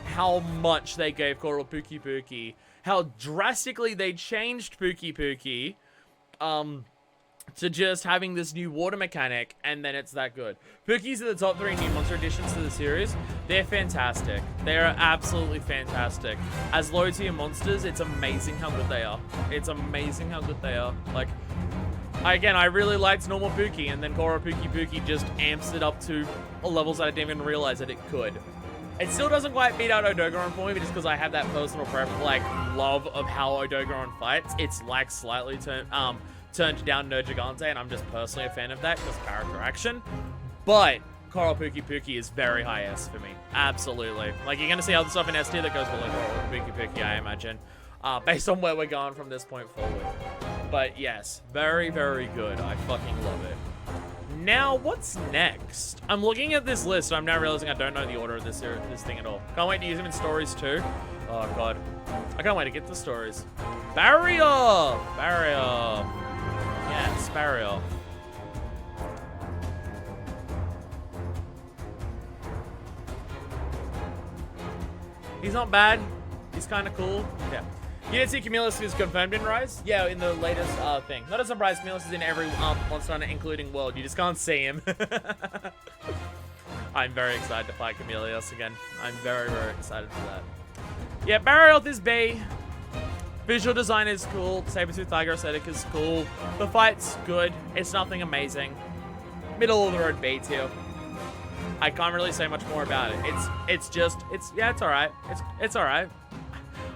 how much they gave Coral Pookie, how drastically they changed Pookie, to just having this new water mechanic, and then it's that good. Pookies are the top 3 new monster additions to the series. They're fantastic. They're absolutely fantastic. As low tier monsters, it's amazing how good they are. It's amazing how good they are. Like, again, I really liked normal Pookie, and then Coral Pookie just amps it up to levels that I didn't even realize that it could. It still doesn't quite beat out Odogoron for me, but just because I have that personal preference, like, love of how Odogoron fights. It's like slightly turned down No Gigante, and I'm just personally a fan of that because character action. But Coral Pookie is very high S for me. Absolutely. Like, you're gonna see other stuff in S tier that goes below Coral Pookie, I imagine, based on where we're going from this point forward. But yes, very, very good. I fucking love it. Now, what's next? I'm looking at this list, and I'm now realizing I don't know the order of this thing at all. Can't wait to use them in stories too. Oh god, I can't wait to get the stories. Barrier. Yes, Barrier. He's not bad. He's kind of cool. Yeah. You didn't see Camillus is confirmed in Rise? Yeah, in the latest thing. Not a surprise, Camillus is in every Monster Hunter, including World. You just can't see him. I'm very excited to fight Camillus again. I'm very, very excited for that. Yeah, Barrier Health is B. Visual design is cool. Sabertooth Tiger aesthetic is cool. The fight's good. It's nothing amazing. Middle of the road B tier. I can't really say much more about it. It's all right. It's all right.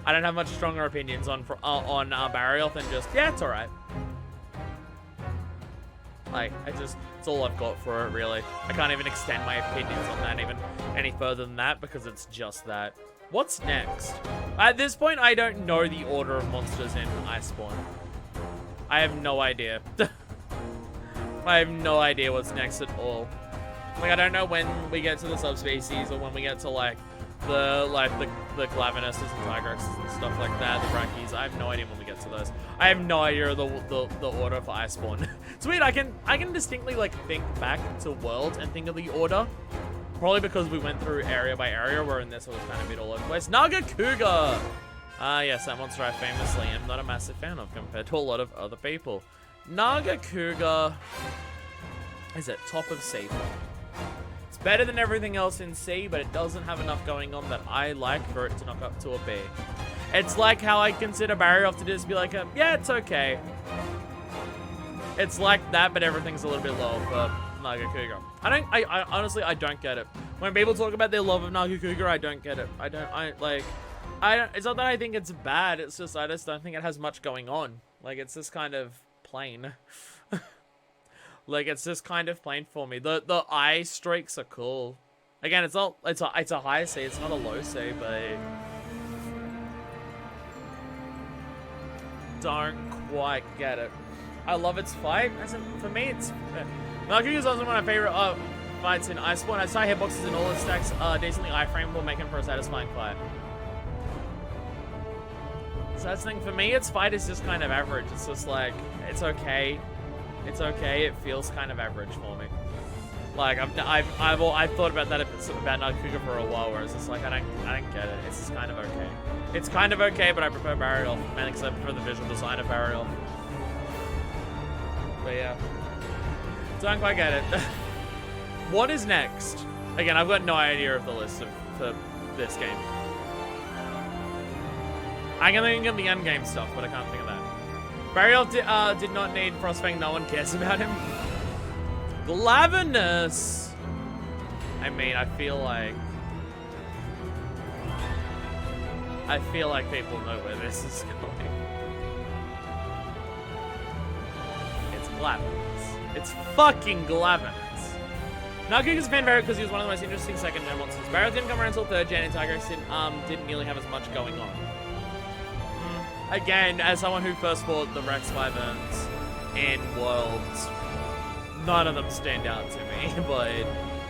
I don't have much stronger opinions on Barrier Health than just, yeah, it's all right. Like, it's all I've got for it, really. I can't even extend my opinions on that even any further than that because it's just that. What's next? At this point, I don't know the order of monsters in Iceborne. I have no idea. I have no idea what's next at all. Like, I don't know when we get to the subspecies or when we get to, like, the Glavenuses and Tigruses and stuff like that, the Brackies. I have no idea when we get to those. I have no idea the order for Iceborne. It's weird, I can distinctly, like, think back to World and think of the order. Probably because we went through area by area, where in this it was kind of a bit all over the place. Naga Cougar! Yes, that monster I famously am not a massive fan of compared to a lot of other people. Naga Cougar is at top of C. It's better than everything else in C, but it doesn't have enough going on that I like for it to knock up to a B. It's like how I consider Barrier Health to just be like a, yeah, it's okay. It's like that, but everything's a little bit lower for Naga Cougar. I honestly, I don't get it. When people talk about their love of Naga Cougar, I don't get it. It's not that I think it's bad, it's just, I just don't think it has much going on. Like, it's just kind of plain. Like, it's just kind of plain for me. The eye streaks are cool. Again, it's a high C, it's not a low C, but don't quite get it. I love its fight. For me, it's Naga Cougar is also one of my favorite fights in Iceborne. Its high hitboxes and all its stacks decently iframeable, making for a satisfying fight. So that's the thing. For me, its fight is just kind of average. It's just like, it's okay. It's okay. It feels kind of average for me. Like, I've thought about that about Naga Cougar for a while, where it's just like, I don't get it. It's just kind of okay. It's kind of okay, but I prefer Barrier Health, mainly because I prefer the visual design of Barrier Health. But yeah, don't quite get it. What is next? Again, I've got no idea of the list for this game. I can think of the end game stuff, but I can't think of that. Barrier Health did not need Frostfang. No one cares about him. Glavenus. I mean, I feel like people know where this is going. It's Glavenus. It's fucking Glavenus. Naga Cougar's a fan favorite because he was one of the most interesting second-gen monsters. Barrier didn't come around until 3rd gen, and Tigers didn't nearly have as much going on. Again, as someone who first fought the Rex Wyverns in Worlds, none of them stand out to me, but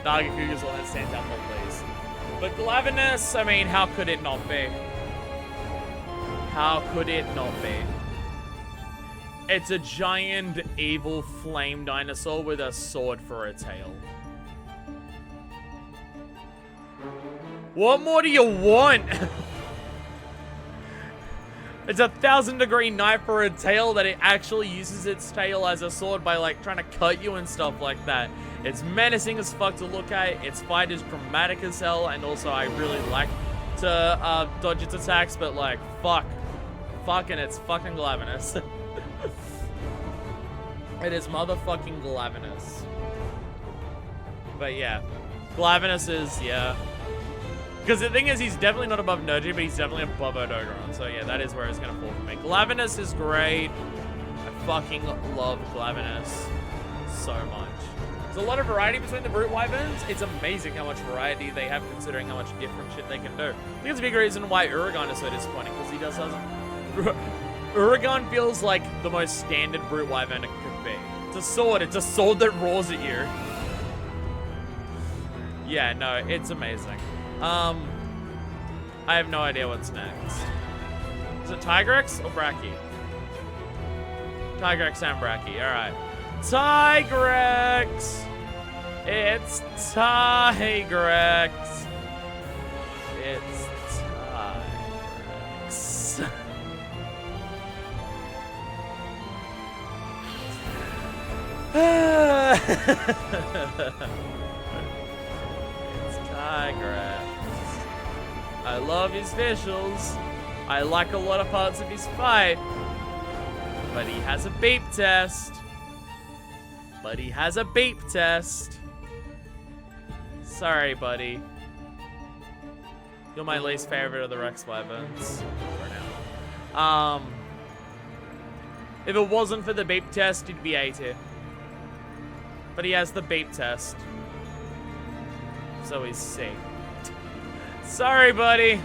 Naga Cougar's one that stands out the least. But Glavenus, I mean, how could it not be? How could it not be? It's a giant, evil flame dinosaur with a sword for a tail. What more do you want? It's a 1,000-degree knife for a tail that it actually uses its tail as a sword by, like, trying to cut you and stuff like that. It's menacing as fuck to look at. Its fight is dramatic as hell, and also I really like to dodge its attacks, but, like, fucking it's fucking Glavenus. It is motherfucking Glavenus. But yeah, Glavenus is, yeah. Because the thing is, he's definitely not above Nergy, but he's definitely above Odogoron. So yeah, that is where it's going to fall for me. Glavenus is great. I fucking love Glavenus so much. There's a lot of variety between the Brute Wyverns. It's amazing how much variety they have considering how much different shit they can do. I think it's a big reason why Uragon is so disappointing, because he doesn't... Uragon feels like the most standard Brute Wyvern it could be. It's a sword. It's a sword that roars at you. Yeah, no, it's amazing. I have no idea what's next. Is it Tigrex or Brachy? Tigrex and Brachy, alright. Tigrex! It's Tigrex! It's Tigrex. Jagras. I love his visuals. I like a lot of parts of his fight. But he has a beep test. Sorry, buddy. You're my least favorite of the Rex Wyverns for now. If it wasn't for the beep test, he'd be A tier. But he has the beep test. So he's C. Sorry, buddy.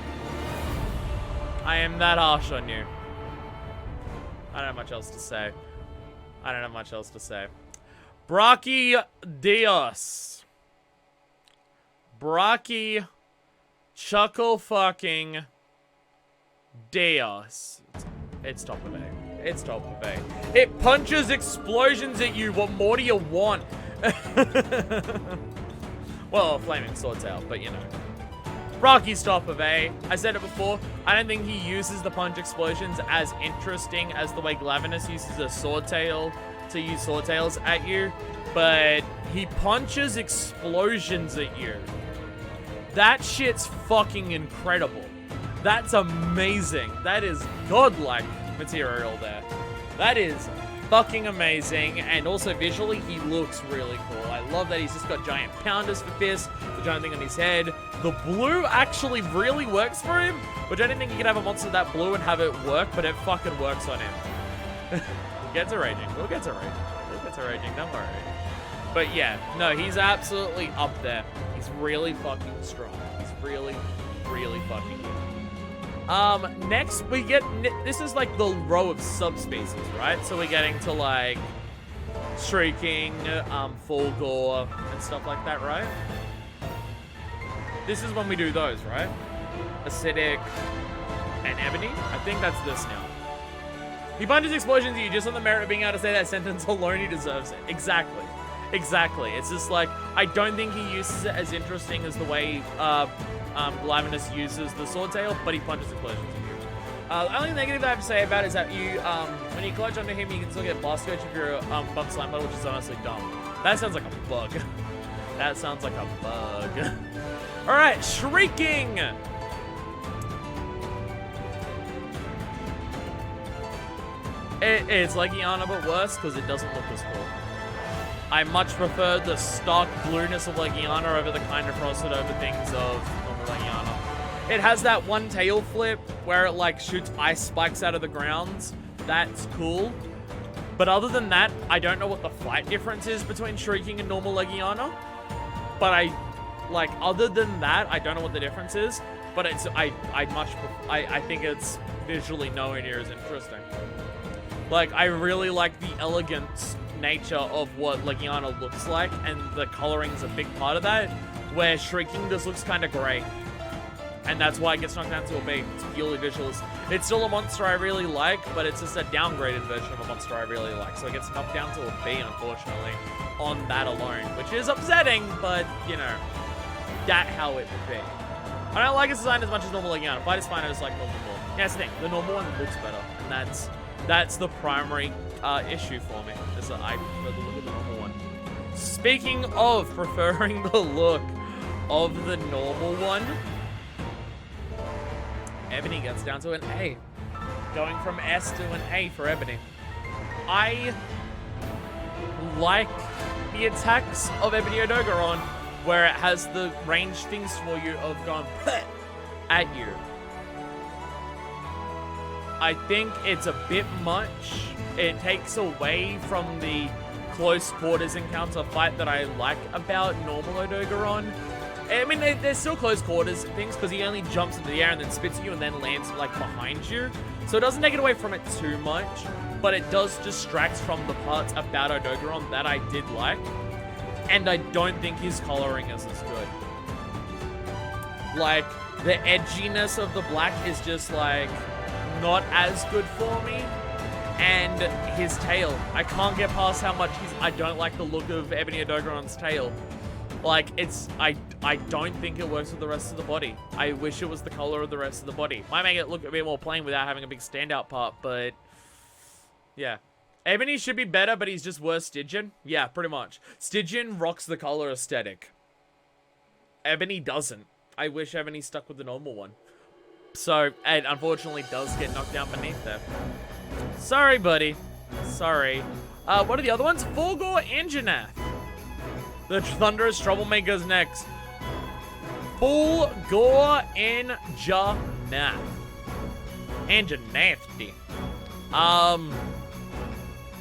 I am that harsh on you. I don't have much else to say. Brachydios. Brachy chuckle fucking Dios. It's top of A. It punches explosions at you. What more do you want? Well, flaming swordtail, but you know. Rocky's top of A. I said it before. I don't think he uses the punch explosions as interesting as the way Glavenus uses a swordtail to use swordtails at you, but he punches explosions at you. That shit's fucking incredible. That's amazing. That is godlike material there. That is fucking amazing, and also visually he looks really cool. I love that he's just got giant pounders for fists, the giant thing on his head. The blue actually really works for him, which I didn't think you could have a monster that blue and have it work, but it fucking works on him. We'll get to raging, don't worry. But yeah, no, he's absolutely up there. He's really fucking strong. He's really, really fucking good. Next we get, this is like the row of subspecies, right? So we're getting to like Shrieking, Fulgore, and stuff like that, right? This is when we do those, right? Acidic and Ebony. I think that's this now. He punches explosions at you just on the merit of being able to say that sentence alone. He deserves it. Exactly. It's just like, I don't think he uses it as interesting as the way Glavenus uses the swordtail, but he punches explosions at you. The only negative I have to say about it is that you, when you clutch onto him, you can still get Blast Coach if you're a bump slime bottle, which is honestly dumb. That sounds like a bug. Alright, Shrieking! It's Leggiana, but worse, because it doesn't look as cool. I much prefer the stark blueness of Leggiana over the kind of frosted over things of normal Leggiana. It has that one tail flip where it like shoots ice spikes out of the ground. That's cool. But other than that, I don't know what the fight difference is between Shrieking and normal Leggiana. But other than that, I don't know what the difference is. But I think it's visually nowhere near as interesting. Like, I really like the elegant nature of what Leggiana looks like, and the coloring's a big part of that, where Shrieking just looks kind of grey. And that's why it gets knocked down to a B. It's purely visuals. It's still a monster I really like, but it's just a downgraded version of a monster I really like. So it gets knocked down to a B, unfortunately, on that alone, which is upsetting, but, you know, that's how it be. I don't like its design as much as normal Leggiana. Fight is fine, I just like normal more. Yeah, that's the thing. The normal one looks better, and that's the primary issue for me, is that I prefer the look of the normal one. Speaking of preferring the look of the normal one, Ebony gets down to an A. Going from S to an A for Ebony. I like the attacks of Ebony Odogoron, where it has the range things for you of going at you. I think it's a bit much. It takes away from the close quarters encounter fight that I like about normal Odogoron. I mean, there's still close quarters things because he only jumps into the air and then spits at you and then lands like behind you. So it doesn't take it away from it too much, but it does distract from the parts about Odogoron that I did like. And I don't think his coloring is as good. Like, the edginess of the black is just like not as good for me. And his tail, I can't get past how much I don't like the look of Ebony Odogoron's tail. Like, I don't think it works with the rest of the body. I wish it was the color of the rest of the body. Might make it look a bit more plain without having a big standout part, but yeah. Ebony should be better, but he's just worse Stygian. Yeah, pretty much. Stygian rocks the color aesthetic. Ebony doesn't. I wish Ebony stuck with the normal one. So, it unfortunately does get knocked down beneath there. Sorry, buddy. Sorry. What are the other ones? Fulgor and Janath. The thunderous troublemakers next. Fulgor and Janath. And Janathy.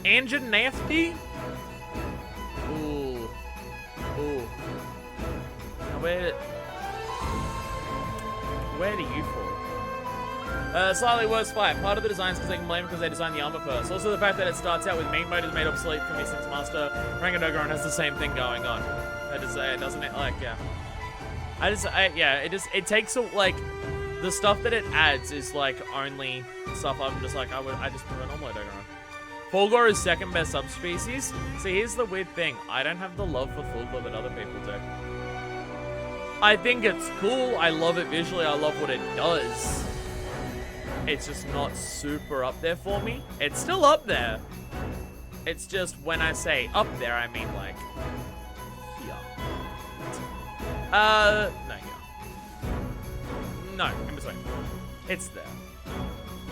And Janathy? Ooh. Ooh. Now where do you fall? Slightly worse fight. Part of the design is because they can blame it because they designed the armor first. Also the fact that it starts out with main mode is made obsolete for me since Master Rangadogoron has the same thing going on. That is, doesn't it? Like, yeah. It takes, like, the stuff that it adds is, like, only stuff I'm just like, I just prefer normal Odogoron. Fulgor is second best subspecies. See, here's the weird thing. I don't have the love for Fulgor that other people do. I think it's cool. I love it visually. I love what it does. It's just not super up there for me. It's still up there. It's just when I say up there, I mean like here. No, here. No, in between. It's there.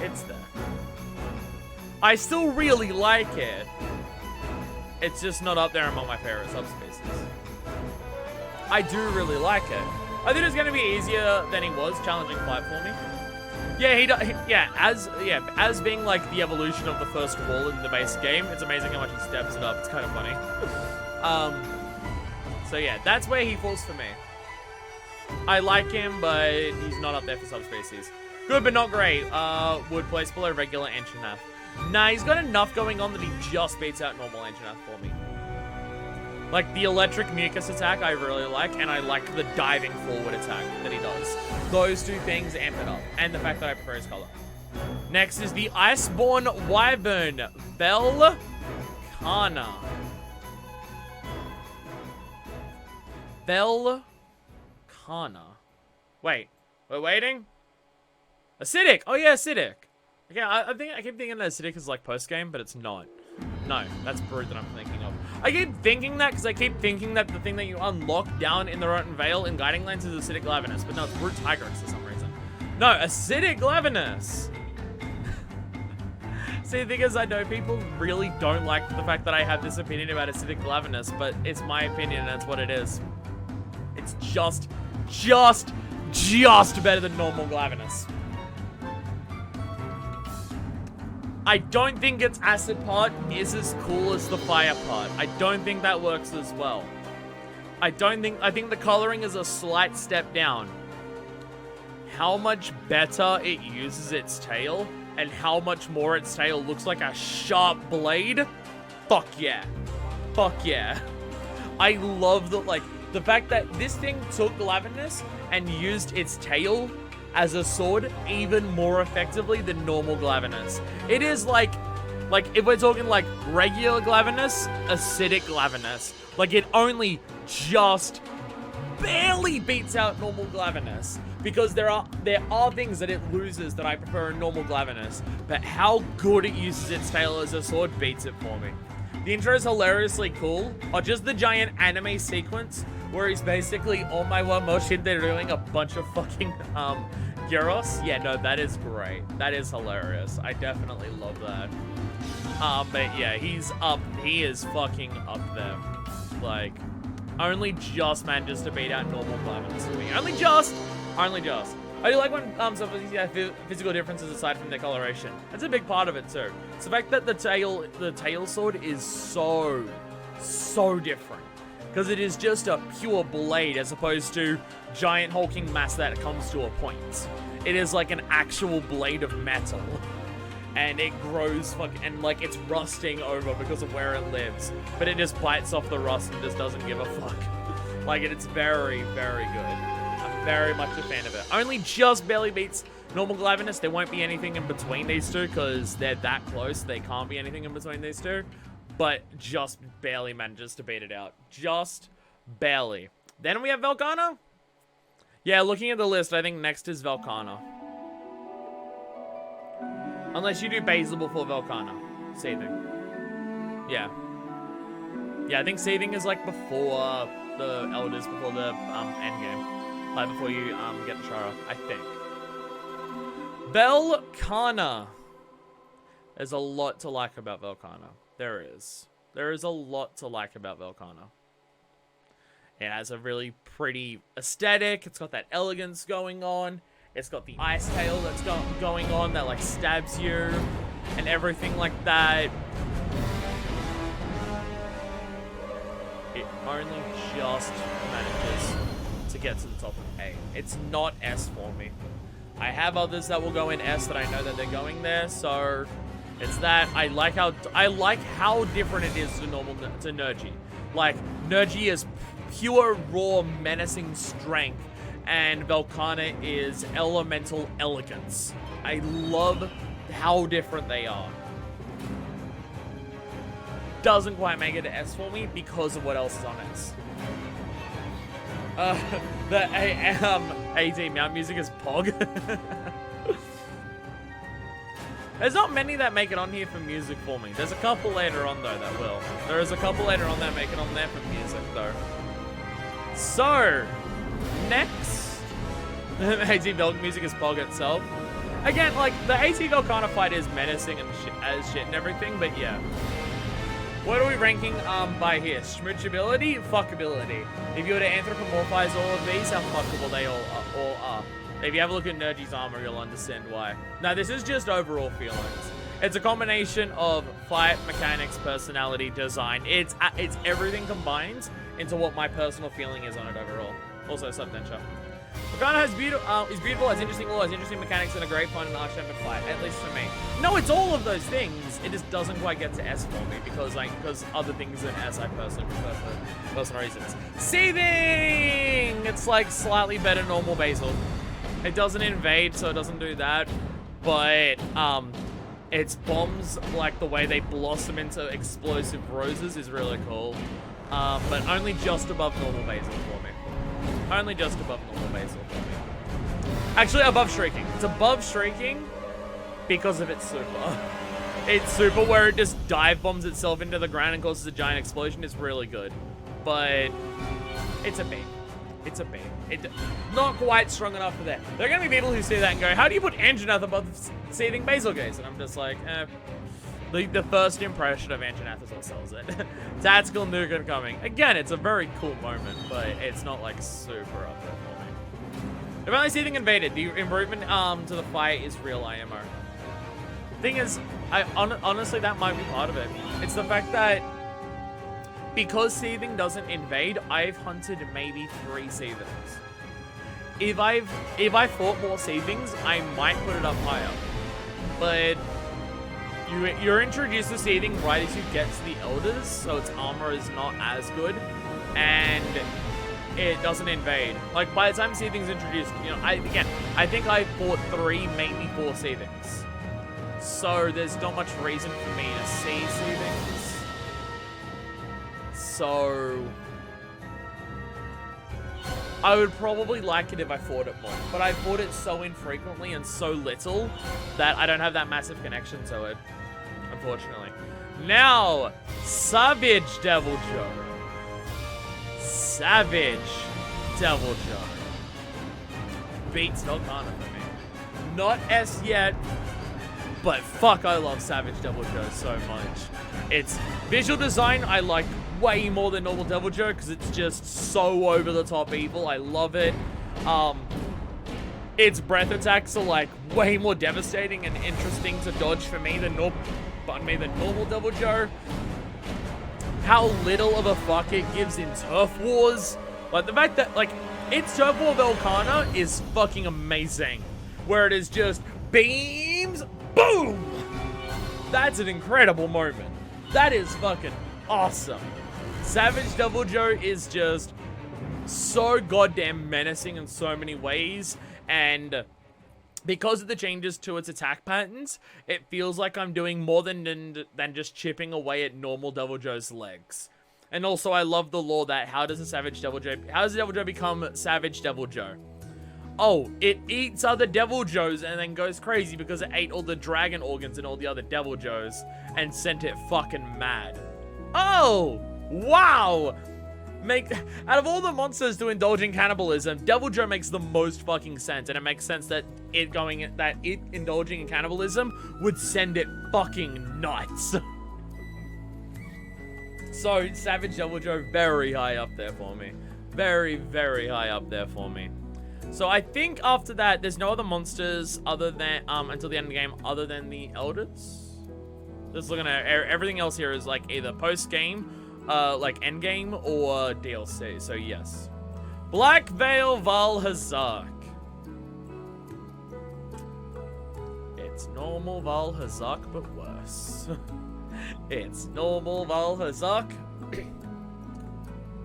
It's there. I still really like it. It's just not up there among my favorite subspecies. I do really like it. I think it's going to be easier than he was. Challenging fight for me. Yeah, as being like the evolution of the first wall in the base game, it's amazing how much he steps it up. It's kind of funny. So yeah, that's where he falls for me. I like him, but he's not up there for subspecies. Good, but not great. Would place below regular Anchinath. Nah, he's got enough going on that he just beats out normal Anchinath for me. Like, the electric mucus attack I really like, and I like the diving forward attack that he does. Those two things amp it up, and the fact that I prefer his color. Next is the Iceborne Wyvern, Velkhana. Velkhana. Wait, we're waiting? Acidic! Oh yeah, Acidic. Okay, I keep thinking that Acidic is like post-game, but it's not. No, that's Brood that I'm thinking of. I keep thinking that because I keep thinking that the thing that you unlock down in the Rotten Vale in Guiding Lands is Acidic Lavinus, but no, it's Brood Tigris for some reason. No, Acidic Lavinus! See, the thing is, I know people really don't like the fact that I have this opinion about Acidic Lavinus, but it's my opinion and it's what it is. It's just better than normal Glavinus. I don't think its acid part is as cool as the fire part. I don't think that works as well. I think the coloring is a slight step down. How much better it uses its tail and how much more its tail looks like a sharp blade. Fuck yeah. Fuck yeah. I love the fact that this thing took Glavinus and used its tail as a sword even more effectively than normal Glavinus. It is like if we're talking like regular Glavinus, acidic Glavinus. Like it only just barely beats out normal Glavinus because there are things that it loses that I prefer in normal Glavinus, but how good it uses its tail as a sword beats it for me. The intro is hilariously cool. Or just the giant anime sequence where he's basically on my one motion, they're doing a bunch of fucking Duros. Yeah, no, that is great. That is hilarious. I definitely love that. But yeah, he is fucking up there. Like, only just manages to beat out normal Glavinus for me. Only just. I do like when some physical differences aside from their coloration. That's a big part of it too. It's the fact that the tail sword is so different. Because it is just a pure blade as opposed to giant hulking mass that comes to a point. It is like an actual blade of metal. And it grows and like it's rusting over because of where it lives. But it just bites off the rust and just doesn't give a fuck. Like it's very, very good. I'm very much a fan of it. Only just barely beats normal Glavinus. There won't be anything in between these two because they're that close. There can't be anything in between these two. But just barely manages to beat it out. Just barely. Then we have Velkhana. Yeah, looking at the list, I think next is Velkhana. Unless you do Basil before Velkhana. Seething. Yeah. Yeah, I think Seething is like before the Elders, before the end game. Like before you get the Shara, I think. Velkhana. There's a lot to like about Velkhana. There is. There is a lot to like about Velkhana. It has a really pretty aesthetic. It's got that elegance going on. It's got the ice tail that's going on that like stabs you and everything like that. It only just manages to get to the top of A. It's not S for me. I have others that will go in S that I know that they're going there, so it's that. I like how different it is to normal to Nergy. Like Nergy is pure raw menacing strength, and Velkhana is elemental elegance. I love how different they are. Doesn't quite make it to S for me because of what else is on S. The AD Mount music is Pog. There's not many that make it on here for music for me. There's a couple later on though that will. There is a couple later on that make it on there for music though. So, next, AT Velk music is Pog itself. Again, like, the AT Velkhana fight is menacing and shit and everything, but yeah. What are we ranking by here? Smoochability, fuckability. If you were to anthropomorphize all of these, how fuckable they all are. If you have a look at Nergy's armor, you'll understand why. Now, this is just overall feelings. It's a combination of fight, mechanics, personality, design. It's everything combined into what my personal feeling is on it overall. Also, subdenture. Velkhana is beautiful, has interesting lore, has interesting mechanics, and a great fun and arch-epic fight, at least for me. No, it's all of those things. It just doesn't quite get to S for me because other things in S I personally prefer for personal reasons. Seething! It's like slightly better normal basil. It doesn't invade, so it doesn't do that. But its bombs, like the way they blossom into explosive roses, is really cool. But only just above normal basil for me. Only just above normal basil for me. Actually, above Shrieking. It's above Shrieking because of its super. Its super, where it just dive bombs itself into the ground and causes a giant explosion, is really good. But it's a B. It's a B. Not quite strong enough for that. There are going to be people who see that and go, how do you put Anjanath above Seething Basil Gaze? And I'm just like, The first impression of Anjanath is what sells it. Tactical Nougat coming. Again, it's a very cool moment, but it's not like super up there for me. If only Seething invaded, the improvement to the fight is real IMO. Thing is, honestly, that might be part of it. It's the fact that because Seething doesn't invade, I've hunted maybe 3 Seethings. If I fought more Seethings, I might put it up higher. But you're introduced to Seething right as you get to the Elders, so its armor is not as good, and it doesn't invade. Like, by the time Seething's introduced, you know, I think I fought 3, maybe 4 Seethings. So there's not much reason for me to see Seethings. So I would probably like it if I fought it more, but I fought it so infrequently and so little that I don't have that massive connection to it, unfortunately. Now, Savage Deviljho. Savage Deviljho. Beats Velkhana for me. Not S yet, but fuck, I love Savage Deviljho so much. Its visual design I like way more than normal Deviljho because it's just so over the top evil. I love it. Its breath attacks are like way more devastating and interesting to dodge for me than normal Deviljho. How little of a fuck it gives in Turf Wars. Like the fact that like its Turf War Velkhana is fucking amazing. Where it is just beams, boom! That's an incredible moment. That is fucking awesome. Savage Deviljho is just so goddamn menacing in so many ways, and because of the changes to its attack patterns, it feels like I'm doing more than just chipping away at normal Deviljho's legs. And also, I love the lore that how does the Deviljho become Savage Deviljho? Oh, it eats other Deviljhos and then goes crazy because it ate all the dragon organs and all the other Deviljhos and sent it fucking mad. Oh! Wow! Out of all the monsters to indulge in cannibalism, Devil Joe makes the most fucking sense, and it makes sense that it indulging in cannibalism would send it fucking nuts. So, Savage Devil Joe, very high up there for me. Very, very high up there for me. So I think after that, there's no other monsters other than, until the end of the game, other than the Elders. Just looking at everything else here is like either post-game, like endgame, or DLC, so yes. Black Veil Val Hazak. It's normal Val Hazak, but worse. It's normal Val Hazak,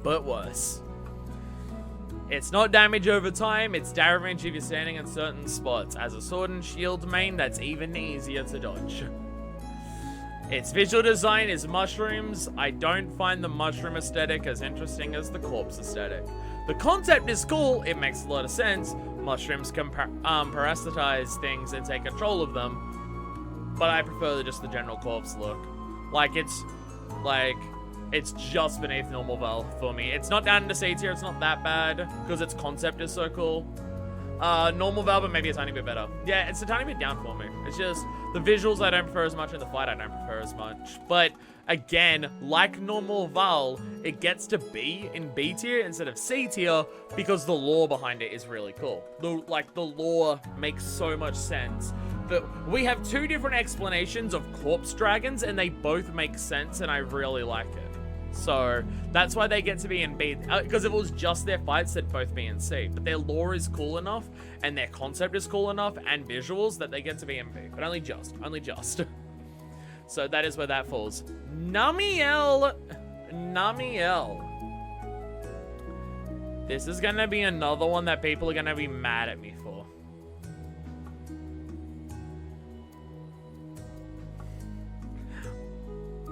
but worse. It's not damage over time, it's damage if you're standing in certain spots. As a sword and shield main, that's even easier to dodge. Its visual design is mushrooms. I don't find the mushroom aesthetic as interesting as the corpse aesthetic. The concept is cool, it makes a lot of sense. Mushrooms can parasitize things and take control of them. But I prefer just the general corpse look. It's just beneath normal Val for me. It's not down to C tier, it's not that bad, because its concept is so cool. Normal Val, but maybe a tiny bit better. Yeah, it's a tiny bit down for me. It's just, the visuals I don't prefer as much, and the fight I don't prefer as much. But, again, like normal Val, it gets to be in B tier instead of C tier, because the lore behind it is really cool. The lore makes so much sense. But we have two different explanations of corpse dragons, and they both make sense, and I really like it. So that's why they get to be in B, because if it was just their fights, they'd both be in C. But their lore is cool enough, and their concept is cool enough, and visuals, that they get to be in B. But only just. So that is where that falls. Namiel. This is gonna be another one that people are gonna be mad at me for.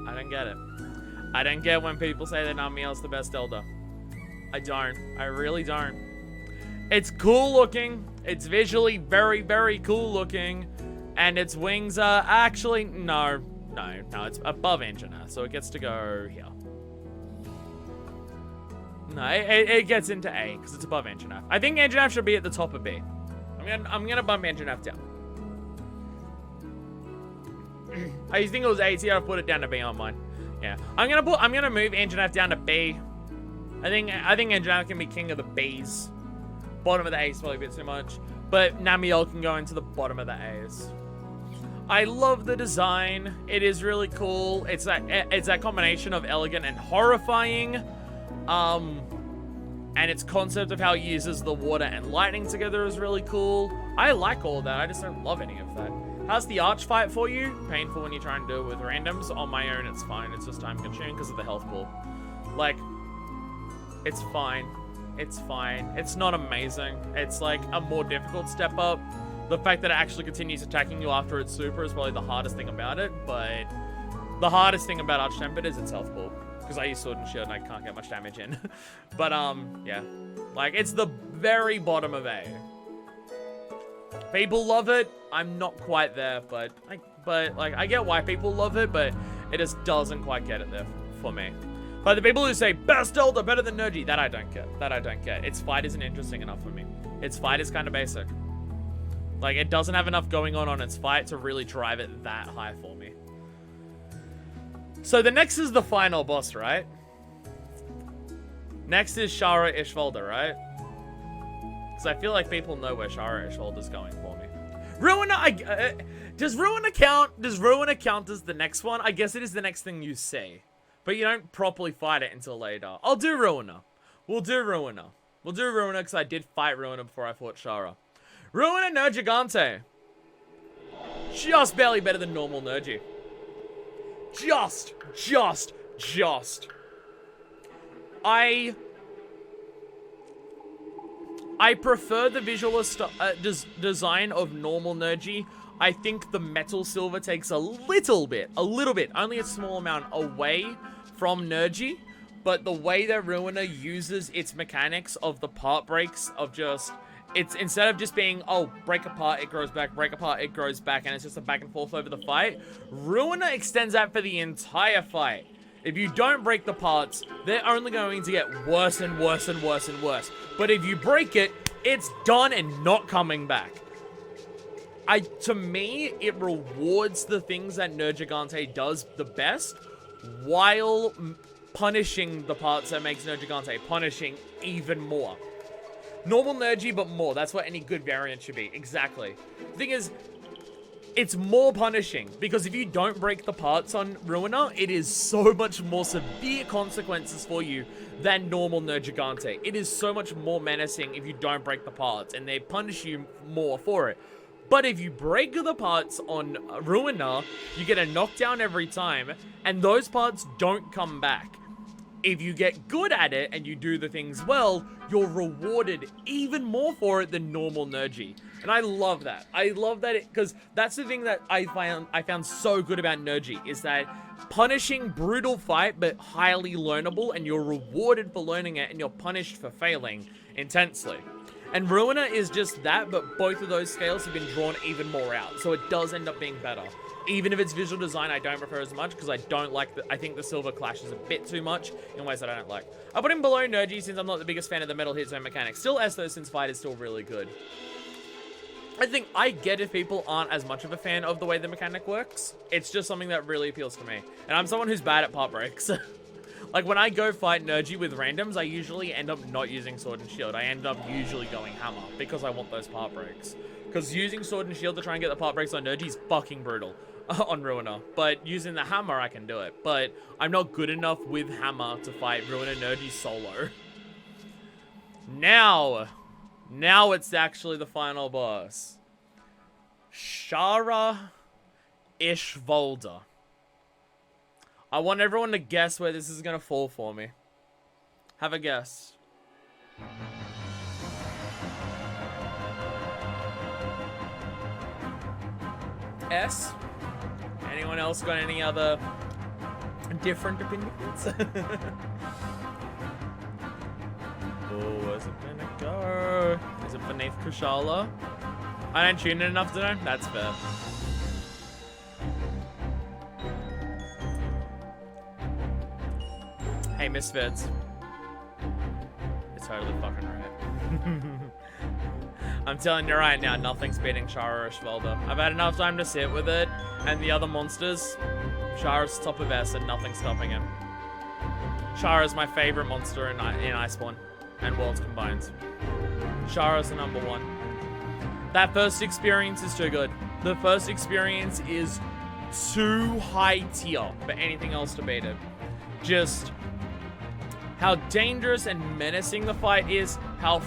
I don't get it. I don't get when people say that Namiel's the best Elder. I don't. I really don't. It's cool looking. It's visually very, very cool looking. And its wings are actually... No. It's above Engineer, so it gets to go here. No, it gets into A, because it's above Engineer. I think Engineer should be at the top of B. I'm gonna bump Engineer down. I used to think it was A tier, I put it down to B on mine. Yeah, I'm gonna move Anjanath down to B. I think Anjanath can be king of the B's. Bottom of the A's probably a bit too much, but Namiel can go into the bottom of the A's. I love the design. It is really cool. It's that combination of elegant and horrifying. And its concept of how it uses the water and lightning together is really cool. I like all that. I just don't love any of that. How's the arch fight for you? Painful when you try and do it with randoms. On my own, it's fine. It's just time consuming because of the health pool. Like, it's fine. It's fine. It's not amazing. It's like a more difficult step up. The fact that it actually continues attacking you after its super is probably the hardest thing about it, but the hardest thing about Arch Tempered is its health pool. Because I use Sword and Shield and I can't get much damage in. But, yeah. Like, it's the very bottom of A. People love it. I'm not quite there, but I get why people love it, but it just doesn't quite get it there for me. But the people who say, best Elder, better than Nergy, that I don't get. That I don't get. Its fight isn't interesting enough for me. Its fight is kind of basic. Like, it doesn't have enough going on its fight to really drive it that high for me. So the next is the final boss, right? Next is Shara Ishvalda, right? Because I feel like people know where Shara Ishvalda's going for me. Ruiner, does Ruiner count? Does Ruiner count as the next one? I guess it is the next thing you see. But you don't properly fight it until later. I'll do Ruiner. We'll do Ruiner. We'll do Ruiner because I did fight Ruiner before I fought Shara. Ruiner no Gigante. Just barely better than normal Nergy. Just. I prefer the visual design of normal Nergy. I think the Metal Silver takes a little bit, only a small amount away from Nergy. But the way that Ruiner uses its mechanics of the part breaks of just... It's instead of just being, oh, break apart, it grows back, break apart, it grows back, and it's just a back and forth over the fight. Ruiner extends that for the entire fight. If you don't break the parts, they're only going to get worse and worse and worse and worse. But if you break it, it's done and not coming back. To me, it rewards the things that Nergigante does the best, while punishing the parts that makes Nergigante punishing even more. Normal Nergy, but more. That's what any good variant should be. Exactly. The thing is, it's more punishing, because if you don't break the parts on Ruiner, it is so much more severe consequences for you than normal Nergigante. It is so much more menacing if you don't break the parts, and they punish you more for it. But if you break the parts on Ruiner, you get a knockdown every time, and those parts don't come back. If you get good at it and you do the things well, you're rewarded even more for it than normal Nergy. And I love that. I love that because that's the thing that I found so good about Nergy, is that punishing brutal fight but highly learnable, and you're rewarded for learning it and you're punished for failing intensely. And Ruiner is just that, but both of those scales have been drawn even more out, so it does end up being better. Even if its visual design I don't prefer as much, because I don't like I think the silver clashes a bit too much in ways that I don't like. I put him below Nergy since I'm not the biggest fan of the metal hit zone mechanics. Still S though, since fight is still really good. I think I get if people aren't as much of a fan of the way the mechanic works. It's just something that really appeals to me. And I'm someone who's bad at part breaks. Like, when I go fight Nergy with randoms, I usually end up not using Sword and Shield. I end up usually going Hammer, because I want those part breaks. Because using Sword and Shield to try and get the part breaks on Nergy is fucking brutal on Ruiner. But using the Hammer, I can do it. But I'm not good enough with Hammer to fight Ruiner Nergy solo. Now it's actually the final boss. Shara Ishvolda. I want everyone to guess where this is going to fall for me. Have a guess. S? Anyone else got any other different opinions? Oh, where's it gonna go? Is it beneath Kushala? I don't tune in enough to know. That's fair. Hey, Misfits. You're totally fucking right. I'm telling you right now, nothing's beating Shara or Ishvolda. I've had enough time to sit with it, and the other monsters. Shara's top of S, and nothing's stopping him. Shara's my favorite monster in Iceborne, and Worlds combined. Shara's the number one. That first experience is too good. The first experience is too high tier for anything else to beat it. Just how dangerous and menacing the fight is, how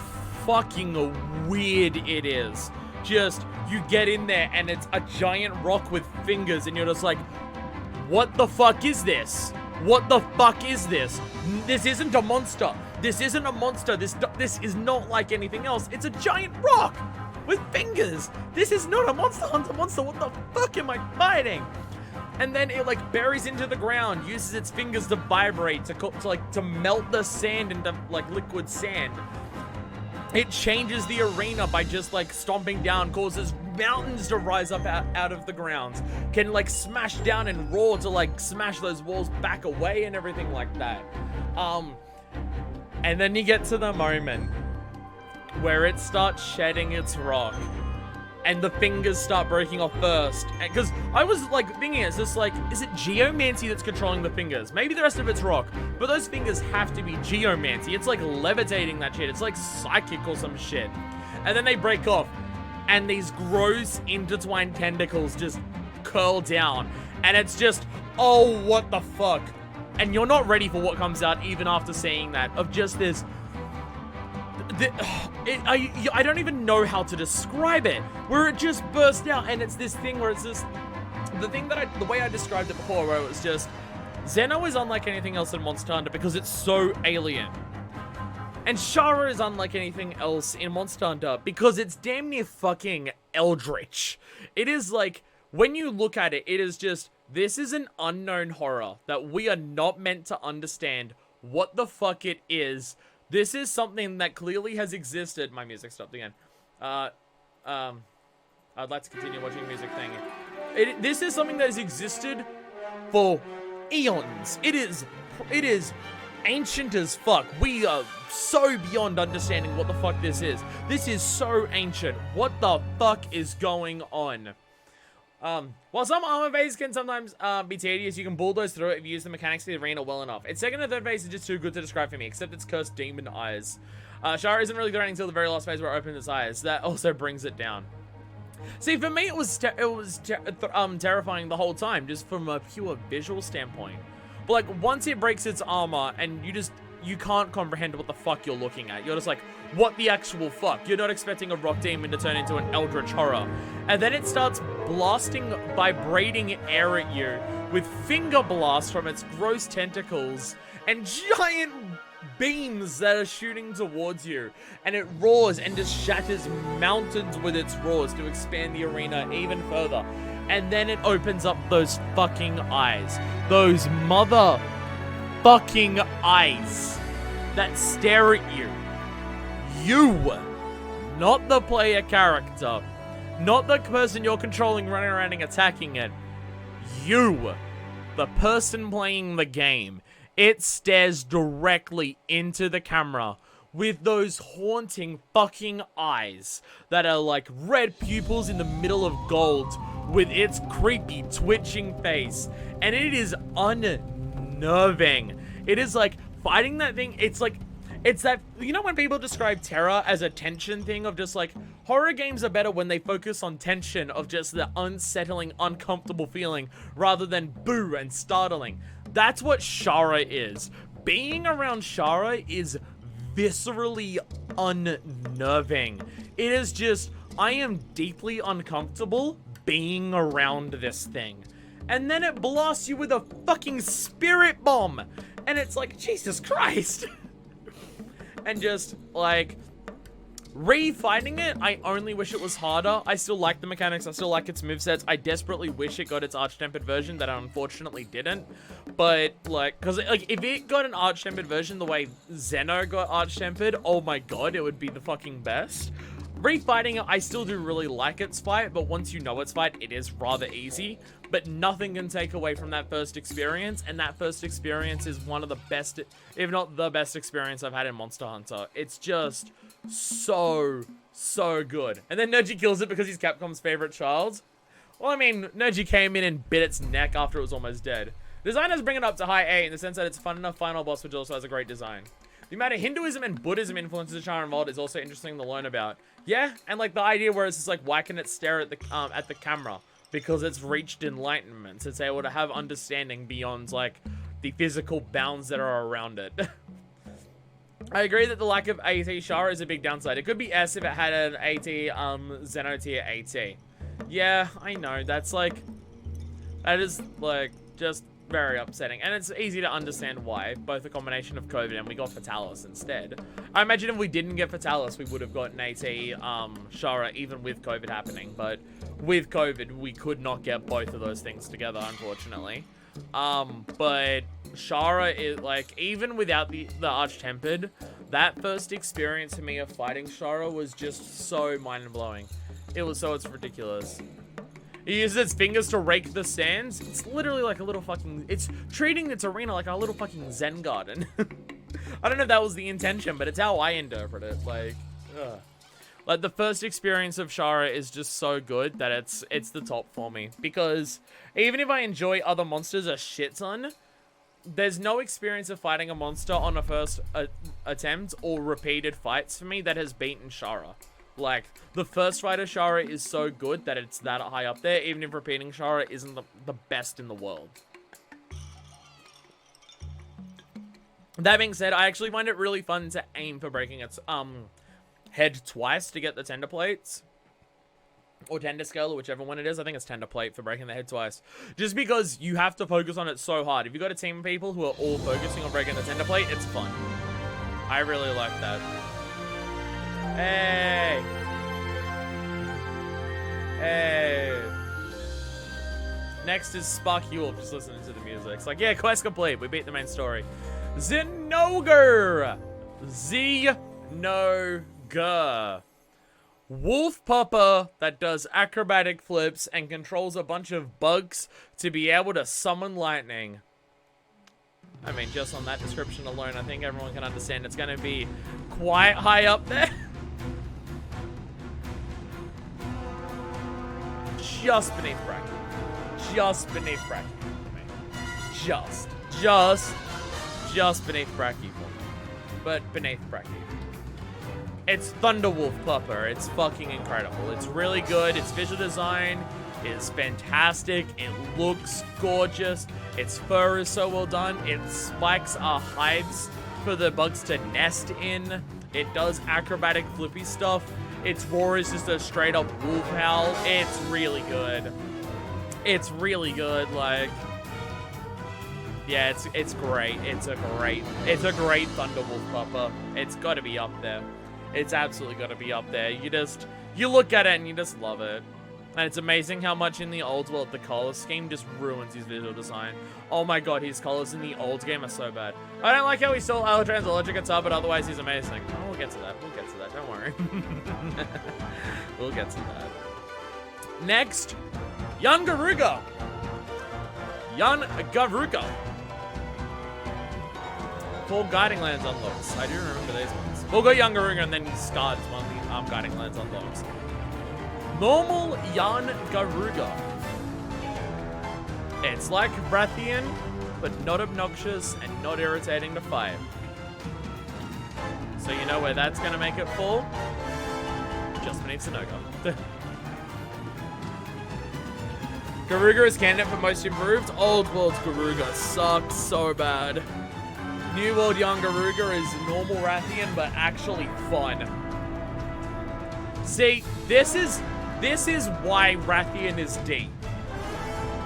fucking weird it is. Just, you get in there and it's a giant rock with fingers and you're just like, what the fuck is this? What the fuck is this? This isn't a monster. This isn't a monster. This is not like anything else. It's a giant rock with fingers. This is not a Monster Hunter monster. What the fuck am I fighting? And then it like buries into the ground, uses its fingers to vibrate, to melt the sand into like liquid sand. It changes the arena by just like stomping down, causes mountains to rise up out of the ground. Can like smash down and roar to like smash those walls back away and everything like that. And then you get to the moment where it starts shedding its rock. And the fingers start breaking off first. Because I was like thinking, it's just like, is it Geomancy that's controlling the fingers? Maybe the rest of it's rock. But those fingers have to be Geomancy. It's like levitating that shit. It's like psychic or some shit. And then they break off. And these gross intertwined tentacles just curl down. And it's just, oh, what the fuck? And you're not ready for what comes out even after seeing that. Of just this... I don't even know how to describe it, where it just burst out, and it's this thing where it's just the way I described it before, where it was just Zeno is unlike anything else in Monster Hunter because it's so alien, and Shara is unlike anything else in Monster Hunter because it's damn near fucking eldritch. It is like, when you look at it, it is just, this is an unknown horror that we are not meant to understand what the fuck it is. This is something that clearly has existed. My music stopped again. I'd like to continue watching music thing. This is something that has existed for eons. It is ancient as fuck. We are so beyond understanding what the fuck this is. This is so ancient. What the fuck is going on? While some armor phases can sometimes be tedious, you can bulldoze through it if you use the mechanics of the arena well enough. Its second and third phase is just too good to describe for me, except its cursed demon eyes. Shara isn't really good until the very last phase where it opens its eyes. That also brings it down. See, for me, it was terrifying the whole time, just from a pure visual standpoint. But like, once it breaks its armor, and you can't comprehend what the fuck you're looking at. You're just like, what the actual fuck? You're not expecting a rock demon to turn into an eldritch horror. And then it starts blasting, vibrating air at you with finger blasts from its gross tentacles and giant beams that are shooting towards you. And it roars and just shatters mountains with its roars to expand the arena even further. And then it opens up those fucking eyes. Those motherfucking eyes that stare at you. You, not the player character, not the person you're controlling running around and attacking it. You, the person playing the game. It stares directly into the camera with those haunting fucking eyes that are like red pupils in the middle of gold with its creepy twitching face. And it is unnerving. It is like fighting that thing. It's like, it's that, you know when people describe terror as a tension thing of just like, horror games are better when they focus on tension of just the unsettling, uncomfortable feeling rather than boo and startling. That's what Shara is. Being around Shara is viscerally unnerving. It is just, I am deeply uncomfortable being around this thing. And then it blasts you with a fucking spirit bomb. And it's like, Jesus Christ. And just, like, re-fighting it, I only wish it was harder. I still like the mechanics. I still like its movesets. I desperately wish it got its arch-tempered version that I unfortunately didn't. But, like, because, like, if it got an arch-tempered version the way Zeno got arch-tempered, oh my god, it would be the fucking best. Re-fighting it, I still do really like its fight, but once you know its fight, it is rather easy. But nothing can take away from that first experience, and that first experience is one of the best, if not the best experience I've had in Monster Hunter. It's just so good. And then Nergy kills it because he's Capcom's favorite child. Well, I mean, Nergy came in and bit its neck after it was almost dead. Designers bring it up to high A in the sense that it's a fun enough final boss, which also has a great design. The amount of Hinduism and Buddhism influences of Shara involved is also interesting to learn about. Yeah, and like the idea where it's just like, why can it stare at the camera? Because it's reached enlightenment. It's able to have understanding beyond like the physical bounds that are around it. I agree that the lack of AT Shara is a big downside. It could be S if it had an AT Zeno tier AT. Yeah, I know. That is like just very upsetting. And it's easy to understand why. Both a combination of COVID and we got Rathalos instead. I imagine if we didn't get Rathalos, we would have gotten AT Shara even with COVID happening. But with COVID, we could not get both of those things together, unfortunately. But Shara is like, even without the arch-tempered, that first experience for me of fighting Shara was just so mind-blowing. It's ridiculous. It uses its fingers to rake the sands. It's literally like a little fucking, it's treating its arena like a little fucking Zen garden. I don't know if that was the intention, but it's how I interpret it. Like, ugh. Like, the first experience of Shara is just so good that it's the top for me. Because even if I enjoy other monsters a shit ton, there's no experience of fighting a monster on a first attempt or repeated fights for me that has beaten Shara. Like, the first fight of Shara is so good that it's that high up there, even if repeating Shara isn't the best in the world. That being said, I actually find it really fun to aim for breaking its head twice to get the tender plates. Or tender scale, or whichever one it is. I think it's tender plate for breaking the head twice. Just because you have to focus on it so hard. If you've got a team of people who are all focusing on breaking the tender plate, it's fun. I really like that. Hey! Hey! Next is Spark You Up, just listening to the music. It's like, yeah, quest complete. We beat the main story. Zenogar! Zenogar. Wolf Pupper that does acrobatic flips and controls a bunch of bugs to be able to summon lightning. I mean, just on that description alone, I think everyone can understand it's going to be quite high up there. Just beneath Bracky. Just beneath Bracky for me. Just beneath Bracky for me. But beneath Bracky. It's Thunderwolf Pupper. It's fucking incredible. It's really good. Its visual design is fantastic. It looks gorgeous. Its fur is so well done. Its spikes are hives for the bugs to nest in. It does acrobatic flippy stuff. Its roar is just a straight up wolf howl. It's really good. It's really good. Like, yeah, it's great. It's a great Thunderwolf Pupper. It's got to be up there. It's absolutely got to be up there. You look at it and you just love it. And it's amazing how much in the old world the color scheme just ruins his visual design. Oh my god, his colors in the old game are so bad. I don't like how he stole Alotran's electric guitar, but otherwise he's amazing. Oh, we'll get to that. We'll get to that. Don't worry. We'll get to that. Next, Yangaruga. Yangaruga. 4 Guiding Lands unlocks. I do remember these ones. We'll go Yangaruga and then he starts one of the Guiding Lands unlocks. Normal Yangaruga. It's like Wrathion, but not obnoxious and not irritating to fight. So you know where that's going to make it fall? Just beneath Zenoga. Garuga is candidate for most improved. Old World Garuga sucks so bad. New World Yangaruga is normal Wrathion, but actually fun. See, this is why Wrathion is deep.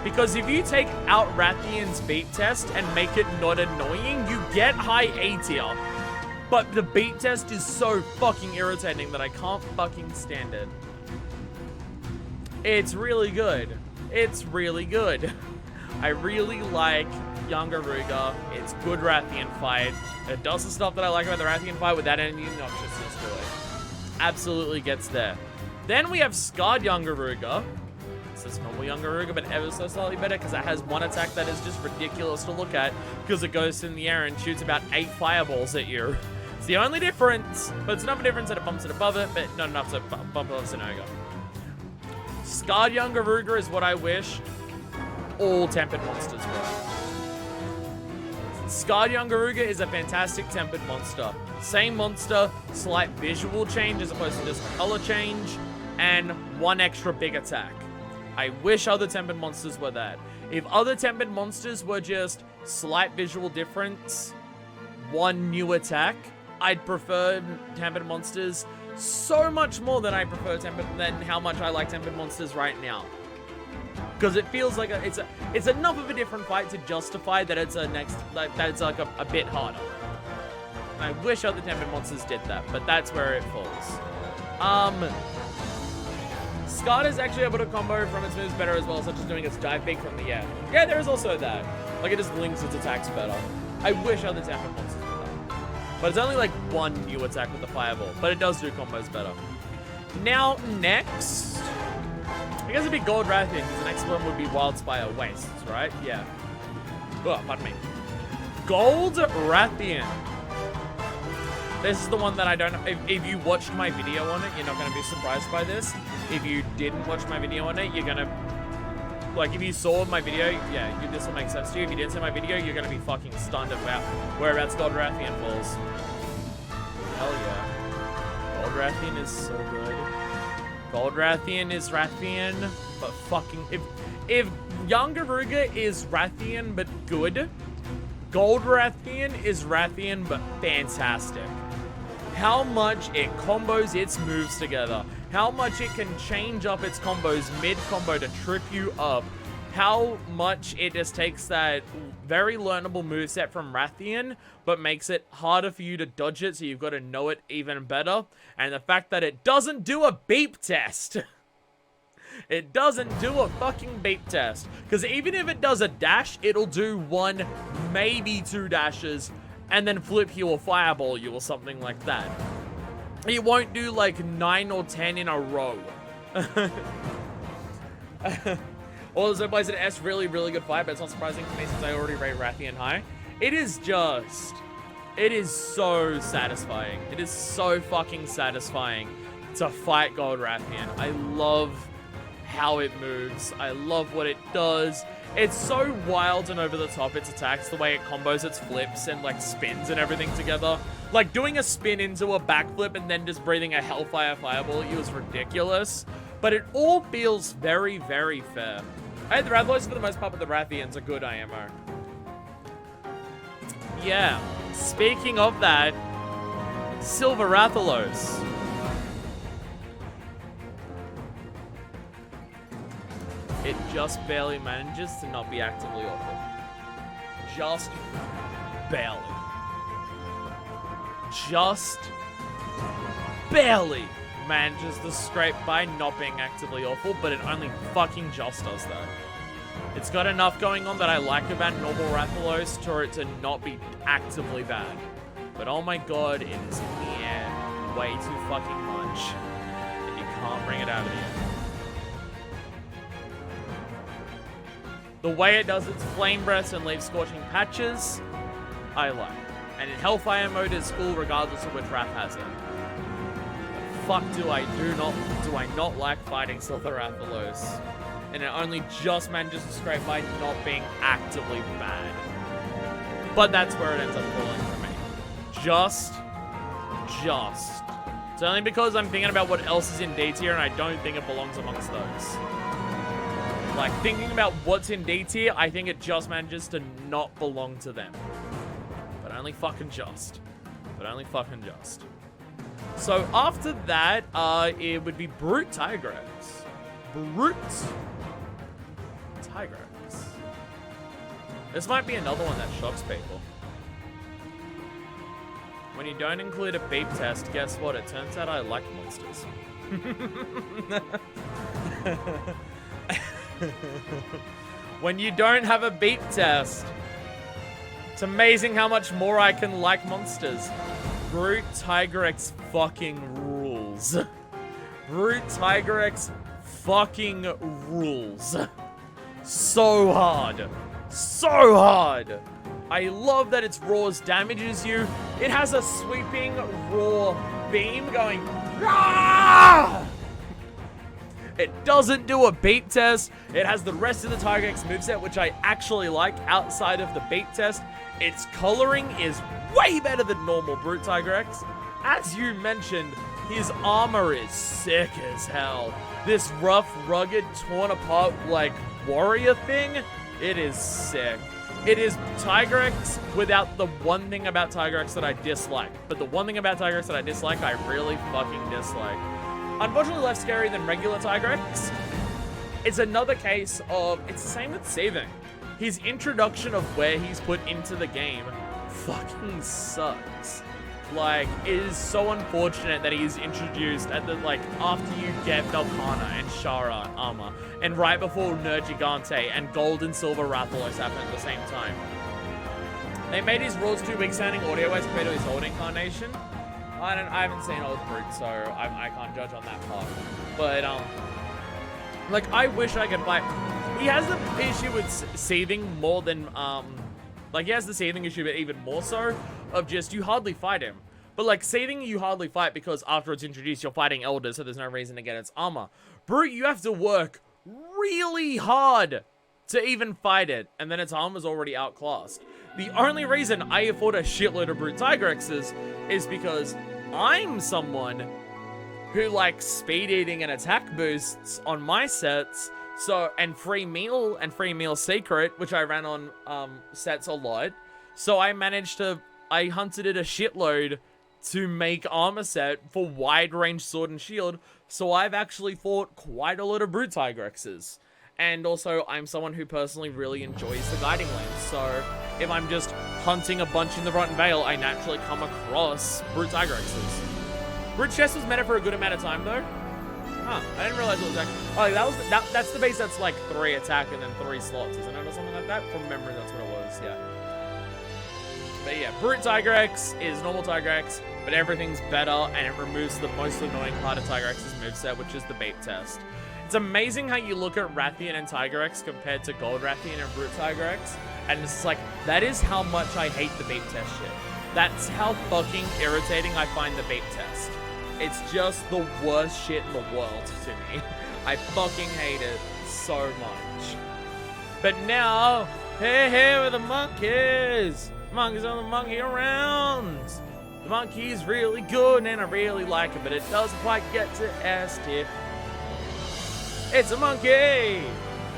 Because if you take out Wrathion's beat test and make it not annoying, you get high A tier. But the beat test is so fucking irritating that I can't fucking stand it. It's really good. It's really good. I really like Yangaruga. It's good Wrathion fight. It does the stuff that I like about the Wrathion fight without any obnoxiousness to it. Absolutely gets there. Then we have Scarred Yangaruga. It's this normal Yangaruga, but ever so slightly better because it has one attack that is just ridiculous to look at because it goes in the air and shoots about 8 fireballs at you. It's the only difference, but it's enough of a difference that it bumps it above it, but not enough to bump above Zenoga. Scarred Yangaruga is what I wish all tempered monsters were. Scarred Yangaruga is a fantastic tempered monster. Same monster, slight visual change as opposed to just a color change, and 1 extra big attack. I wish other tempered monsters were that. If other tempered monsters were just slight visual difference, 1 new attack, I'd prefer tempered monsters so much more than I prefer than how much I like tempered monsters right now. Because it feels like it's enough of a different fight to justify that it's a bit harder. I wish other tempered monsters did that, but that's where it falls. Scarred is actually able to combo from its moves better as well, such as doing its dive beak from the air. Yeah, there is also that. Like, it just links its attacks better. I wish other tempered monsters did that. But it's only like 1 new attack with the fireball, but it does do combos better. Now, next, I guess it'd be Gold Wrathion, because the next one would be Wildspire Wastes, right? Yeah. Oh, pardon me. Gold Wrathion. This is the one that I don't know. If you watched my video on it, you're not going to be surprised by this. If you didn't watch my video on it, you're going to... Like, if you saw my video, yeah, this will make sense to you. If you didn't see my video, you're going to be fucking stunned about whereabouts Gold Wrathion falls. Hell yeah. Gold Wrathion is so good. Gold Wrathion is Wrathion, but fucking... If Yangaruga is Wrathion, but good, Gold Wrathion is Wrathion, but fantastic. How much it combos its moves together. How much it can change up its combos mid-combo to trip you up. How much it just takes that very learnable moveset from Wrathion, but makes it harder for you to dodge it, so you've got to know it even better. And the fact that it doesn't do a beep test. It doesn't do a fucking beep test. Because even if it does a dash, it'll do 1, maybe 2 dashes, and then flip you or fireball you or something like that. It won't do like 9 or 10 in a row. Also plays an S really, really good fight, but it's not surprising to me since I already rate Wrathion high. It is just... It is so satisfying. It is so fucking satisfying to fight Gold Wrathion. I love how it moves. I love what it does. It's so wild and over the top, its attacks, the way it combos its flips and like spins and everything together. Like doing a spin into a backflip and then just breathing a Hellfire Fireball at you is ridiculous. But it all feels very, very fair. I had the Rathalos for the most part, but the Wrathions are good IMO. Yeah. Speaking of that, Silver Rathalos. It just barely manages to not be actively awful. Just barely. Just barely manages to scrape by not being actively awful, but it only fucking just does that. It's got enough going on that I like about normal Rathalos for it to not be actively bad. But oh my god, it is in the air way too fucking much. And you can't bring it out of the air. The way it does its flame breaths and leaves scorching patches, I like. And in Hellfire mode is cool regardless of which Wrath has it. Fuck do I not like fighting Silver Rathalos. And it only just manages to scrape by not being actively bad. But that's where it ends up falling for me. Just. It's only because I'm thinking about what else is in D tier and I don't think it belongs amongst those. Like, thinking about what's in D tier, I think it just manages to not belong to them. But only fucking just. So after that, it would be Brute Tigrex. Brute Tigrex. This might be another one that shocks people. When you don't include a beep test, guess what? It turns out I like monsters. When you don't have a beep test, it's amazing how much more I can like monsters. Brute Tigrex fucking rules. Brute Tigrex fucking rules. So hard. I love that its roars damages you. It has a sweeping roar beam going. Rah! It doesn't do a beat test. It has the rest of the Tigrex moveset, which I actually like outside of the beat test. Its coloring is way better than normal Brute Tigrex. As you mentioned, his armor is sick as hell. This rough, rugged, torn apart, like, warrior thing, it is sick. It is Tigrex without the one thing about Tigrex that I dislike. But the one thing about Tigrex that I dislike, I really fucking dislike. Unfortunately less scary than regular Tigrex. It's another case of, it's the same with Seething. His introduction of where he's put into the game fucking sucks. Like, it is so unfortunate that he's introduced at the, like, after you get Velkhana and Shara armor, and right before Nergigante and Gold and Silver Rathalos happen at the same time. They made his rules too weak sounding audio-wise compared to his old incarnation. I haven't seen Old Brute, so I can't judge on that part. But, like, I wish I could fight. He has the issue with Seething more than, like, he has the Seething issue, but even more so, of just, you hardly fight him. But, like, Seething, you hardly fight because after it's introduced, you're fighting Elders, so there's no reason to get its armor. Brute, you have to work really hard to even fight it, and then its armor's already outclassed. The only reason I afford a shitload of Brute Tigrexes is because I'm someone who likes speed eating and attack boosts on my sets, so, and free meal secret, which I ran on sets a lot. So I hunted it a shitload to make armor set for wide range sword and shield. So I've actually fought quite a lot of Brute Tigrexes. And also, I'm someone who personally really enjoys the Guiding Lands. So if I'm just hunting a bunch in the Rotten Vale, I naturally come across Brute Tigrexes. Brute Chest was meta for a good amount of time though. Huh, I didn't realize it was actually... Oh, that's the base that's like 3 attack and then 3 slots, isn't it? Or something like that? From memory, that's what it was, yeah. But yeah, Brute Tigrex is normal Tigrex, but everything's better, and it removes the most annoying part of Tigrex's moveset, which is the bait test. It's amazing how you look at Wrathion and Tigrex compared to Gold Wrathion and Brute Tigrex, And it's like, that is how much I hate the beep test shit. That's how fucking irritating I find the beep test. It's just the worst shit in the world to me. I fucking hate it so much. But now, here with the monkeys. Monkeys on the monkey around. The monkey's really good and I really like it, but it doesn't quite get to S tier. It's a monkey!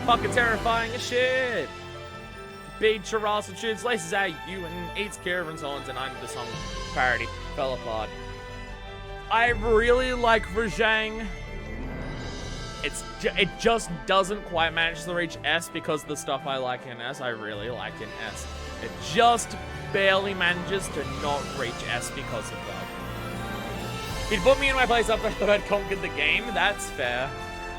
Fucking terrifying as shit. Big Chirasa shoots laces at you and eats Kieran's horns, and I'm the song parody. Fell apart. I really like Version. It just doesn't quite manage to reach S because the stuff I like in S, I really like in S. It just barely manages to not reach S because of that. He'd put me in my place after I thought I'd conquered the game. That's fair.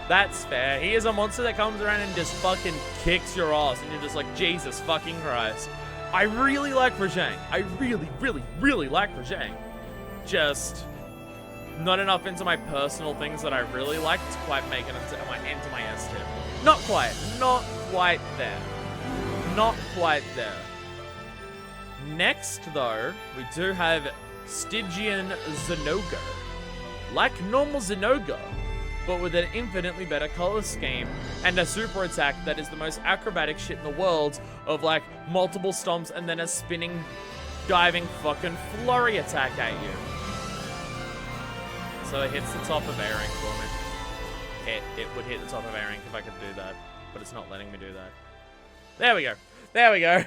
That's fair. He is a monster that comes around and just fucking kicks your ass, and you're just like, Jesus fucking Christ. I really like Version. I really, really, really like Version. Just not enough into my personal things that I really like to quite make it into my S tier. Not quite there. Not quite there. Next, though, we do have Stygian Zenoga. Like normal Zenoga, but with an infinitely better color scheme and a super attack that is the most acrobatic shit in the world of like multiple stomps and then a spinning, diving fucking flurry attack at you. So it hits the top of A rank for me. It would hit the top of A rank if I could do that, but it's not letting me do that. There we go. There we go.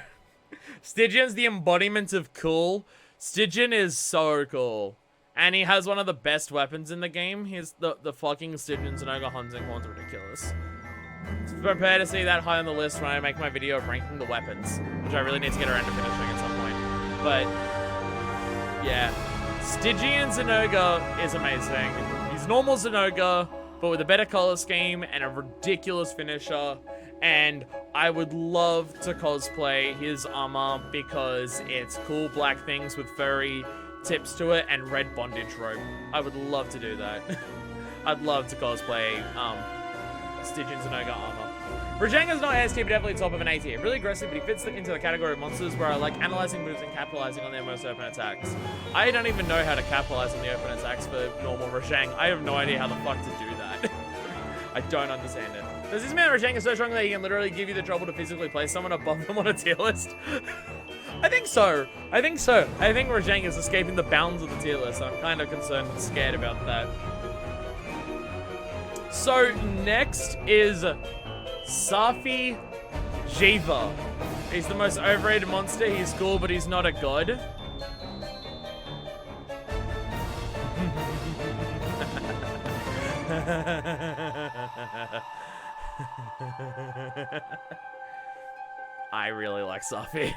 Stygian's the embodiment of cool. Stygian is so cool. And he has one of the best weapons in the game. He's the fucking Stygian Zenoga hunting horn's ridiculous. So prepare to see that high on the list when I make my video of ranking the weapons, which I really need to get around to finishing at some point. But yeah, Stygian Zenoga is amazing. He's normal Zenoga, but with a better color scheme and a ridiculous finisher. And I would love to cosplay his armor because it's cool black things with furry tips to it and red bondage rope. I would love to do that. I'd love to cosplay Stygian Zenoga armor. Rajanga's not S tier, but definitely top of an A tier. Really aggressive, but he fits into the category of monsters where I like analyzing moves and capitalizing on their most open attacks. I don't even know how to capitalize on the open attacks for normal Rajang. I have no idea how the fuck to do that. I don't understand it. Does this man Rajang is so strong that he can literally give you the trouble to physically place someone above them on a tier list? I think so. I think so. I think Rajang is escaping the bounds of the tier list. I'm kind of concerned and scared about that. So next is Ceno Jiva. He's the most overrated monster. He's cool, but he's not a god. I really like Ceno.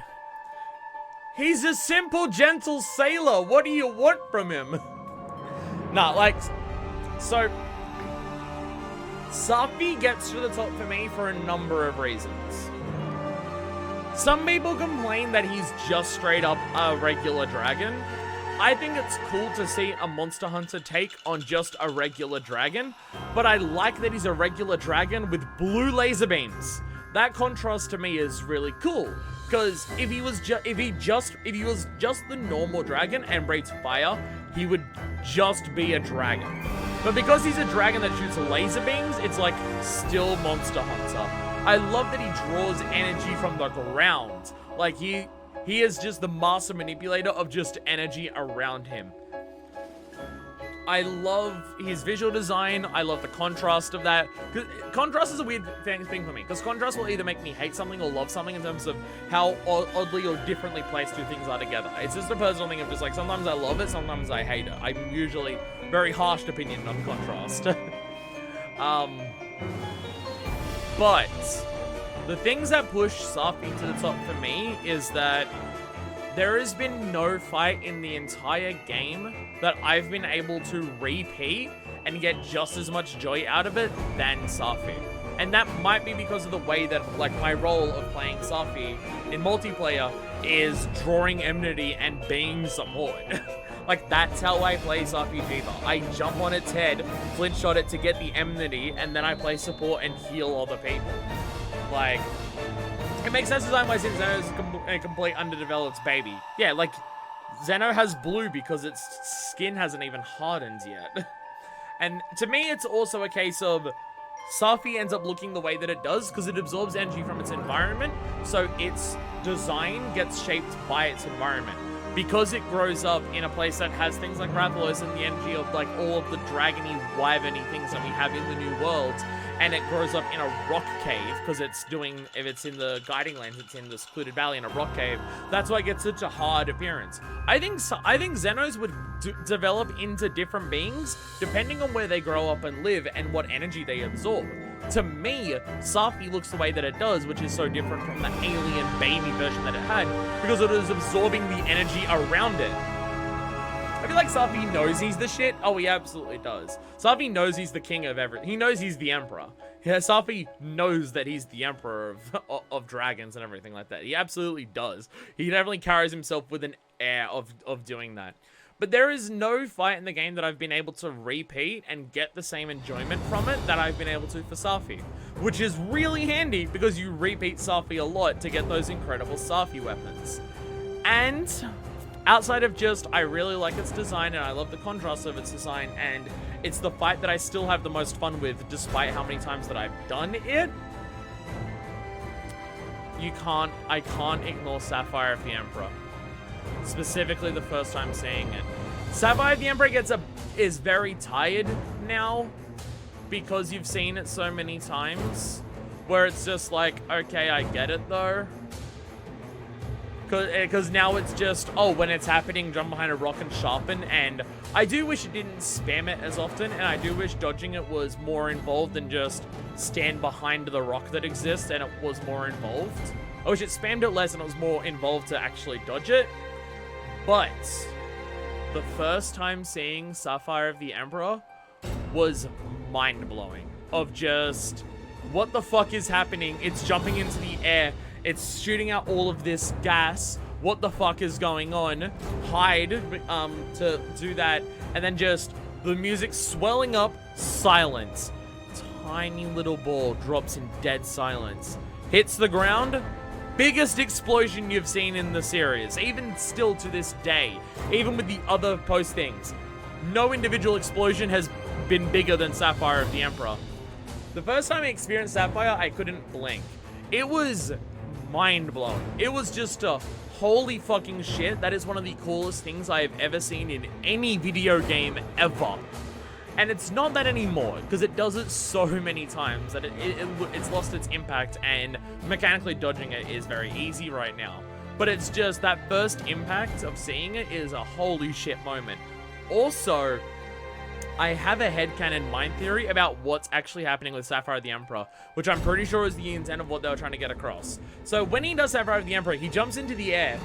He's a simple, gentle sailor. What do you want from him? Nah, like, so Ceno gets to the top for me for a number of reasons. Some people complain that he's just straight up a regular dragon. I think it's cool to see a monster hunter take on just a regular dragon, but I like that he's a regular dragon with blue laser beams. That contrast to me is really cool, because if he was just the normal dragon and breathes fire, he would just be a dragon. But because he's a dragon that shoots laser beams, it's like still Monster Hunter. I love that he draws energy from the ground. Like he is just the master manipulator of just energy around him. I love his visual design. I love the contrast of that. Contrast is a weird thing for me, because contrast will either make me hate something or love something in terms of how oddly or differently placed two things are together. It's just a personal thing of just like, sometimes I love it, sometimes I hate it. I'm usually very harsh opinion on contrast. But the things that push Ceno to the top for me is that there has been no fight in the entire game that I've been able to repeat and get just as much joy out of it than Ceno. And that might be because of the way that, like, my role of playing Ceno in multiplayer is drawing enmity and being support. Like, that's how I play Ceno Jiva. I jump on its head, flinch shot it to get the enmity, and then I play support and heal other people. Like, It makes sense design why since Zeno is a complete underdeveloped baby. Yeah, like, Zeno has blue because its skin hasn't even hardened yet. And to me, it's also a case of Safi ends up looking the way that it does because it absorbs energy from its environment, so its design gets shaped by its environment. Because it grows up in a place that has things like Rathalos and the energy of like all of the dragony, wyverny things that we have in the New World, and it grows up in a rock cave because it's doing, if it's in the Guiding Lands, it's in the secluded valley in a rock cave. That's why it gets such a hard appearance. I think Xenos would develop into different beings depending on where they grow up and live and what energy they absorb. To me, Safi looks the way that it does, which is so different from the alien baby version that it had, because it is absorbing the energy around it. I feel like Safi knows he's the shit. Oh, he absolutely does. Safi knows he's the king of everything. He knows he's the emperor. Yeah, Safi knows that he's the emperor of dragons and everything like that. He absolutely does. He definitely carries himself with an air of doing that. But there is no fight in the game that I've been able to repeat and get the same enjoyment from it that I've been able to for Safi. Which is really handy because you repeat Safi a lot to get those incredible Safi weapons. And outside of just, I really like its design and I love the contrast of its design, and it's the fight that I still have the most fun with despite how many times that I've done it. I can't ignore Sapphire of the Emperor. Specifically the first time seeing it. Sapphire of the Emperor is very tired now because you've seen it so many times, where it's just like, okay, I get it though. Because now it's just, oh, when it's happening, jump behind a rock and sharpen, and I do wish it didn't spam it as often, and I do wish dodging it was more involved than just stand behind the rock that exists and it was more involved. I wish it spammed it less and it was more involved to actually dodge it. But the first time seeing Sapphire of the Emperor was mind-blowing. Of just, what the fuck is happening? It's jumping into the air. It's shooting out all of this gas. What the fuck is going on? Hide to do that. And then just the music swelling up, silence. Tiny little ball drops in dead silence. Hits the ground. Biggest explosion you've seen in the series, even still to this day, even with the other post things. No individual explosion has been bigger than Sapphire of the Emperor. The first time I experienced Sapphire, I couldn't blink. It was mind-blowing. It was just a holy fucking shit. That is one of the coolest things I have ever seen in any video game ever. And it's not that anymore, because it does it so many times that it's lost its impact, and mechanically dodging it is very easy right now. But it's just that first impact of seeing it is a holy shit moment. Also, I have a headcanon mind theory about what's actually happening with Sapphire of the Emperor, which I'm pretty sure is the intent of what they were trying to get across. So when he does Sapphire of the Emperor, he jumps into the air,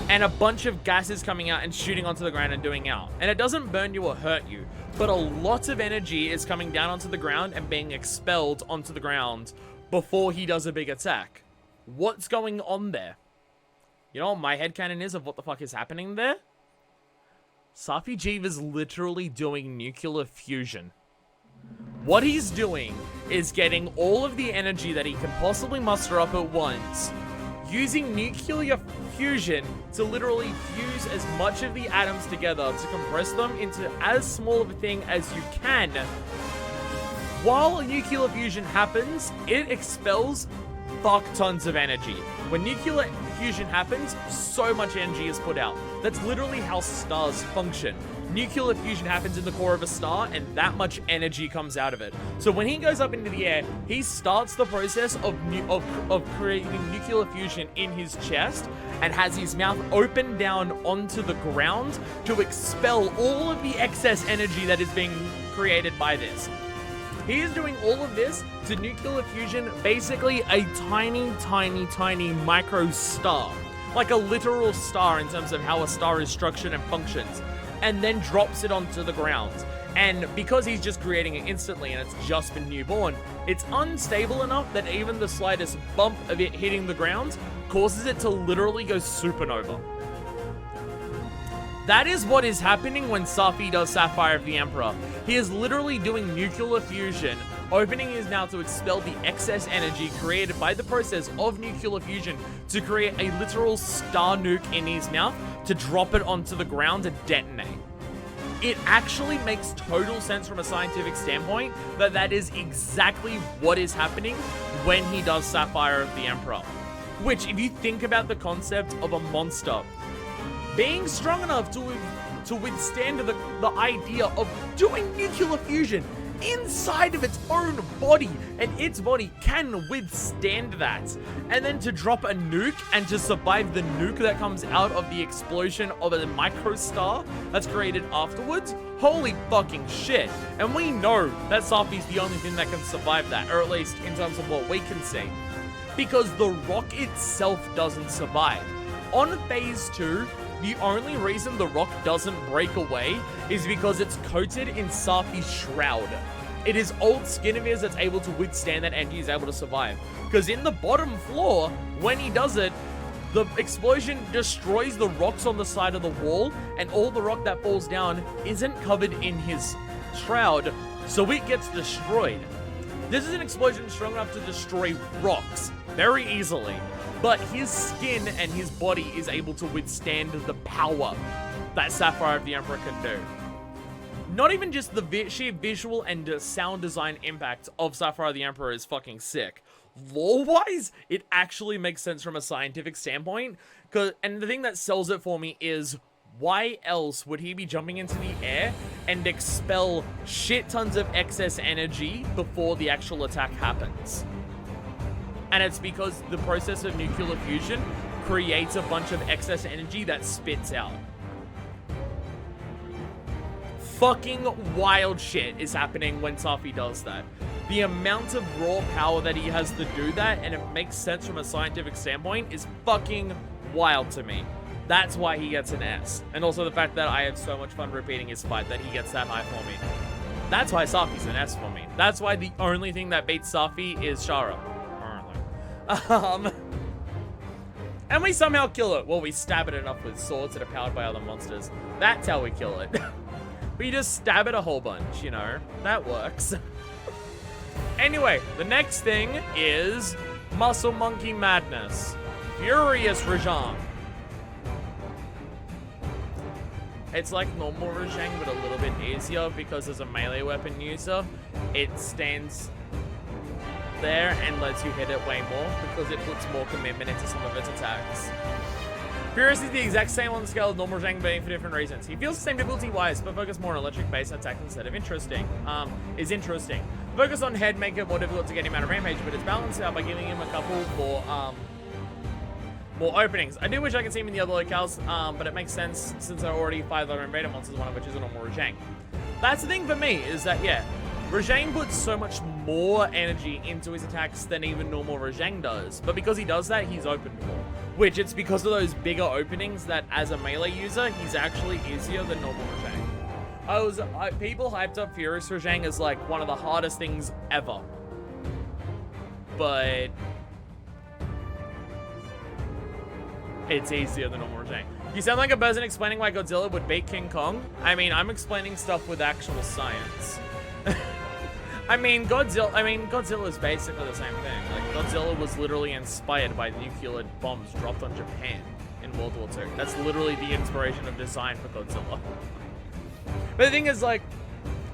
and a bunch of gas is coming out and shooting onto the ground and doing out. And it doesn't burn you or hurt you, but a lot of energy is coming down onto the ground and being expelled onto the ground before he does a big attack. What's going on there? You know what my headcanon is of what the fuck is happening there? Safi Jiva's literally doing nuclear fusion. What he's doing is getting all of the energy that he can possibly muster up at once, using nuclear fusion to literally fuse as much of the atoms together to compress them into as small of a thing as you can. While nuclear fusion happens, it expels fuck tons of energy. When nuclear fusion happens, so much energy is put out. That's literally how stars function. Nuclear fusion happens in the core of a star, and that much energy comes out of it. So when he goes up into the air, he starts the process of creating nuclear fusion in his chest, and has his mouth open down onto the ground to expel all of the excess energy that is being created by this. He is doing all of this to nuclear fusion basically a tiny, tiny, tiny micro star. Like a literal star in terms of how a star is structured and functions. And then drops it onto the ground. And because he's just creating it instantly and it's just been newborn, it's unstable enough that even the slightest bump of it hitting the ground causes it to literally go supernova. That is what is happening when Safi does Sapphire of the Emperor. He is literally doing nuclear fusion, opening his mouth to expel the excess energy created by the process of nuclear fusion to create a literal star nuke in his mouth to drop it onto the ground and detonate. It actually makes total sense from a scientific standpoint that that is exactly what is happening when he does Sapphire of the Emperor. Which, if you think about the concept of a monster being strong enough to withstand the idea of doing nuclear fusion inside of its own body, and its body can withstand that, and then to drop a nuke and to survive the nuke that comes out of the explosion of a microstar that's created afterwards, holy fucking shit. And we know that Safi's the only thing that can survive that, or at least in terms of what we can see, because the rock itself doesn't survive. On phase 2, the only reason the rock doesn't break away is because it's coated in Safi's shroud. It is old skin of his that's able to withstand that and he's able to survive. Because in the bottom floor, when he does it, the explosion destroys the rocks on the side of the wall, and all the rock that falls down isn't covered in his shroud, so it gets destroyed. This is an explosion strong enough to destroy rocks very easily. But his skin and his body is able to withstand the power that Sapphire of the Emperor can do. Not even just the sheer visual and sound design impact of Sapphire of the Emperor is fucking sick. Lore-wise, it actually makes sense from a scientific standpoint. And the thing that sells it for me is, why else would he be jumping into the air and expel shit tons of excess energy before the actual attack happens? And it's because the process of nuclear fusion creates a bunch of excess energy that spits out. Fucking wild shit is happening when Safi does that. The amount of raw power that he has to do that, and it makes sense from a scientific standpoint, is fucking wild to me. That's why he gets an S. And also the fact that I have so much fun repeating his fight that he gets that high for me. That's why Safi's an S for me. That's why the only thing that beats Safi is Shara. And we somehow kill it. Well, we stab it enough with swords that are powered by other monsters. That's how we kill it. We just stab it a whole bunch, you know. That works. Anyway, the next thing is Muscle Monkey Madness. Furious Rajang. It's like normal Rajang, but a little bit easier because as a melee weapon user, it stands there and lets you hit it way more because it puts more commitment into some of its attacks. Furious is the exact same on the scale of normal Rajang, but for different reasons. He feels the same difficulty-wise, but focus more on electric-based attacks instead of interesting. Focus on head make it more difficult to get him out of rampage, but it's balanced out by giving him a couple more openings. I do wish I could see him in the other locales, but it makes sense since there are already 5 other invader monsters, one of which is a normal Rajang. That's the thing for me, is that, yeah, Rajang puts so much more energy into his attacks than even normal Rajang does. But because he does that, he's opened more. Which, it's because of those bigger openings that, as a melee user, he's actually easier than normal Rajang. People hyped up Furious Rajang as, like, one of the hardest things ever. But it's easier than normal Rajang. You sound like a person explaining why Godzilla would beat King Kong. I mean, I'm explaining stuff with actual science. Godzilla is basically the same thing. Like, Godzilla was literally inspired by nuclear bombs dropped on Japan in World War II. That's literally the inspiration of design for Godzilla. But the thing is, like,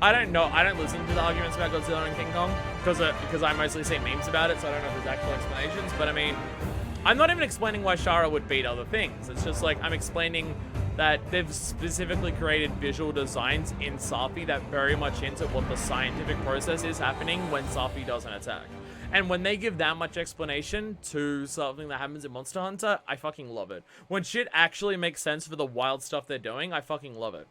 I don't know. I don't listen to the arguments about Godzilla and King Kong because I mostly see memes about it, so I don't know if there's actual explanations. But I mean, I'm not even explaining why Shara would beat other things. It's just like I'm explaining that they've specifically created visual designs in Safi that very much hint at what the scientific process is happening when Safi does an attack. And when they give that much explanation to something that happens in Monster Hunter, I fucking love it. When shit actually makes sense for the wild stuff they're doing, I fucking love it.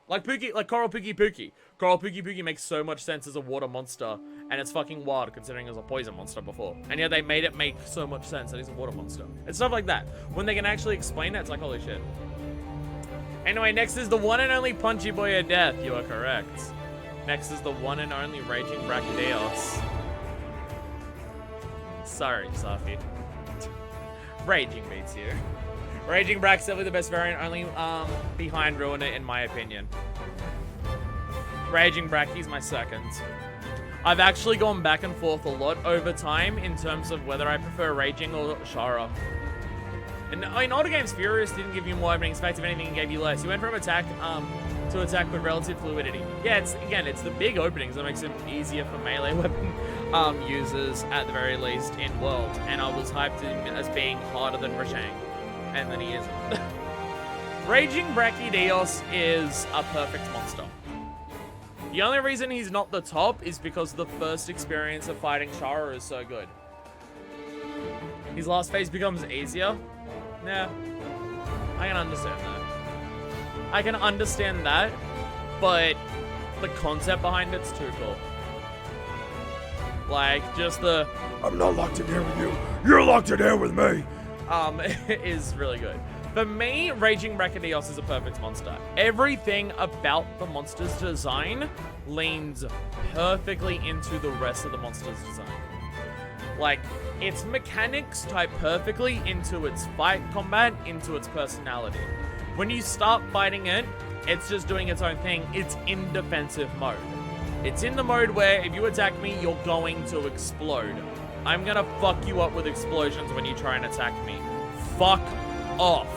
Like Coral Pookie Pookie. Coral Pookie Pookie makes so much sense as a water monster, and it's fucking wild considering it was a poison monster before. And yet they made it make so much sense that he's a water monster. It's stuff like that. When they can actually explain it, it's like, holy shit. Anyway, next is the one and only Punchy Boy of Death. You are correct. Next is the one and only Raging Brachydeos. Sorry, Safi. Raging beats you. Raging Brack's definitely the best variant, only behind Ruiner in my opinion. Raging Brack, he's my second. I've actually gone back and forth a lot over time in terms of whether I prefer Raging or Shara. And in older games, Furious didn't give you more openings. In fact, if anything, it gave you less. You went from attack to attack with relative fluidity. Yeah, it's the big openings that makes it easier for melee weapon users at the very least in World. And I was hyped him as being harder than Rashang, and then he isn't. Raging Brachydios is a perfect monster. The only reason he's not the top is because the first experience of fighting Shara is so good. His last phase becomes easier. Nah, I can understand that. I can understand that, but the concept behind it's too cool. Like, just the, I'm not locked in here with you, you're locked in here with me, is really good. For me, Raging Brachydios is a perfect monster. Everything about the monster's design leans perfectly into the rest of the monster's design. Like, its mechanics tie perfectly into its fight combat, into its personality. When you start fighting it, it's just doing its own thing. It's in defensive mode. It's in the mode where if you attack me, you're going to explode. I'm gonna fuck you up with explosions when you try and attack me. Fuck off.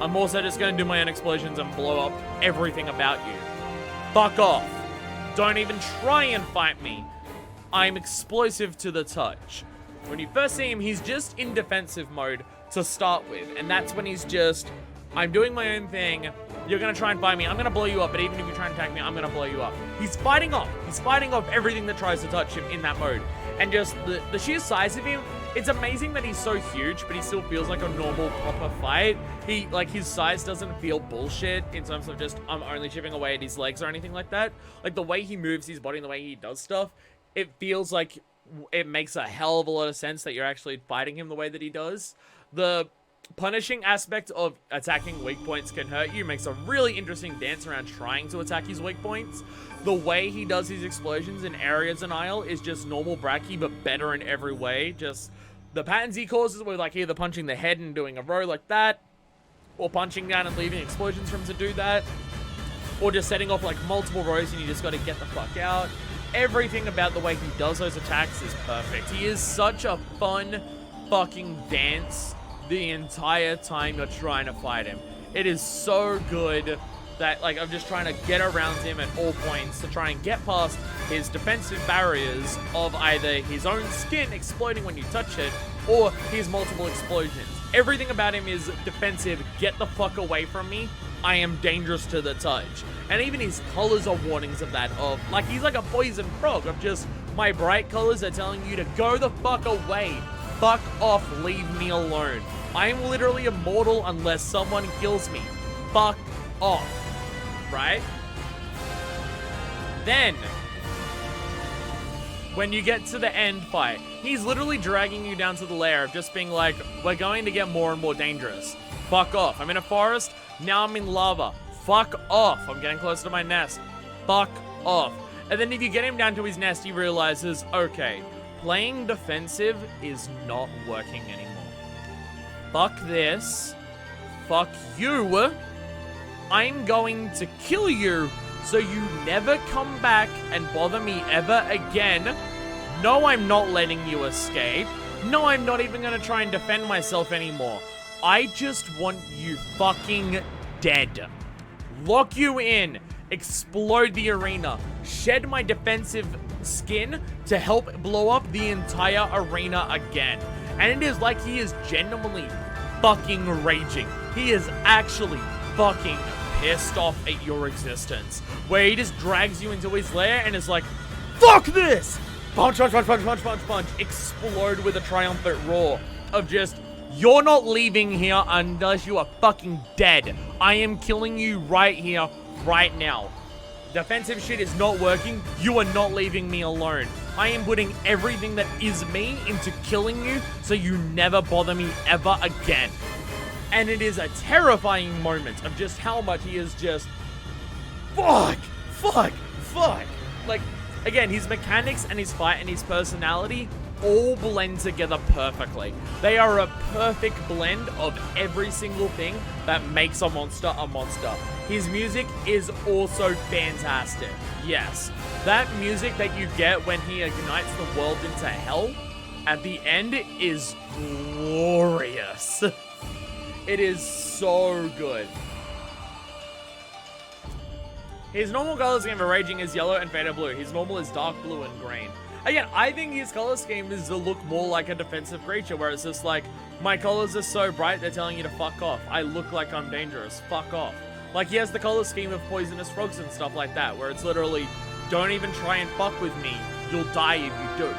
I'm also just gonna do my own explosions and blow up everything about you. Fuck off. Don't even try and fight me. I'm explosive to the touch. When you first see him, he's just in defensive mode to start with. And that's when he's just, I'm doing my own thing. You're gonna try and fight me. I'm gonna blow you up. But even if you try and attack me, I'm gonna blow you up. He's fighting off. He's fighting off everything that tries to touch him in that mode. And just the sheer size of him, it's amazing that he's so huge, but he still feels like a normal, proper fight. His size doesn't feel bullshit in terms of just, I'm only chipping away at his legs or anything like that. Like, the way he moves his body and the way he does stuff, it feels like it makes a hell of a lot of sense that you're actually fighting him the way that he does. The punishing aspect of attacking weak points can hurt you makes a really interesting dance around trying to attack his weak points. The way he does his explosions in Area Denial is just normal Bracky, but better in every way. Just the patterns he causes with, like, either punching the head and doing a row like that, or punching down and leaving explosions for him to do that, or just setting off, like, multiple rows and you just gotta get the fuck out. Everything about the way he does those attacks is perfect. He is such a fun fucking dance the entire time you're trying to fight him. It is so good that, like, I'm just trying to get around him at all points to try and get past his defensive barriers of either his own skin exploding when you touch it, or his multiple explosions. Everything about him is defensive, get the fuck away from me, I am dangerous to the touch. And even his colors are warnings of that, of, like, he's like a poison frog, of just, my bright colors are telling you to go the fuck away. Fuck off, leave me alone. I'm literally immortal unless someone kills me. Fuck off. Right? Then, when you get to the end fight, he's literally dragging you down to the lair of just being like, we're going to get more and more dangerous. Fuck off. I'm in a forest, now I'm in lava. Fuck off. I'm getting close to my nest. Fuck off. And then if you get him down to his nest, he realizes, okay, playing defensive is not working anymore. Fuck this. Fuck you. I'm going to kill you so you never come back and bother me ever again. No, I'm not letting you escape. No, I'm not even going to try and defend myself anymore. I just want you fucking dead. Lock you in. Explode the arena. Shed my defensive skin to help blow up the entire arena again. And it is like he is genuinely fucking raging. He is actually fucking pissed off at your existence. Where he just drags you into his lair and is like, fuck this! Punch, punch, punch, punch, punch, punch, punch. Explode with a triumphant roar of just, you're not leaving here unless you are fucking dead. I am killing you right here, right now. Defensive shit is not working. You are not leaving me alone. I am putting everything that is me into killing you so you never bother me ever again. And it is a terrifying moment of just how much he is just fuck. Like, again, his mechanics and his fight and his personality all blend together perfectly. They are a perfect blend of every single thing that makes a monster a monster. His music is also fantastic. Yes, that music that you get when he ignites the world into hell at the end is glorious. It is so good. His normal color scheme for Raging is yellow and faded blue. His normal is dark blue and green. Again, I think his color scheme is to look more like a defensive creature, where it's just like, my colors are so bright, they're telling you to fuck off. I look like I'm dangerous. Fuck off. Like, he has the color scheme of poisonous frogs and stuff like that, where it's literally, don't even try and fuck with me. You'll die if you do.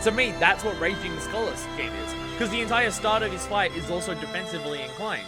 To me, that's what Raging's color scheme is. Because the entire start of his fight is also defensively inclined.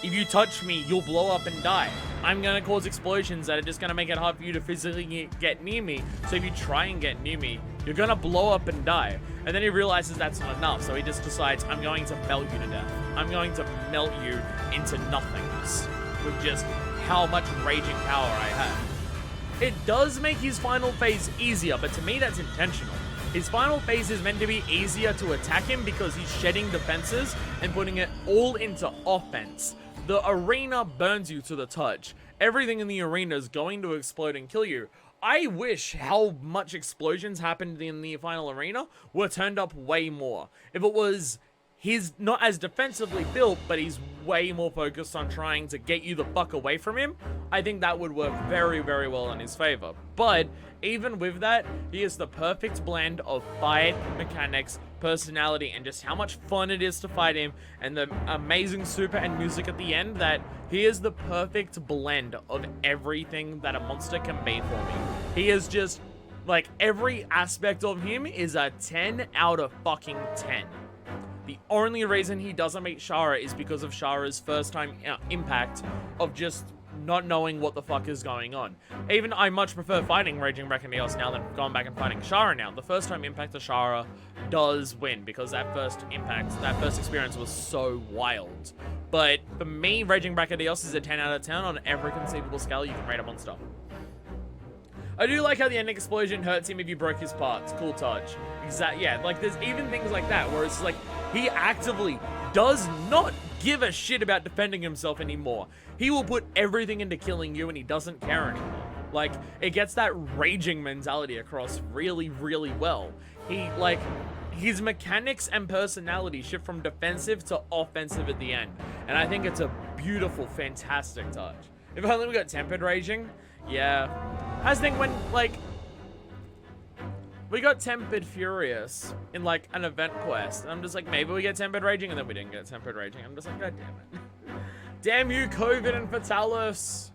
If you touch me, you'll blow up and die. I'm gonna cause explosions that are just gonna make it hard for you to physically get near me. So if you try and get near me, you're gonna blow up and die. And then he realizes that's not enough. So he just decides, I'm going to melt you to death. I'm going to melt you into nothingness with just how much raging power I have. It does make his final phase easier, but to me that's intentional. His final phase is meant to be easier to attack him because he's shedding defenses and putting it all into offense. The arena burns you to the touch. Everything in the arena is going to explode and kill you. I wish how much explosions happened in the final arena were turned up way more. If it was, he's not as defensively built, but he's way more focused on trying to get you the fuck away from him, I think that would work very, very well in his favor. But even with that, he is the perfect blend of fight, mechanics, personality, and just how much fun it is to fight him, and the amazing super and music at the end, that he is the perfect blend of everything that a monster can be for me. He is just, like, every aspect of him is a 10 out of fucking 10. The only reason he doesn't beat Shara is because of Shara's first time impact of just not knowing what the fuck is going on. Even I much prefer fighting Raging Brachydios now than going back and fighting Shara now. The first time impact of Shara does win because that first impact, that first experience was so wild. But for me, Raging Brachydios is a 10 out of 10 on every conceivable scale you can rate a monster. I do like how the ending explosion hurts him if you broke his parts. Cool touch. Yeah, like there's even things like that where it's like he actively does not give a shit about defending himself anymore. He will put everything into killing you and he doesn't care anymore. Like, it gets that raging mentality across really, really well. His mechanics and personality shift from defensive to offensive at the end. And I think it's a beautiful, fantastic touch. If only we got tempered raging, yeah. I was thinking when, like, we got Tempered Furious in, like, an event quest. And I'm just like, maybe we get Tempered Raging, and then we didn't get Tempered Raging. I'm just like, God damn it. Damn you, COVID and Fatalis.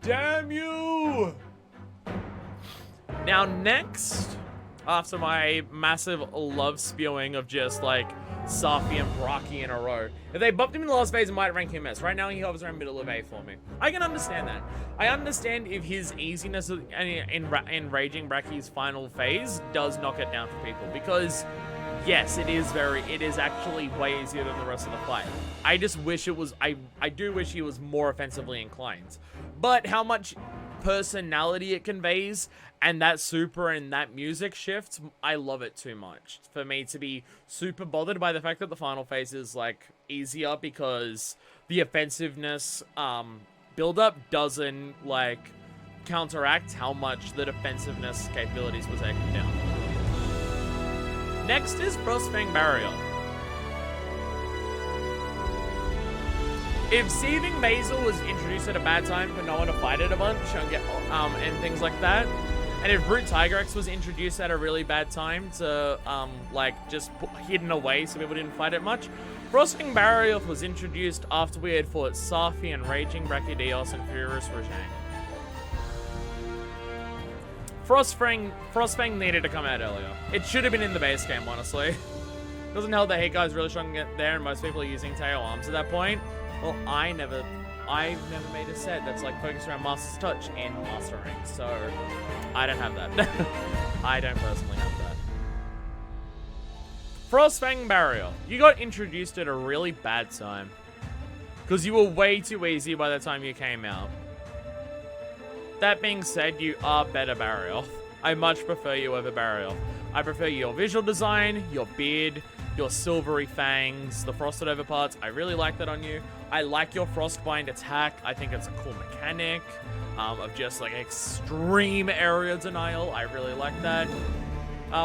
Damn you! Now, next, after my massive love spewing of just, like, Safi and Braki in a row, if they bumped him in the last phase, it might rank him S. Right now, he hovers around middle of A for me. I can understand that. I understand if his easiness in Raging Bracky's final phase does knock it down for people, because yes, it is actually way easier than the rest of the fight. I just wish it was, I do wish he was more offensively inclined. But how much personality it conveys and that super and that music shift, I love it too much for me to be super bothered by the fact that the final phase is like easier, because the offensiveness build-up doesn't like counteract how much the defensiveness capabilities were taken down. Next is Frostfang Barrier. If Seething Basil was introduced at a bad time for no one to fight it a bunch and things like that, and if Brute Tigrex was introduced at a really bad time to like just hidden away so people didn't fight it much, Frostfang Barrier was introduced after we had fought Safi and Raging Brachydios and Furious Rajang. Frostfang needed to come out earlier. It should have been in the base game, honestly. Doesn't help that Hate Guy's really strong there and most people are using tail arms at that point. Well, I've never made a set that's like focused around Master's Touch in Master Rank, so I don't have that. I don't personally have that. Frostfang Barrier. You got introduced at a really bad time, because you were way too easy by the time you came out. That being said, you are better Barrier. I much prefer you over Barrier. I prefer your visual design, your beard, your silvery fangs, the frosted over parts. I really like that on you. I like your frostbind attack. I think it's a cool mechanic of just like extreme area denial. I really like that.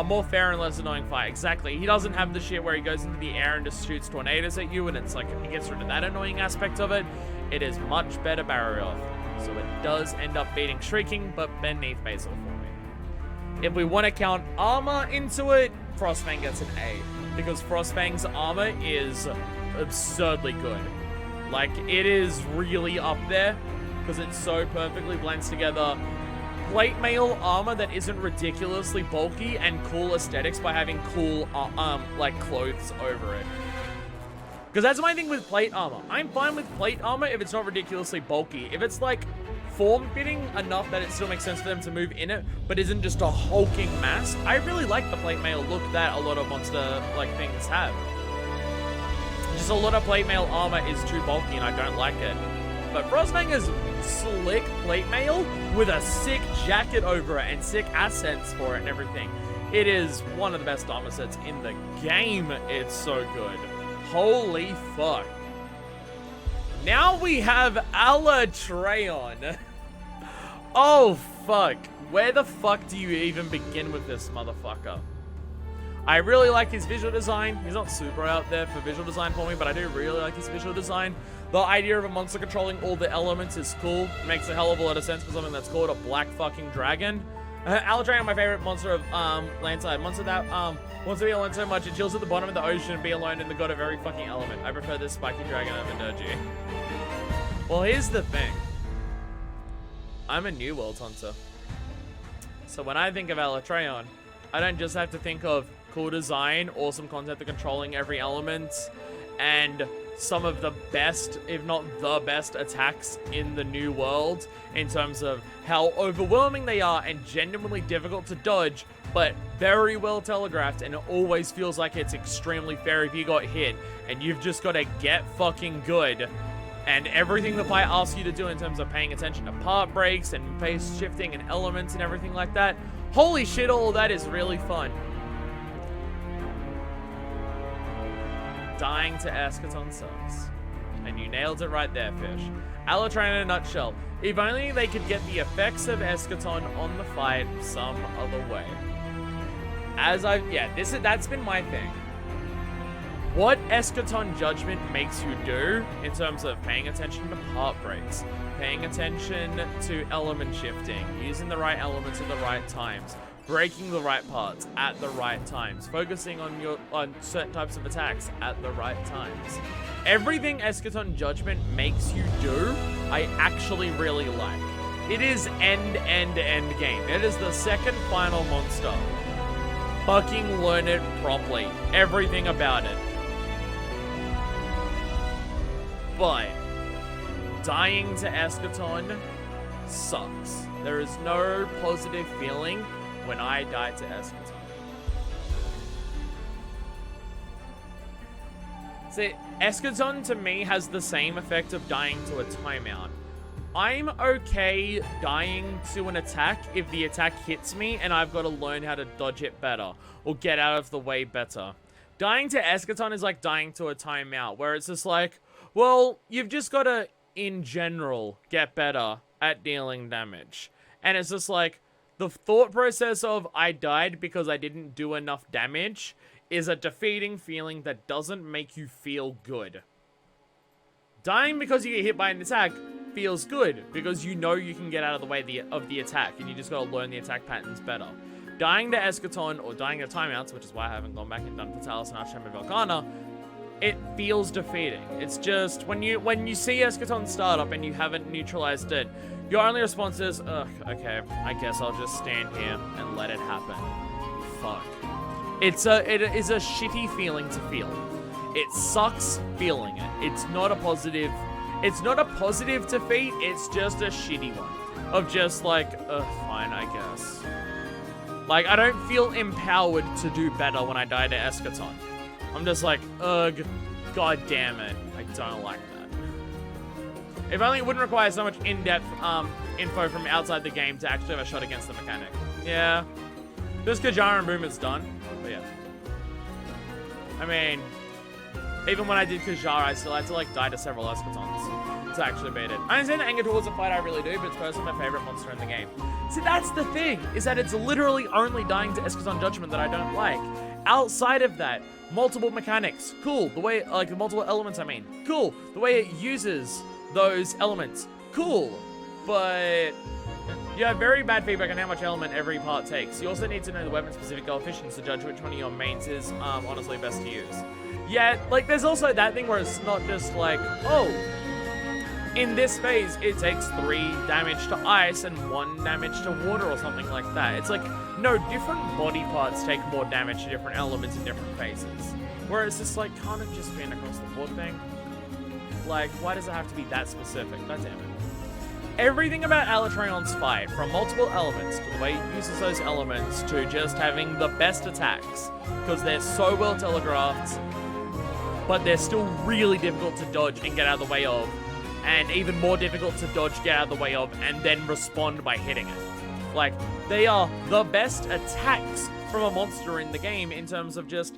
More fair and less annoying fight. Exactly. He doesn't have the shit where he goes into the air and just shoots tornadoes at you, and it's like he gets rid of that annoying aspect of it. It is much better barrier off. So it does end up beating Shrieking, but beneath Basil for me. If we want to count armor into it, Frostfang gets an A. Because Frostfang's armor is absurdly good. Like, it is really up there. Because it so perfectly blends together plate mail armor that isn't ridiculously bulky and cool aesthetics by having cool, like, clothes over it. Because that's my thing with plate armor. I'm fine with plate armor if it's not ridiculously bulky. If it's, like, form-fitting enough that it still makes sense for them to move in it, but isn't just a hulking mass, I really like the plate mail look that a lot of monster, like, things have. Just a lot of plate mail armor is too bulky and I don't like it. But Frostfang is slick plate mail with a sick jacket over it and sick assets for it and everything. It is one of the best armor sets in the game. It's so good. Holy fuck. Now we have Alatreon. Oh fuck. Where the fuck do you even begin with this motherfucker? I really like his visual design. He's not super out there for visual design for me, but I do really like his visual design. The idea of a monster controlling all the elements is cool. It makes a hell of a lot of sense for something that's called a black fucking dragon. Alatreon, my favorite monster of Landside. Monster that wants to be alone so much it chills at the bottom of the ocean and be alone in the god of every fucking element. I prefer this spiky dragon over Dirgy. Well, here's the thing. I'm a New World hunter. So when I think of Alatreon, I don't just have to think of cool design, awesome concept of controlling every element, and some of the best, if not the best, attacks in the New World in terms of how overwhelming they are and genuinely difficult to dodge, but very well telegraphed, and it always feels like it's extremely fair if you got hit, and you've just got to get fucking good. And everything the fight asks you to do in terms of paying attention to part breaks and pace shifting and elements and everything like that. Holy shit, all of that is really fun. Dying to Eschaton sucks. And you nailed it right there, Fish. Alatreon in a nutshell. If only they could get the effects of Eschaton on the fight some other way. That's been my thing. What Eschaton Judgment makes you do in terms of paying attention to part breaks, paying attention to element shifting, using the right elements at the right times, breaking the right parts at the right times, focusing on certain types of attacks at the right times. Everything Eschaton Judgment makes you do, I actually really like. It is end game. It is the second final monster. Fucking learn it properly. Everything about it. But dying to Eschaton sucks. There is no positive feeling when I die to Eschaton. See, Eschaton to me has the same effect of dying to a timeout. I'm okay dying to an attack if the attack hits me and I've got to learn how to dodge it better or get out of the way better. Dying to Eschaton is like dying to a timeout, where it's just like, well, you've just got to, in general, get better at dealing damage. And it's just like, the thought process of I died because I didn't do enough damage is a defeating feeling that doesn't make you feel good. Dying because you get hit by an attack feels good because you know you can get out of the way of the attack and you just got to learn the attack patterns better. Dying to Eschaton or dying to timeouts, which is why I haven't gone back and done Fatalis and Archem and Velkhana, it feels defeating. It's just, when you see Eschaton start up and you haven't neutralized it, your only response is, ugh, okay, I guess I'll just stand here and let it happen. Fuck. It is a shitty feeling to feel. It sucks feeling it. It's not a positive defeat, it's just a shitty one. Of just like, ugh, fine, I guess. Like, I don't feel empowered to do better when I die to Eschaton. I'm just like, ugh, god damn it. I don't like that. If only it wouldn't require so much in-depth info from outside the game to actually have a shot against the mechanic. Yeah. This Kajar and boom, it's done. But yeah. I mean, even when I did Kajar, I still had to like die to several Escatons to actually beat it. I understand anger towards a fight, I really do, but it's personally my favorite monster in the game. See, that's the thing, is that it's literally only dying to Eschaton Judgment that I don't like. Outside of that, multiple mechanics, cool. The way, like, the multiple elements, I mean, cool. The way it uses those elements, cool. But you have very bad feedback on how much element every part takes. You also need to know the weapon-specific coefficients to judge which one of your mains is honestly best to use. Yeah, like, there's also that thing where it's not just like, oh, in this phase, it takes 3 damage to ice and 1 damage to water or something like that. It's like, no, different body parts take more damage to different elements in different phases. Whereas it's like, can't it just be an across-the-board thing? Like, why does it have to be that specific? God damn it. Everything about Alatreon's fight, from multiple elements, to the way it uses those elements, to just having the best attacks, because they're so well telegraphed, but they're still really difficult to dodge and get out of the way of, and even more difficult to dodge, get out of the way of, and then respond by hitting it. Like, they are the best attacks from a monster in the game in terms of just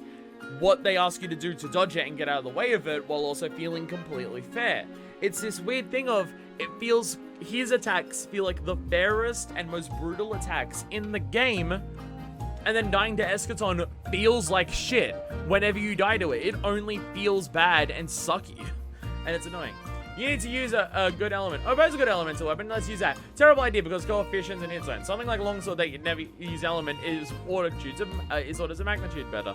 what they ask you to do to dodge it and get out of the way of it, while also feeling completely fair. It's this weird thing of, it feels, his attacks feel like the fairest and most brutal attacks in the game, and then dying to Eschaton feels like shit whenever you die to it. It only feels bad and sucky, and it's annoying. You need to use a good element. Oh, both a good elemental weapon. Let's use that. Terrible idea because coefficients and hit zone. Something like longsword that you never use element is orders of magnitude better.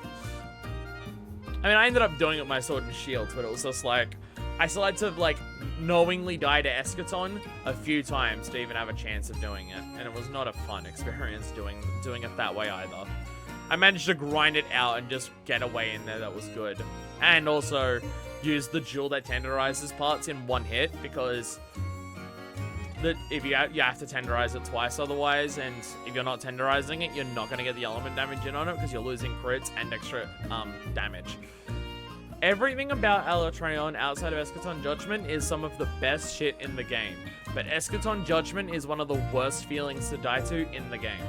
I mean, I ended up doing it with my sword and shields, but it was just like, I still had to like knowingly die to Eschaton a few times to even have a chance of doing it, and it was not a fun experience doing it that way either. I managed to grind it out and just get away in there. That was good, and also use the jewel that tenderizes parts in one hit, because if you have to tenderize it twice otherwise, and if you're not tenderizing it, you're not going to get the element damage in on it because you're losing crits and extra damage. Everything about Alatreon outside of Eschaton Judgment is some of the best shit in the game, but Eschaton Judgment is one of the worst feelings to die to in the game.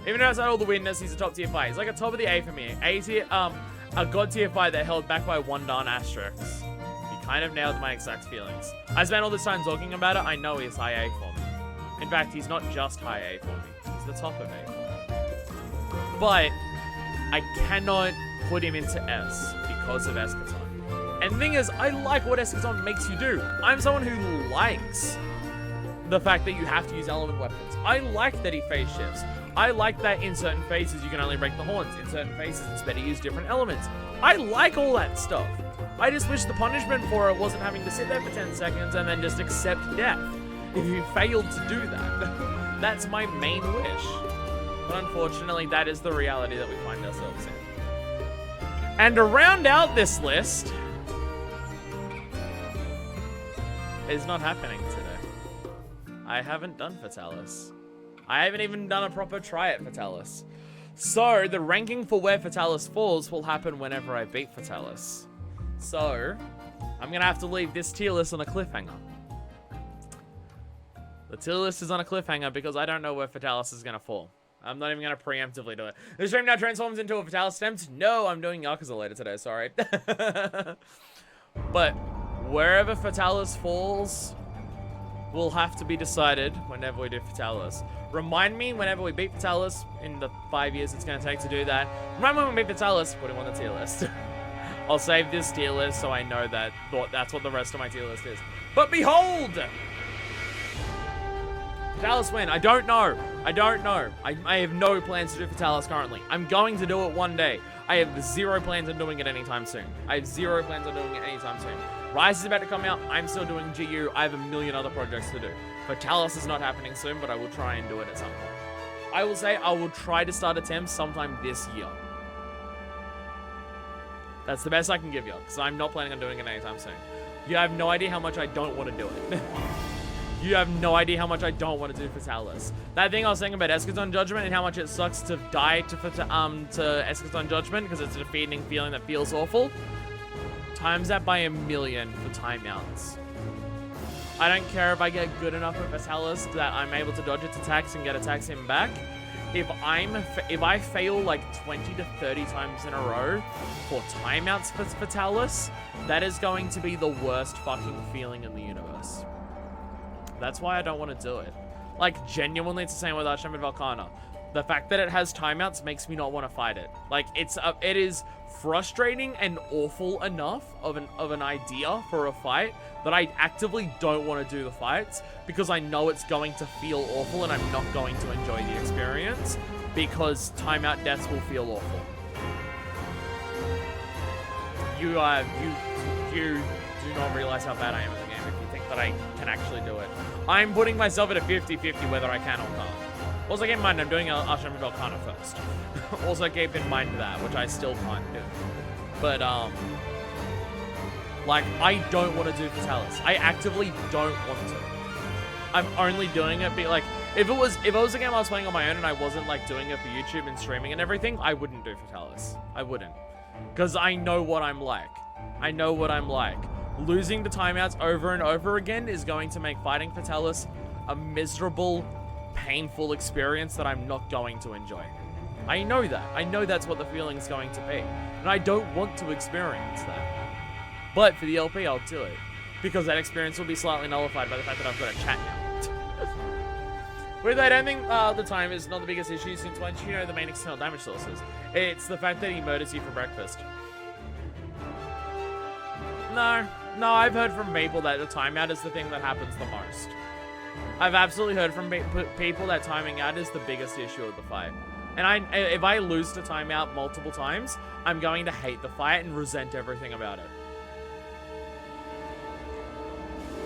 Even outside all the weirdness, he's a top tier fight. He's like a top of the A for me. A tier, a god tier fight that held back by 1 darn asterisk. He kind of nailed my exact feelings. I spent all this time talking about it. I know he's high A for me. In fact, he's not just high A for me. He's the top of A for me. But I cannot put him into S because of Eschaton. And the thing is, I like what Eschaton makes you do. I'm someone who likes the fact that you have to use element weapons. I like that he phase shifts. I like that in certain phases you can only break the horns. In certain phases it's better to use different elements. I like all that stuff. I just wish the punishment for it wasn't having to sit there for 10 seconds and then just accept death if you failed to do that. That's my main wish. But unfortunately, that is the reality that we find ourselves in. And to round out this list is not happening today. I haven't done Fatalis. I haven't even done a proper try at Fatalis. So, the ranking for where Fatalis falls will happen whenever I beat Fatalis. So, I'm gonna have to leave this tier list on a cliffhanger. The tier list is on a cliffhanger because I don't know where Fatalis is gonna fall. I'm not even gonna preemptively do it. The stream now transforms into a Fatalis attempt. No, I'm doing Yakuza later today, sorry. But, wherever Fatalis falls will have to be decided whenever we do Fatalis. Remind me whenever we beat Fatalis in the 5 years it's going to take to do that. Remind me when we beat Fatalis, put him on the tier list. I'll save this tier list so I know that that's what the rest of my tier list is. But behold! Fatalis win. I don't know. I have no plans to do Fatalis currently. I'm going to do it one day. I have 0 plans on doing it anytime soon. Rise is about to come out. I'm still doing GU. I have a million other projects to do. Fatalis is not happening soon, but I will try and do it at some point. I will say I will try to start attempts sometime this year. That's the best I can give you, because I'm not planning on doing it anytime soon. You have no idea how much I don't want to do it. You have no idea how much I don't want to do Fatalis. That thing I was saying about Eschaton Judgment and how much it sucks to die to Eschaton Judgment because it's a defeating feeling that feels awful. Times that by 1,000,000 for timeouts. I don't care if I get good enough with Fatalis that I'm able to dodge its attacks and get attacks him back. if I fail like 20 to 30 times in a row for timeouts for Fatalis, that is going to be the worst fucking feeling in the universe. That's why I don't want to do it. Like, genuinely, it's the same with Archimate Volcana. The fact that it has timeouts makes me not want to fight it. Like, it is frustrating and awful enough of an idea for a fight that I actively don't want to do the fights because I know it's going to feel awful and I'm not going to enjoy the experience because timeout deaths will feel awful. You do not realize how bad I am at the game if you think that I can actually do it. I'm putting myself at a 50-50 whether I can or can't. Also keep in mind, I'm doing Archimate Volcana first. Also keep in mind that, which I still can't do. But, like, I don't want to do Fatalis. I actively don't want to. I'm only doing it, like, if it was a game I was playing on my own and I wasn't, like, doing it for YouTube and streaming and everything, I wouldn't do Fatalis. I wouldn't. Because I know what I'm like. I know what I'm like. Losing to timeouts over and over again is going to make fighting Fatalis a miserable, painful experience that I'm not going to enjoy. I know that. I know that's what the feeling's going to be. And I don't want to experience that. But for the LP, I'll do it. Because that experience will be slightly nullified by the fact that I've got a chat now. With I don't think the time is not the biggest issue since once you know the main external damage sources. It's the fact that he murders you for breakfast. No, I've heard from people that the timeout is the thing that happens the most. I've absolutely heard from people that timing out is the biggest issue of the fight. And if I lose to timeout multiple times, I'm going to hate the fight and resent everything about it.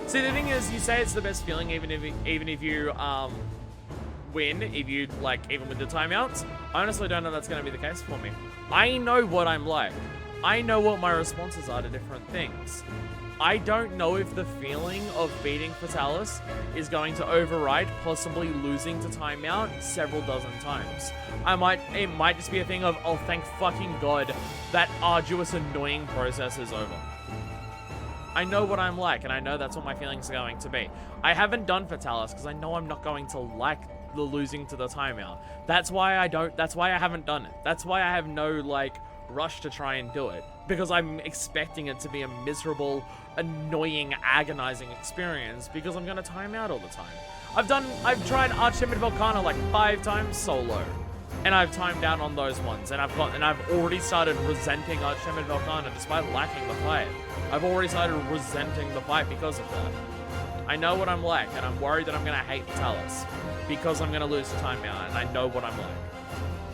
See, the thing is, you say it's the best feeling even if you win, if you, like, even with the timeouts. I honestly don't know that's going to be the case for me. I know what I'm like. I know what my responses are to different things. I don't know if the feeling of beating Fatalis is going to override possibly losing to timeout several dozen times. It might just be a thing of, oh, thank fucking God, that arduous, annoying process is over. I know what I'm like, and I know that's what my feelings are going to be. I haven't done Fatalis because I know I'm not going to like the losing to the timeout. That's why I haven't done it. That's why I have no, like, rush to try and do it. Because I'm expecting it to be a miserable, annoying, agonizing experience because I'm gonna time out all the time. I've tried Archimate Volcana like 5 times solo. And I've timed out on those ones, and I've already started resenting Archimate Volcana despite lacking the fight. I've already started resenting the fight because of that. I know what I'm like, and I'm worried that I'm gonna hate Fatalis because I'm gonna lose to timeout, and I know what I'm like.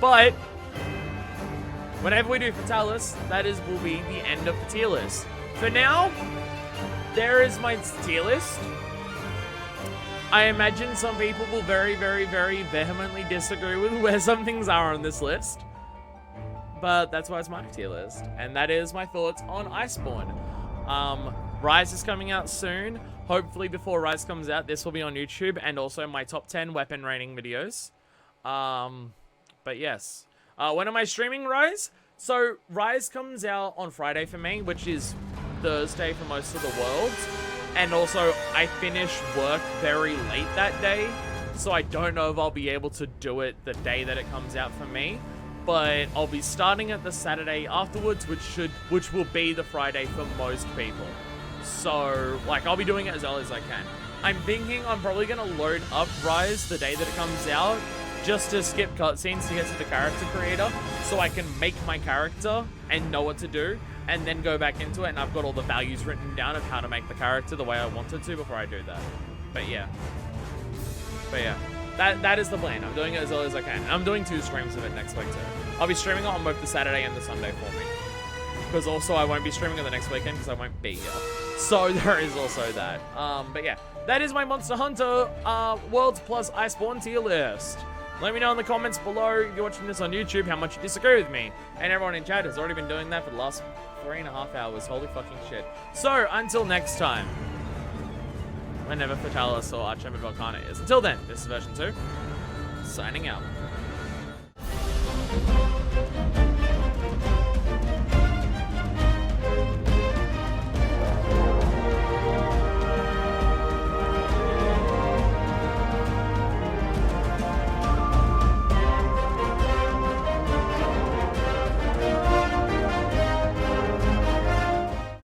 But whenever we do Fatalis, will be the end of the tier list. For now, there is my tier list. I imagine some people will very, very, very vehemently disagree with where some things are on this list. But that's why it's my tier list. And that is my thoughts on Iceborne. Rise is coming out soon. Hopefully before Rise comes out, this will be on YouTube and also my top 10 weapon rating videos. But yes. When am I streaming Rise? So Rise comes out on Friday for me, which is Thursday for most of the world. And also, I finish work very late that day, so I don't know if I'll be able to do it the day that it comes out for me. But I'll be starting it the Saturday afterwards, which will be the Friday for most people. So, like, I'll be doing it as early as I can. I'm thinking I'm probably going to load up Rise the day that it comes out, just to skip cutscenes to get to the character creator, so I can make my character and know what to do, and then go back into it, and I've got all the values written down of how to make the character the way I wanted to before I do that. But yeah. That is the plan. I'm doing it as early as I can. I'm doing 2 streams of it next week too. I'll be streaming it on both the Saturday and the Sunday for me. Because also I won't be streaming it the next weekend because I won't be here. So there is also that. But yeah, that is my Monster Hunter World plus Iceborne tier list. Let me know in the comments below if you're watching this on YouTube how much you disagree with me. And everyone in chat has already been doing that for the last 3.5 hours. Holy fucking shit. So, until next time. Whenever Fatalis or Archimate Volcana is. Until then, this is Version 2. Signing out.